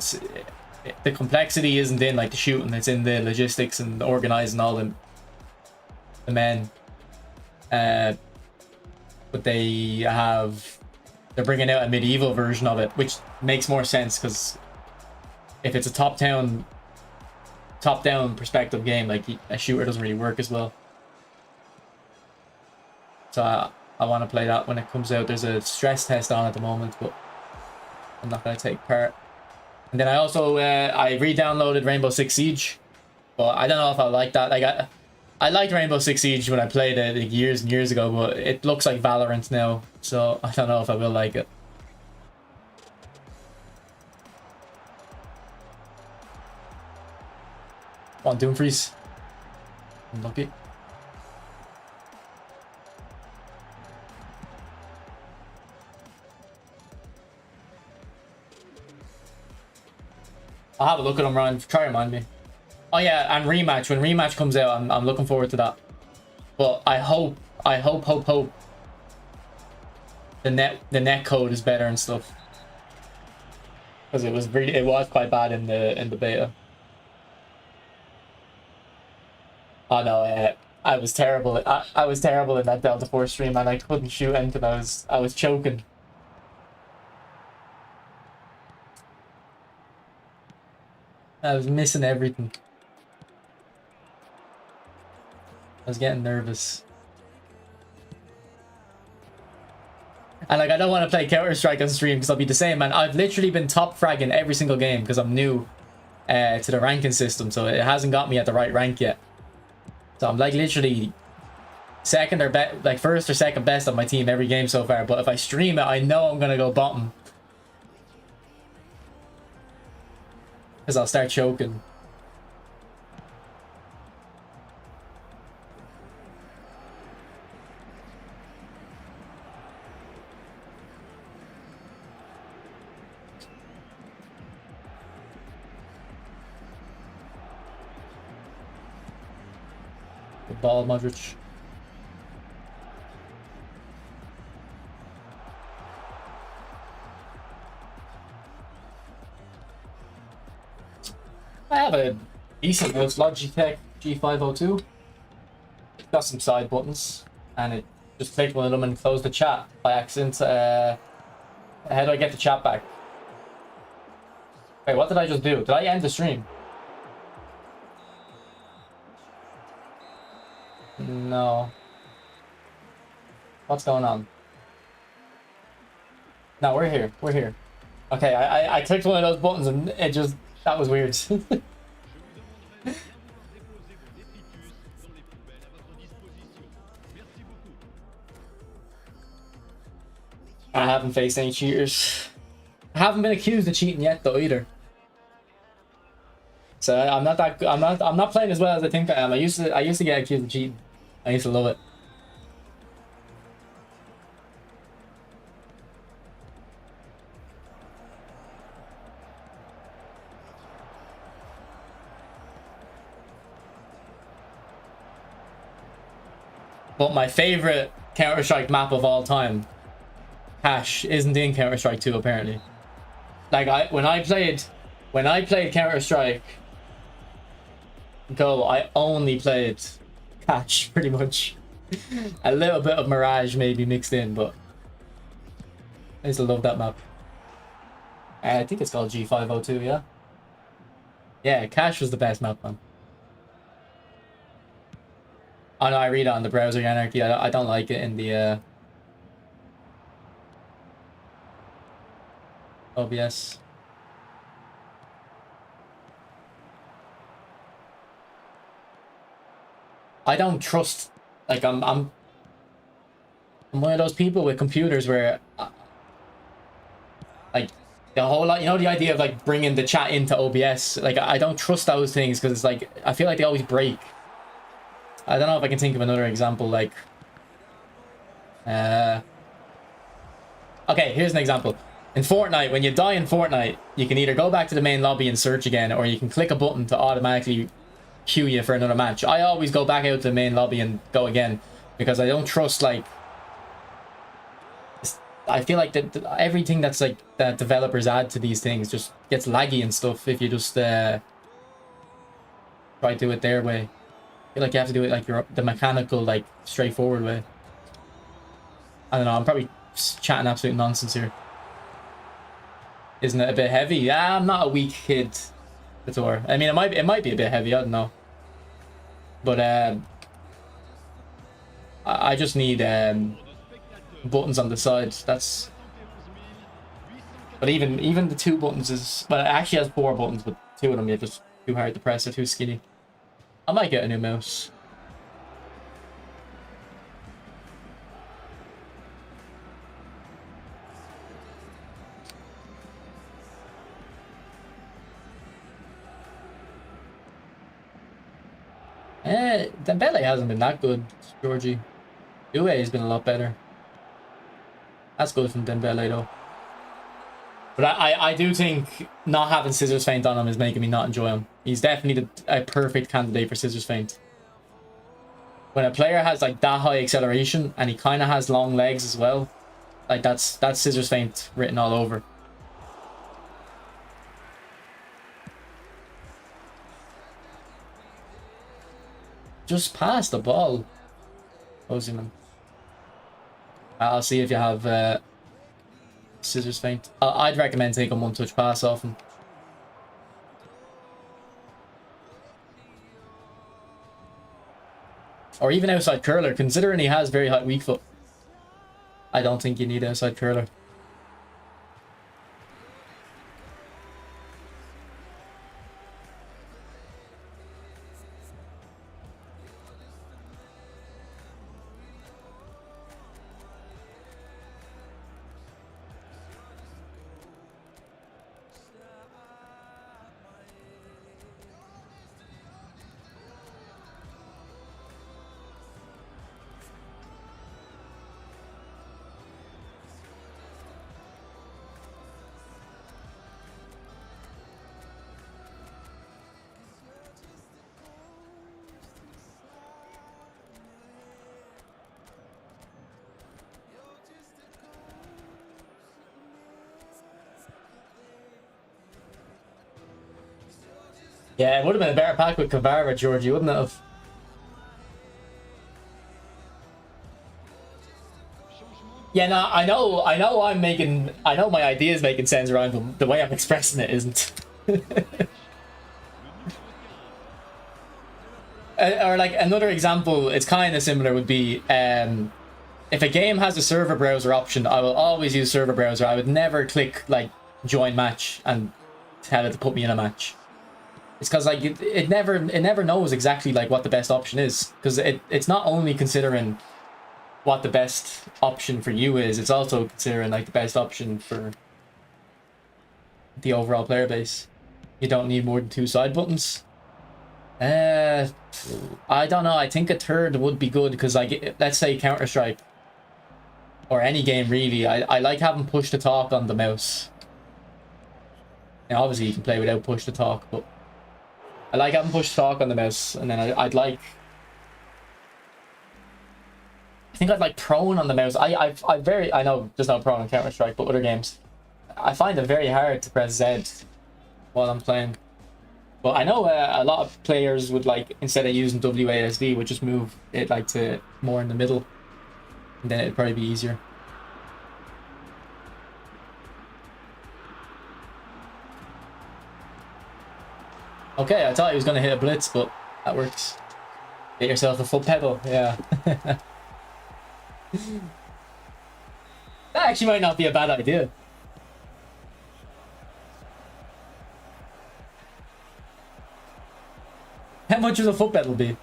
The complexity isn't in like the shooting; it's in the logistics and organizing all the men. But they're bringing out a medieval version of it, which makes more sense because if it's a top-down perspective game, like a shooter doesn't really work as well. So I want to play that when it comes out. There's a stress test on at the moment, but I'm not going to take part. And then I also I re-downloaded Rainbow Six Siege, but I don't know if I like that. Like I liked Rainbow Six Siege when I played it like years and years ago, but it looks like Valorant now, so I don't know if I will like it. Come on, Doomfreeze. Unlucky. I'll have a look at them, Ryan. Try to remind me. Oh yeah, and Rematch. When Rematch comes out, I'm looking forward to that. But I hope the net code is better and stuff. Because it was quite bad in the beta. Oh no, I was terrible. I was terrible in that Delta Force stream, and I couldn't shoot anything. I was choking. I was missing everything. I was getting nervous. And like, I don't want to play Counter-Strike on stream because I'll be the same, man. I've literally been top fragging every single game because I'm new to the ranking system, so it hasn't got me at the right rank yet. So I'm like literally second or like first or second best on my team every game so far. But if I stream it, I know I'm gonna go bottom because I'll start choking. Good ball, Modric. I have a decent mouse, Logitech G502. Got some side buttons, and it just clicked one of them and closed the chat by accident. How do I get the chat back? Wait, what did I just do? Did I end the stream? No. What's going on? No, we're here. We're here. Okay, I clicked one of those buttons and it just... That was weird. I haven't faced any cheaters. I haven't been accused of cheating yet though either. So I'm not playing as well as I think I am. I used to get accused of cheating. I used to love it. But my favorite Counter-Strike map of all time, Hash, isn't in Counter-Strike 2 apparently. Like when I played Counter-Strike Go, I only played Catch pretty much. A little bit of Mirage maybe mixed in, but I used to love that map. I think it's called G502, yeah? Yeah, Cache was the best map, man. Oh no, I read it on the browser anarchy. I don't like it in the OBS. I don't trust, like, I'm one of those people with computers where, like, the whole lot, you know, the idea of, like, bringing the chat into OBS, like, I don't trust those things because it's like, I feel like they always break. I don't know if I can think of another example, like, okay, here's an example. In Fortnite, when you die in Fortnite, you can either go back to the main lobby and search again, or you can click a button to automatically queue you for another match. I always go back out to the main lobby and go again, because I don't trust, like, I feel like that everything that's, like, that developers add to these things just gets laggy and stuff if you just try to do it their way. I feel like you have to do it like the mechanical, like, straightforward way. I don't know, I'm probably chatting absolute nonsense here. Isn't it a bit heavy? Yeah, I'm not a weak kid, Vitor. I mean, it might be a bit heavy, I don't know. But I just need buttons on the side. That's, but even the 2 buttons is, well, it actually has 4 buttons, but 2 of them are just too hard to press. They're too skinny. I might get a new mouse. Dembele hasn't been that good, Georgie. Due has been a lot better. That's good from Dembele though. But I do think not having Scissors Feint on him is making me not enjoy him. He's definitely a perfect candidate for Scissors Feint. When a player has, like, that high acceleration and he kind of has long legs as well, like, that's Scissors Feint written all over. Just pass the ball, OSIMEHN. I'll see if you have Scissors Feint. I'd recommend taking one-touch pass off him. Or even outside curler, considering he has very high weak foot. I don't think you need outside curler. Yeah, it would have been a better pack with Kvara, Georgie, wouldn't it have? Yeah, no, I know my idea is making sense around them. The way I'm expressing it isn't. Or, like, another example, it's kind of similar, would be if a game has a server browser option, I will always use server browser. I would never click, like, join match and tell it to put me in a match. It's because, like, it never knows exactly, like, what the best option is, because it's not only considering what the best option for you is, it's also considering, like, the best option for the overall player base. You don't need more than 2 side buttons. I don't know. I think a third would be good, because, like, let's say Counter-Strike or any game really, I like having push to talk on the mouse. Now, obviously you can play without push to talk, but I like having push to talk on the mouse, and then I'd like, I think I'd like prone on the mouse. I know there's no prone in Counter-Strike, but other games, I find it very hard to press Z while I'm playing. But I know a lot of players would, like, instead of using WASD, would just move it, like, to more in the middle, and then it'd probably be easier. Okay, I thought he was going to hit a blitz, but that works. Get yourself a foot pedal, yeah. That actually might not be a bad idea. How much does a foot pedal be?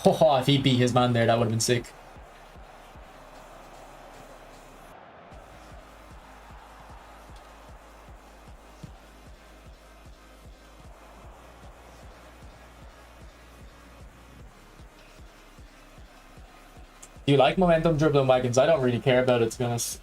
Oh, if he beat his man there, that would have been sick. Do you like momentum dribbling wagons? I don't really care about it, to be honest.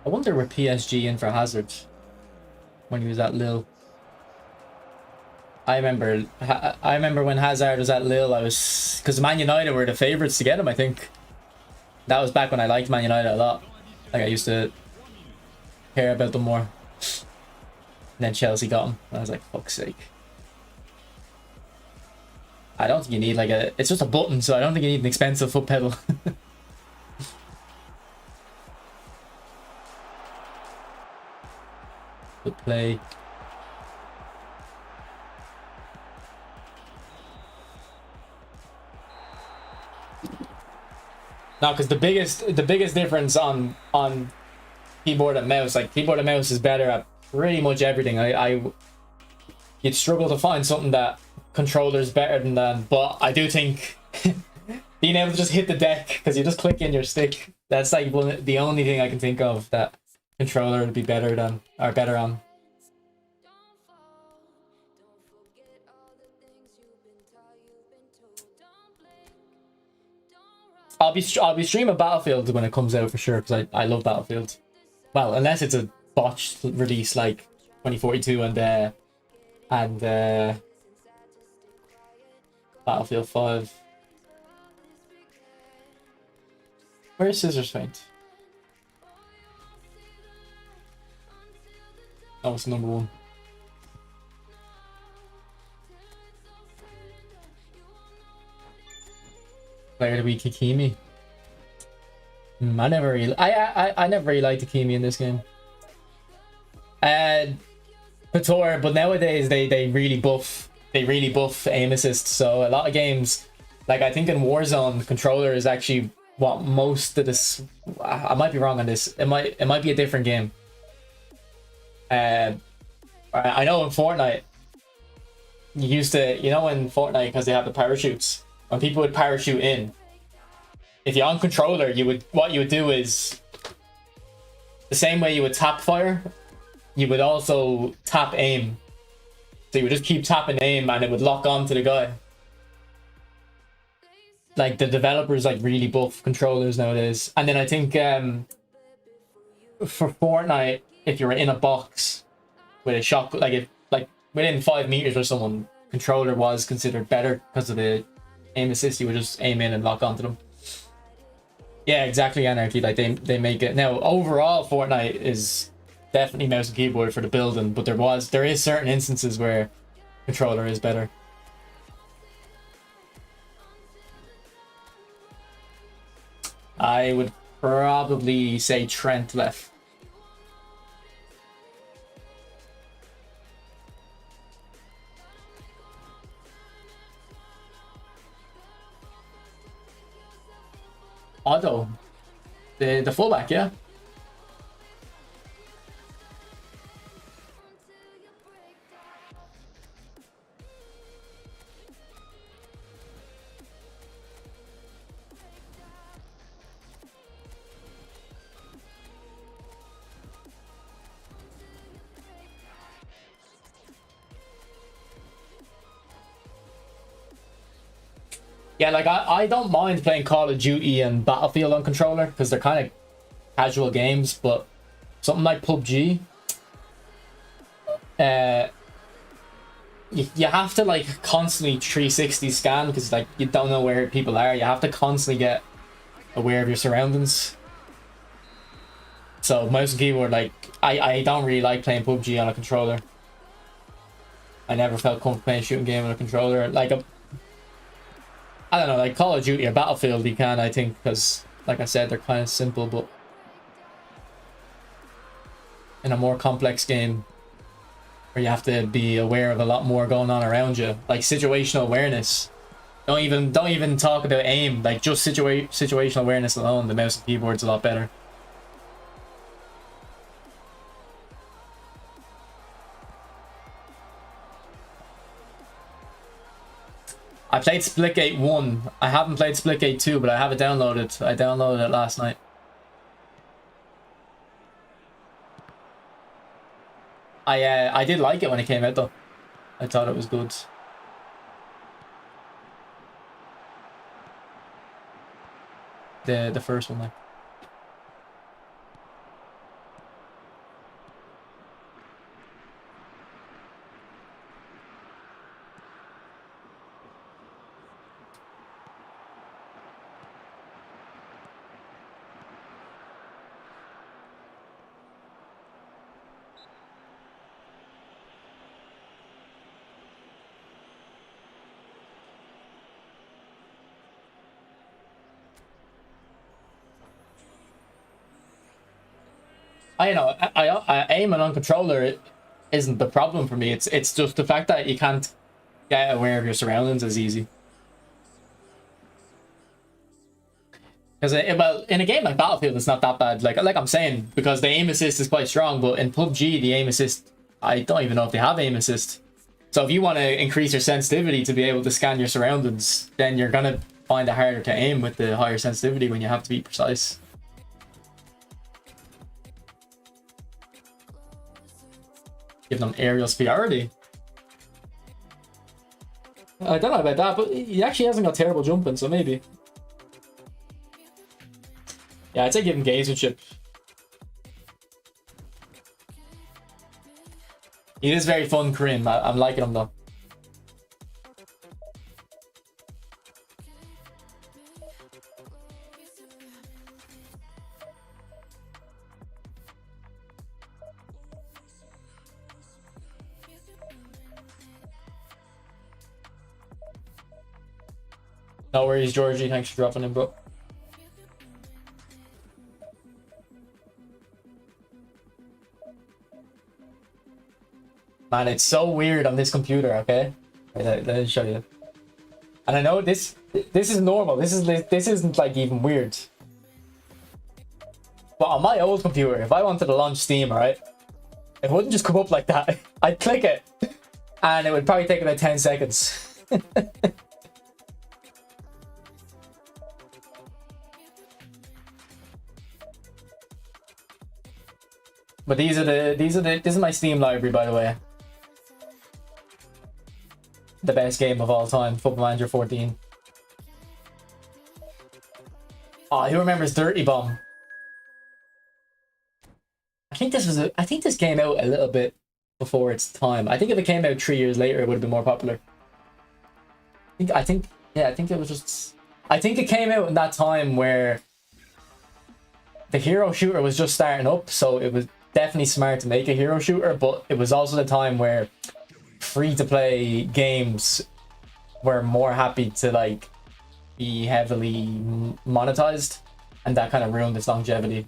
I wonder where PSG in for Hazard when he was at Lille. I remember when Hazard was at Lille, because Man United were the favourites to get him, I think. That was back when I liked Man United a lot. Like, I used to care about them more. And then Chelsea got him. And I was like, fuck's sake. I don't think you need like a... It's just a button, so I don't think you need an expensive foot pedal. Good play. No, because the biggest difference on keyboard and mouse, like keyboard and mouse is better at pretty much everything. You'd struggle to find something that controller's better than that, but I do think being able to just hit the deck because you just click in your stick, that's like the only thing I can think of that controller would be better than, or better on. I'll be streaming Battlefield when it comes out for sure, because I love Battlefield. Well, unless it's a botched release like 2042 and Battlefield 5. Where's Scissors Feint? Oh, it's number 1. Player of the week, Hakimi. I never really liked Hakimi in this game. Couture, but nowadays they really buff aim assist. So a lot of games, like I think in Warzone, the controller is actually what most of this. I might be wrong on this. It might be a different game. I know in Fortnite, you used to, you know, in Fortnite, because they have the parachutes. When people would parachute in, if you're on controller, what you would do is the same way you would tap fire, you would also tap aim. So you would just keep tapping aim and it would lock on to the guy. Like the developers like really buff controllers nowadays. And then I think for Fortnite, if you were in a box with a shot, like within 5 meters or someone, controller was considered better because of the aim assist. You would just aim in and lock onto them. Yeah, exactly, Anarchy. Like they make it now. Overall, Fortnite is definitely mouse and keyboard for the building, but there is certain instances where controller is better. I would probably say Trent left. Otto, the fullback, yeah. Yeah, like I don't mind playing Call of Duty and Battlefield on controller because they're kind of casual games, but something like PUBG, you have to like constantly 360 scan because like you don't know where people are. You have to constantly get aware of your surroundings. So mouse and keyboard, like, I don't really like playing PUBG on a controller. I never felt comfortable playing a shooting game on a controller. Like, I don't know, like Call of Duty or Battlefield you can, I think, because, like I said, they're kind of simple, but in a more complex game where you have to be aware of a lot more going on around you, like situational awareness. Don't even talk about aim, like just situational awareness alone, the mouse and keyboard's a lot better. I played Splitgate 1. I haven't played Splitgate 2, but I have it downloaded. I downloaded it last night. I did like it when it came out though. I thought it was good. The first one, like. I know. I aim on controller. It isn't the problem for me. It's just the fact that you can't get aware of your surroundings as easy. Because well, in a game like Battlefield, it's not that bad. Like I'm saying, because the aim assist is quite strong. But in PUBG, the aim assist, I don't even know if they have aim assist. So if you want to increase your sensitivity to be able to scan your surroundings, then you're gonna find it harder to aim with the higher sensitivity when you have to be precise. Give them aerial superiority. I don't know about that, but he actually hasn't got terrible jumping, so maybe. Yeah, I'd say give him gamesmanship. He is very fun, Kareem. I'm liking him though. No worries, Georgie. Thanks for dropping in, bro. Man, it's so weird on this computer, okay? Let me show you. And I know this is normal. This isn't like even weird. But on my old computer, if I wanted to launch Steam, right, it wouldn't just come up like that. I'd click it, and it would probably take about 10 seconds. But this is my Steam library, by the way. The best game of all time, Football Manager 14. Oh, who remembers Dirty Bomb? I think this came out a little bit before its time. I think if it came out 3 years later, it would have been more popular. I think it was just. I think it came out in that time where the hero shooter was just starting up, so it was definitely smart to make a hero shooter. But it was also the time where free-to-play games were more happy to like be heavily monetized, and that kind of ruined its longevity.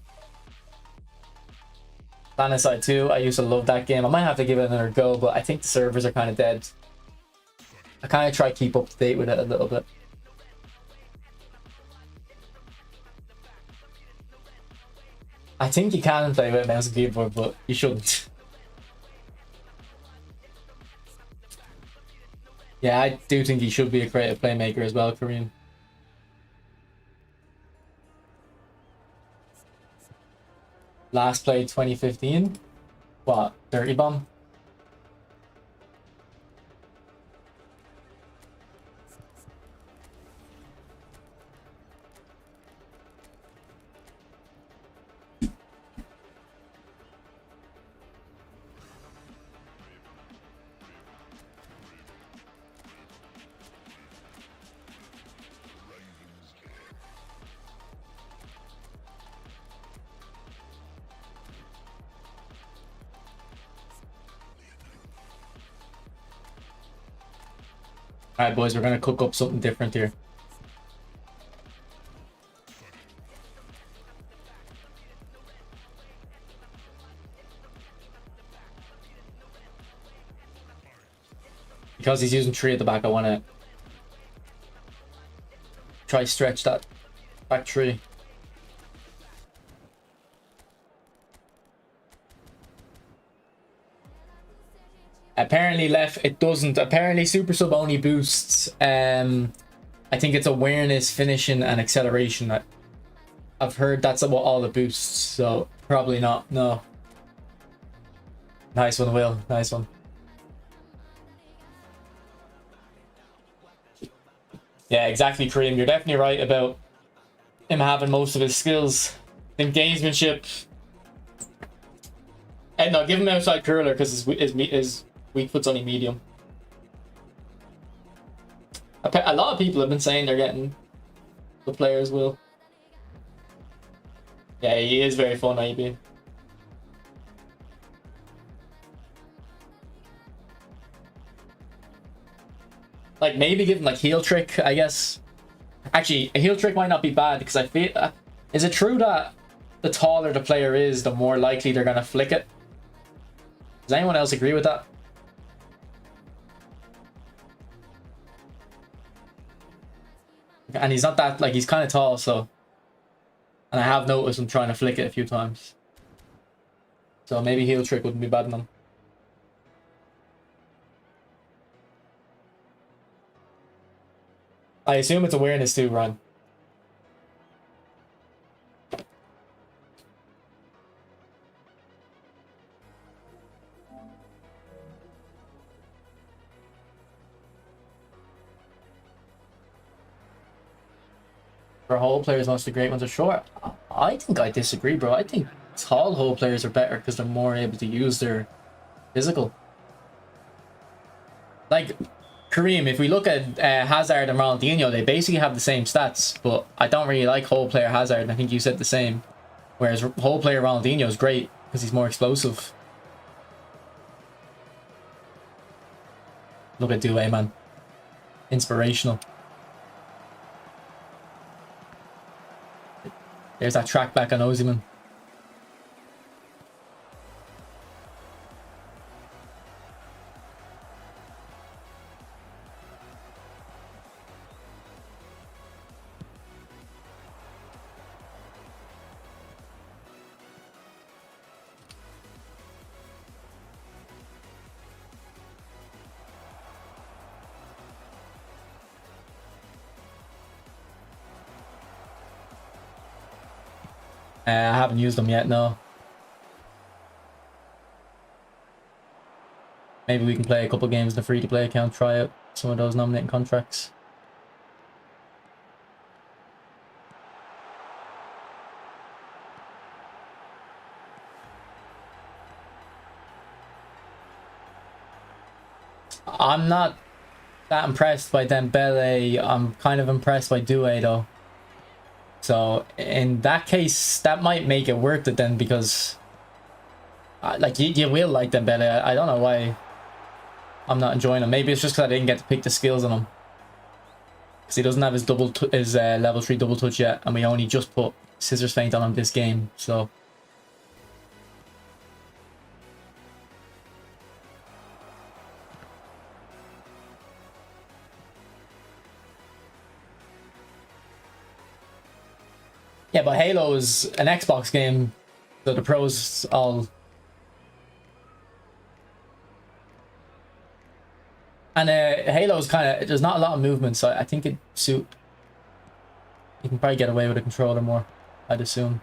Planet 2, I used to love that game. I might have to give it another go, but I think the servers are kind of dead. I kind of try to keep up to date with it a little bit. I think you can play with mouse and keyboard, but you shouldn't. Yeah, I do think he should be a creative playmaker as well, Kareem. Last played 2015. What? Dirty Bomb? All right, boys, we're gonna cook up something different here. Because he's using 3 at the back, I want to try stretch that back 3. Apparently left, it doesn't. Apparently super sub only boosts, I think it's awareness, finishing, and acceleration. I've heard that's what all it boosts, so probably not, no. Nice one, Will, nice one. Yeah, exactly, Kareem. You're definitely right about him having most of his skills. I think gamesmanship. And no, give him outside curler because his weak foot's only medium. A lot of people have been saying they're getting the players will. Yeah, he is very fun, IB. Like maybe give him like heel trick, I guess. Actually, a heel trick might not be bad because I feel. Is it true that the taller the player is, the more likely they're gonna flick it? Does anyone else agree with that? And he's not that, like, he's kind of tall, so. And I have noticed him trying to flick it a few times. So maybe heel trick wouldn't be bad enough. I assume it's awareness too, Ryan. For hole players, most of the great ones are short. I think I disagree, bro. I think tall hole players are better because they're more able to use their physical. Like, Kareem, if we look at Hazard and Ronaldinho, they basically have the same stats, but I don't really like hole player Hazard, and I think you said the same. Whereas hole player Ronaldinho is great because he's more explosive. Look at Due, man. Inspirational. There's that track back on OSIMEHN. I haven't used them yet, no. Maybe we can play a couple games in the free-to-play account, try out some of those nominating contracts. I'm not that impressed by Dembele. I'm kind of impressed by Due, though. So in that case, that might make it worth it then, because like you will like Dembele. I don't know why I'm not enjoying him. Maybe it's just because I didn't get to pick the skills on him, because he doesn't have his level 3 double touch yet, and we only just put scissors feint on him this game. So yeah, but Halo is an Xbox game, so the pros all. And Halo's kind of, there's not a lot of movement, so I think it suit. You can probably get away with a controller more, I'd assume.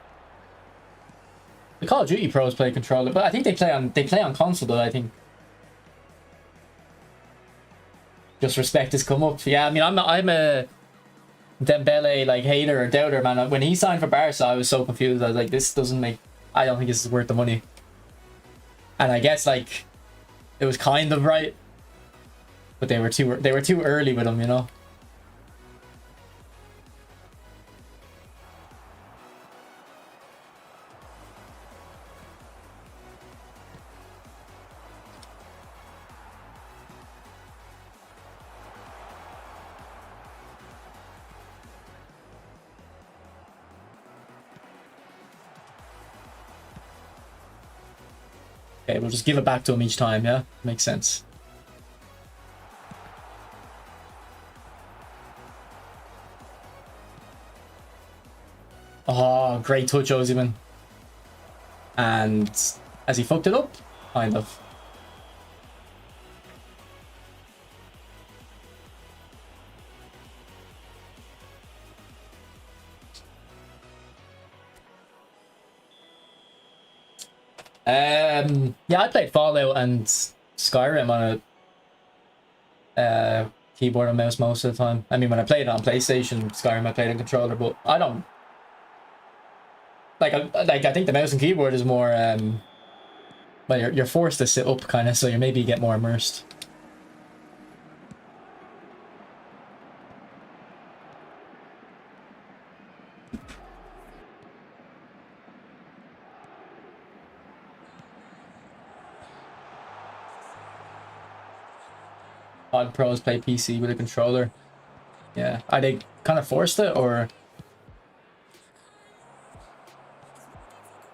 The Call of Duty pros play controller, but I think they play on console though, I think. Just respect has come up. Yeah, I mean, I'm a Dembele like hater or doubter, man. When he signed for Barca, I was so confused. I was like, this doesn't make. I don't think this is worth the money. And I guess like, it was kind of right, but they were too early with him, you know. Okay, we'll just give it back to him each time, yeah? Makes sense. Oh, great touch, OSIMEHN. And has he fucked it up? Kind of. Yeah, I played Fallout and Skyrim on a keyboard and mouse most of the time. I mean, when I played it on PlayStation, Skyrim I played on controller, but I don't like. I think the mouse and keyboard is more. Well, you're forced to sit up, kind of, so you maybe get more immersed. Odd pros play PC with a controller. Yeah, are they kind of forced it, or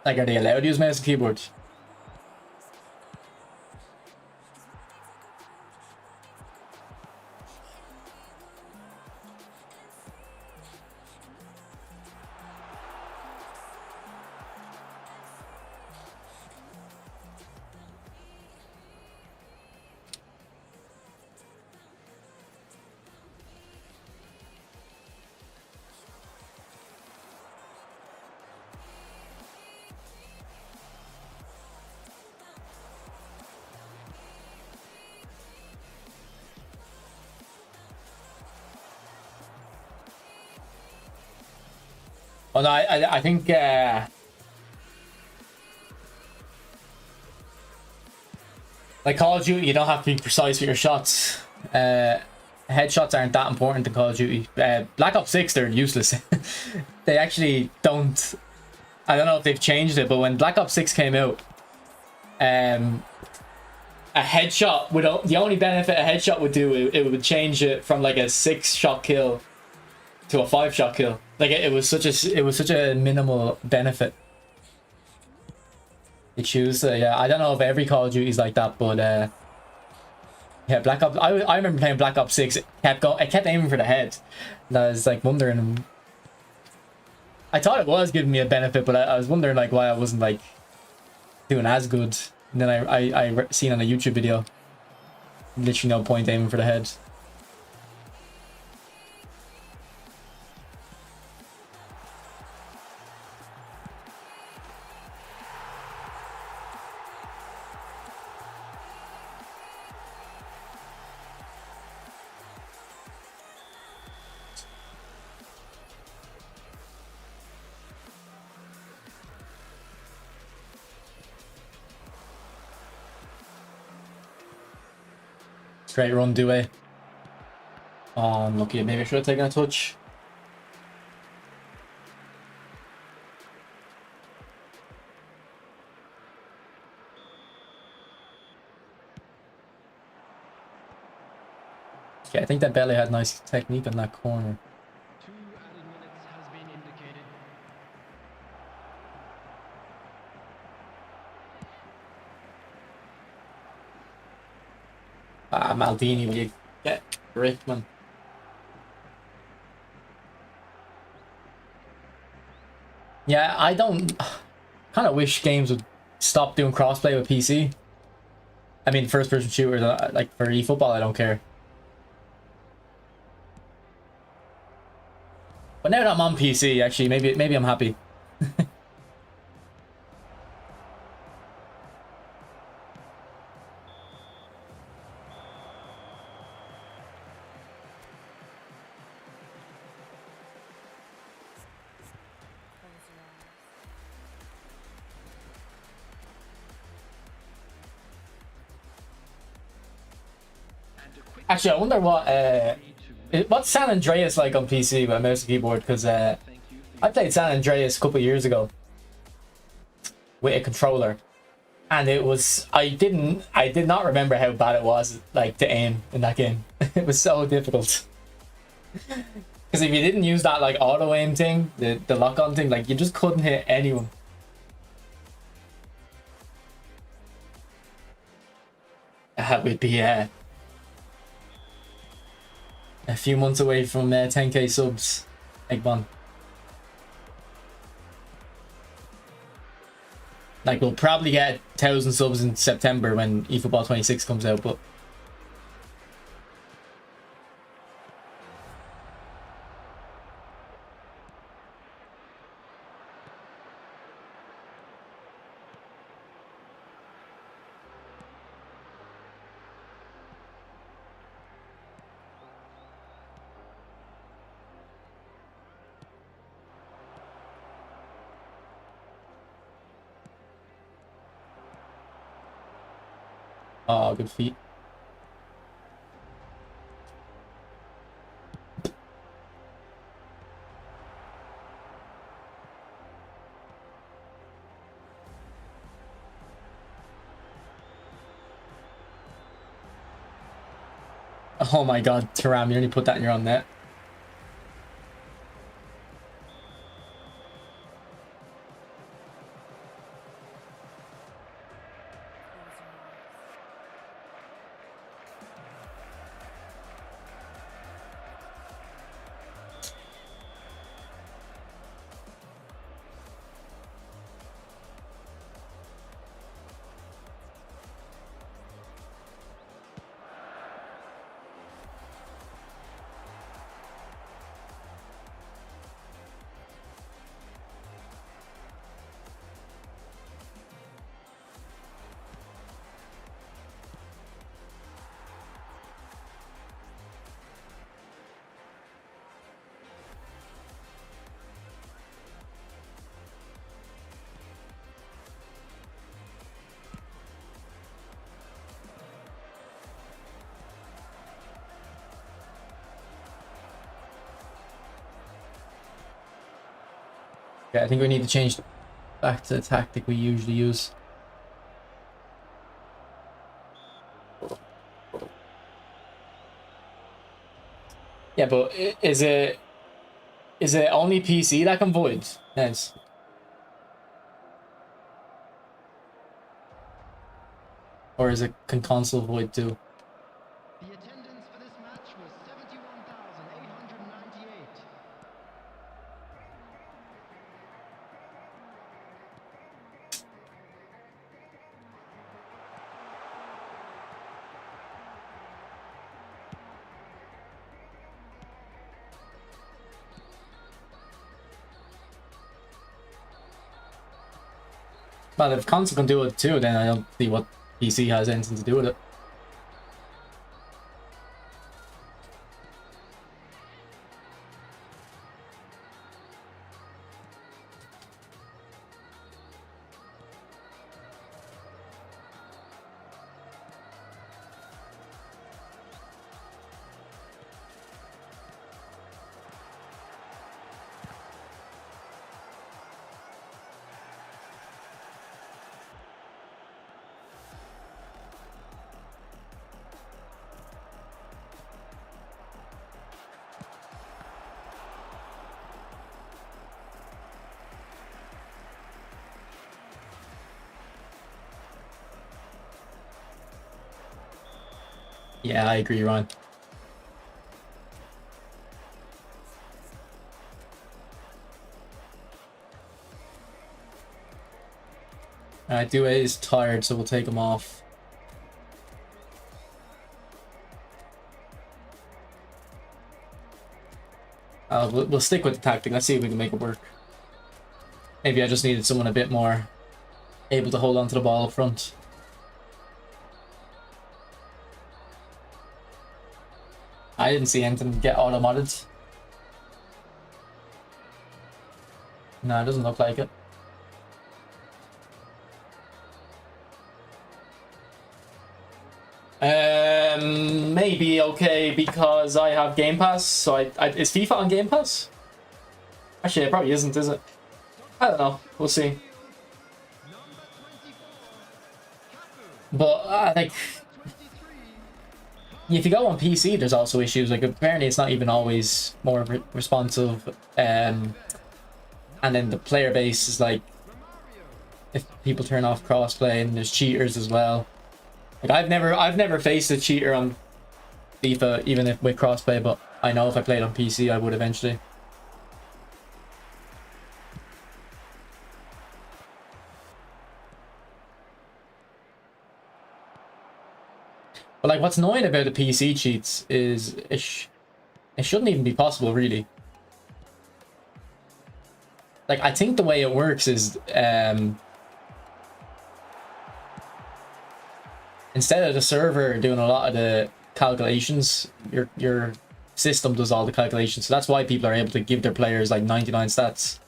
like are they allowed to use mouse and keyboard? Oh no, I think like Call of Duty, you don't have to be precise with your shots. Headshots aren't that important in Call of Duty. Black Ops 6, they're useless. They actually don't. I don't know if they've changed it, but when Black Ops 6 came out, a headshot would, the only benefit a headshot would do, it would change it from like a 6-shot kill to a 5-shot kill. Like it was such a minimal benefit. You choose, yeah. I don't know if every Call of Duty is like that, but yeah, Black Ops. I remember playing Black Ops 6. I kept aiming for the head. And I was like wondering. I thought it was giving me a benefit, but I was wondering like why I wasn't like doing as good. And then I seen on a YouTube video. Literally no point aiming for the head. Straight run, do it. Oh, unlucky. Maybe I should have taken a touch. Okay, I think that Dembele had nice technique on that corner. 2 added minutes has been indicated. Ah, Maldini, will you get grip, man? Yeah, I don't... kind of wish games would stop doing crossplay with PC. I mean, first-person shooters, like for eFootball, I don't care. But now that I'm on PC, actually, maybe I'm happy. Actually, I wonder what's San Andreas like on PC with a mouse and keyboard, because I played San Andreas a couple of years ago with a controller, and it was I did not remember how bad it was like to aim in that game. It was so difficult. Because if you didn't use that like auto aim thing, the lock on thing, like you just couldn't hit anyone. We'd be a few months away from 10k subs, Eggman. Like, we'll probably get 1,000 subs in September when eFootball 26 comes out, but oh, good feet. Oh my god, Taram, you only put that in your own net. Okay, I think we need to change back to the tactic we usually use. Yeah, but is it only PC that can void? Yes. Or is it can console void too? The attendance for this match was 71,898. Well, if console can do it too, then I don't see what PC has anything to do with it. Yeah, I agree, Ryan. Alright, Due is tired, so we'll take him off. We'll stick with the tactic. Let's see if we can make it work. Maybe I just needed someone a bit more able to hold on to the ball up front. I didn't see anything get auto-modded. No, it doesn't look like it. Maybe okay because I have Game Pass. So is FIFA on Game Pass? Actually, it probably isn't, is it? I don't know. We'll see. But I think if you go on PC, there's also issues. Like apparently, it's not even always more responsive. And then the player base is like, if people turn off crossplay, and there's cheaters as well. Like I've never faced a cheater on FIFA, even if with crossplay, but I know if I played on PC, I would eventually. But like, what's annoying about the PC cheats is it shouldn't even be possible, really. Like, I think the way it works is instead of the server doing a lot of the calculations, your system does all the calculations. So that's why people are able to give their players like 99 stats.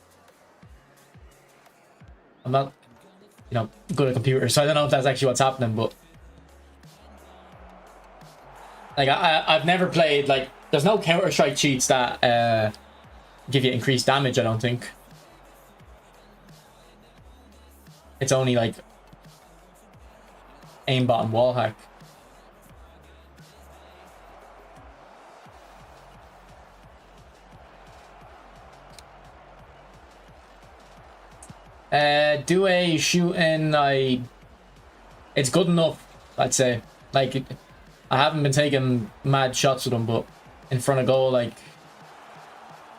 I'm not, you know, good at computers, so I don't know if that's actually what's happening, but like I've never played, like, there's no Counter-Strike cheats that give you increased damage, I don't think. It's only like aimbot and wall hack. Do a shooting, it's good enough, I'd say. Like, I haven't been taking mad shots with him, but in front of goal, like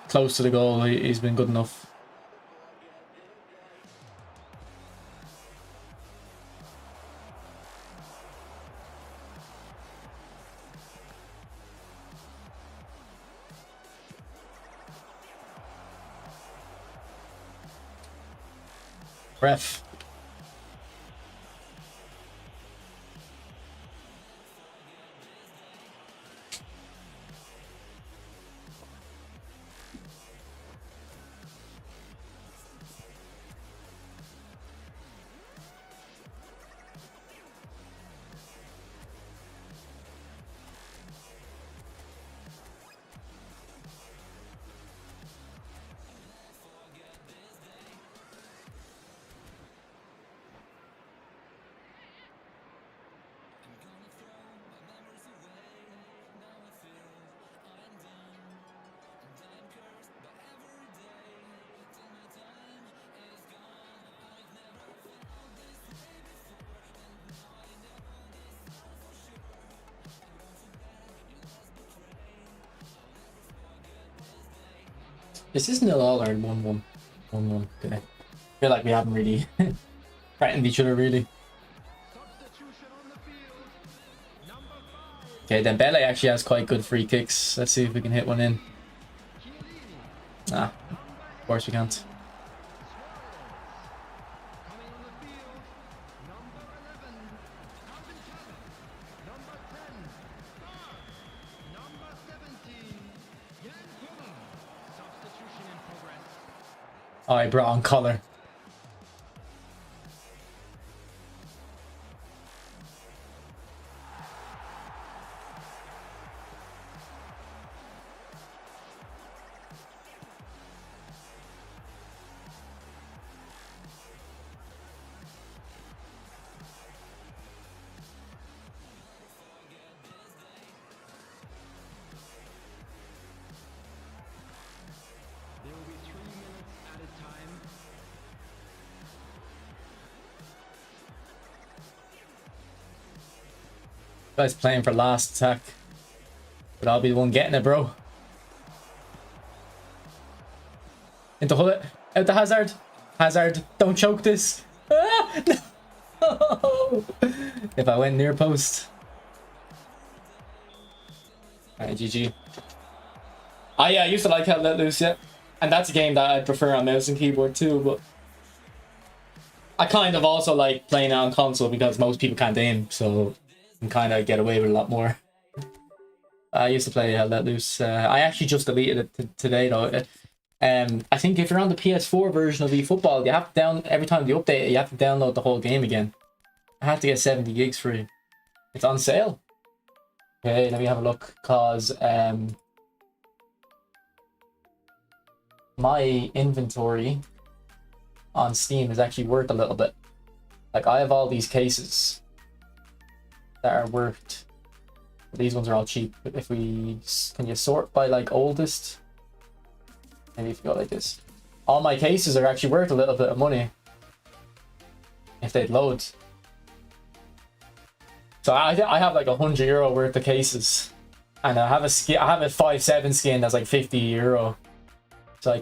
close to the goal, he's been good enough. Ref. This is 0-0 or 1-1. 1-1. Okay. I feel like we haven't really threatened each other, really. Okay, Dembele actually has quite good free kicks. Let's see if we can hit one in. Nah, of course we can't. Oh, I brought on color. Guy's playing for last attack, but I'll be the one getting it, bro. Into Hullet, out the Hazard. Hazard, don't choke this. Ah, no. If I went near post. Alright, GG. Yeah, I used to like how Let Loose, yeah. And that's a game that I prefer on mouse and keyboard too, but I kind of also like playing it on console because most people can't aim, so you can kind of get away with a lot more. I used to play Let Loose. I actually just deleted it today though. I think if you're on the PS4 version of eFootball, you have to every time you update it, you have to download the whole game again. I had to get 70 gigs free. It's on sale. Okay, let me have a look, cause my inventory on Steam is actually worth a little bit. Like, I have all these cases that are worth. These ones are all cheap. If we can you sort by like oldest? Maybe if you go like this, all my cases are actually worth a little bit of money if they'd load. So I have like €100 worth of cases, and I have a skin. I have a 5/7 skin that's like €50. So I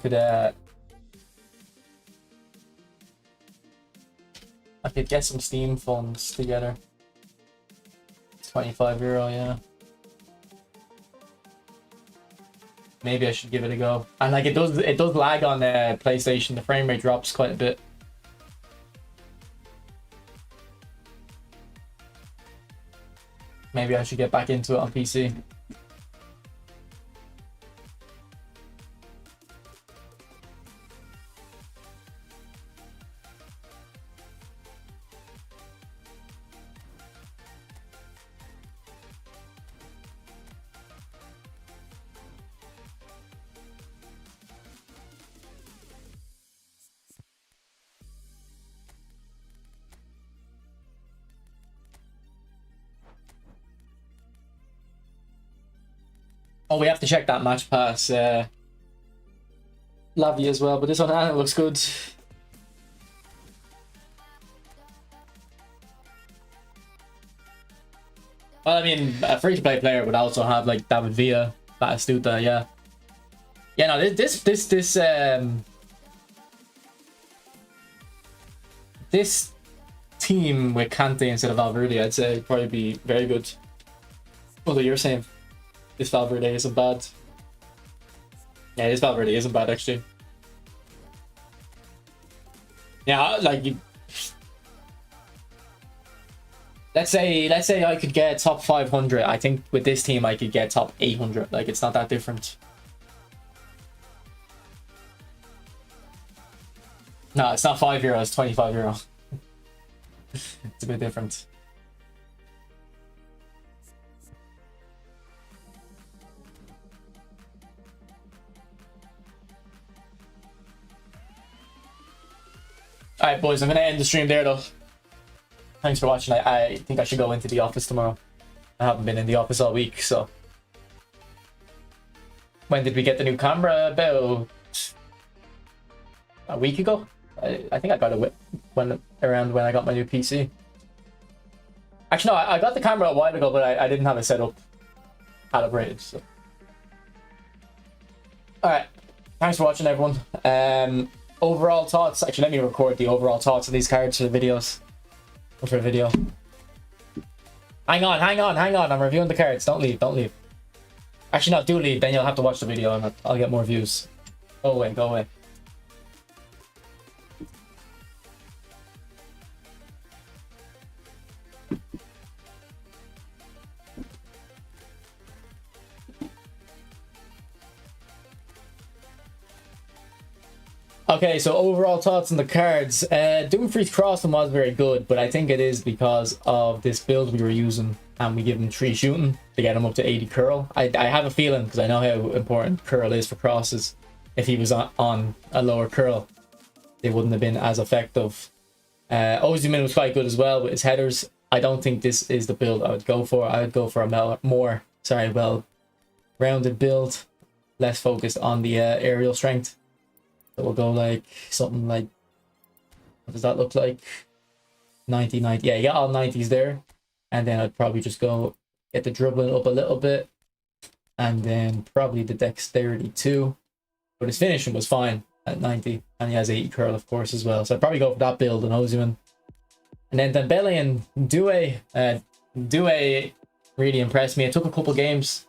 could get some Steam funds together. It's €25, yeah. Maybe I should give it a go. And like it does lag on the PlayStation. The frame rate drops quite a bit. Maybe I should get back into it on PC. Oh, we have to check that match pass. Lavi as well, but this one looks good. Well, I mean, a free-to-play player would also have like David Villa, Batistuta, yeah. Yeah, no, this team with Kante instead of Valverde, I'd say, would probably be very good. Although you're saying this Valverde isn't bad. Yeah, this Valverde isn't bad actually. Yeah, like let's say I could get top 500. I think with this team I could get top 800. Like it's not that different. No, it's not €5, it's €25. It's a bit different. Alright boys, I'm gonna end the stream there though. Thanks for watching. I think I should go into the office tomorrow. I haven't been in the office all week, so. When did we get the new camera? About a week ago? I think I got it around when I got my new PC. Actually, no, I got the camera a while ago, but I didn't have it set up calibrated. So. Alright, thanks for watching everyone. Overall thoughts. Actually, let me record the overall thoughts of these cards for the videos. Or for the video. Hang on. I'm reviewing the cards. Don't leave. Actually, no, do leave. Then you'll have to watch the video and I'll get more views. Go away. Okay, so overall thoughts on the cards. Dumfries Crossing was very good, but I think it is because of this build we were using and we give him 3 shooting to get him up to 80 curl. I have a feeling, because I know how important curl is for crosses, if he was on a lower curl, they wouldn't have been as effective. OSIMEHN was quite good as well with his headers. I don't think this is the build I would go for. I would go for a more well-rounded build, less focused on the aerial strength. So we'll go like something like, what does that look like? 90. Yeah, you got all 90s there. And then I'd probably just go get the dribbling up a little bit. And then probably the dexterity too. But his finishing was fine at 90. And he has 80 curl, of course, as well. So I'd probably go for that build in OSIMEHN. And then Dembele and Due really impressed me. It took a couple games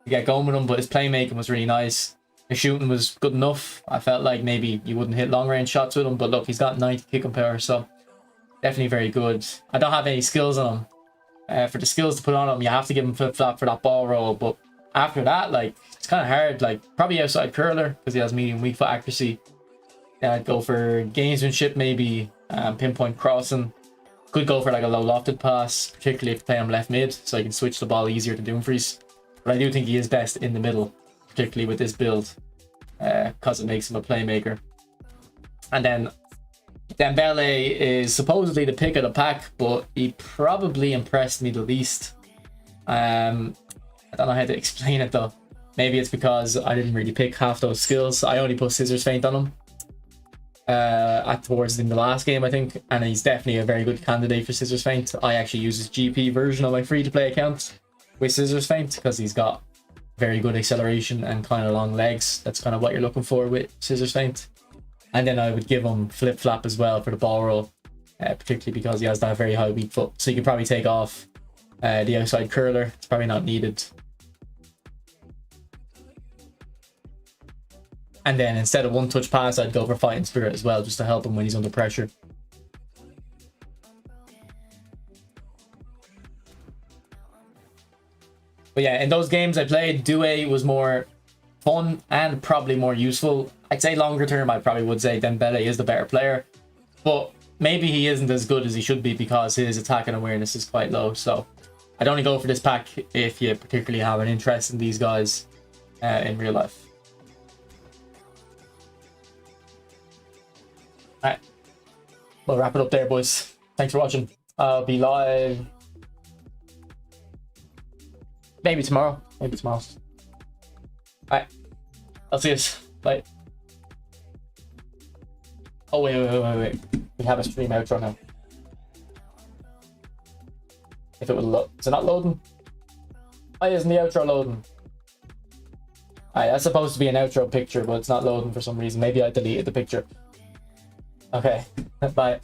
to get going with him, but his playmaking was really nice. His shooting was good enough. I felt like maybe you wouldn't hit long range shots with him, but look, he's got 90 kicking power, so definitely very good. I don't have any skills on him. For the skills to put on him, you have to give him flip flop for that ball roll, but after that, like, it's kind of hard. Like, probably outside curler because he has medium weak foot accuracy. Then I'd go for gamesmanship, maybe pinpoint crossing. Could go for like a low lofted pass, particularly if you play him left mid, so you can switch the ball easier to Dumfries. But I do think he is best in the middle, particularly with this build, because it makes him a playmaker. And then Dembele is supposedly the pick of the pack, but he probably impressed me the least. I don't know how to explain it though. Maybe it's because I didn't really pick half those skills. I only put scissors feint on him. towards in the last game, I think, and he's definitely a very good candidate for Scissors Feint. I actually use his GP version of my free-to-play account with Scissors Feint because he's got very good acceleration and kind of long legs. That's kind of what you're looking for with Scissors Feint. And then I would give him Flip Flap as well for the ball roll, particularly because he has that very high weak foot. So you could probably take off the outside curler. It's probably not needed. And then instead of one touch pass, I'd go for Fighting Spirit as well, just to help him when he's under pressure. But yeah, in those games I played, Due was more fun and probably more useful. I'd say longer term, I probably would say Dembele is the better player. But maybe he isn't as good as he should be because his attack and awareness is quite low. So I'd only go for this pack if you particularly have an interest in these guys in real life. Alright, we'll wrap it up there, boys. Thanks for watching. I'll be live maybe tomorrow. Alright, I'll see you. Bye. Oh, wait. We have a stream outro now. If it would load. Is it not loading? Why isn't the outro loading? Alright, that's supposed to be an outro picture, but it's not loading for some reason. Maybe I deleted the picture. Okay, bye.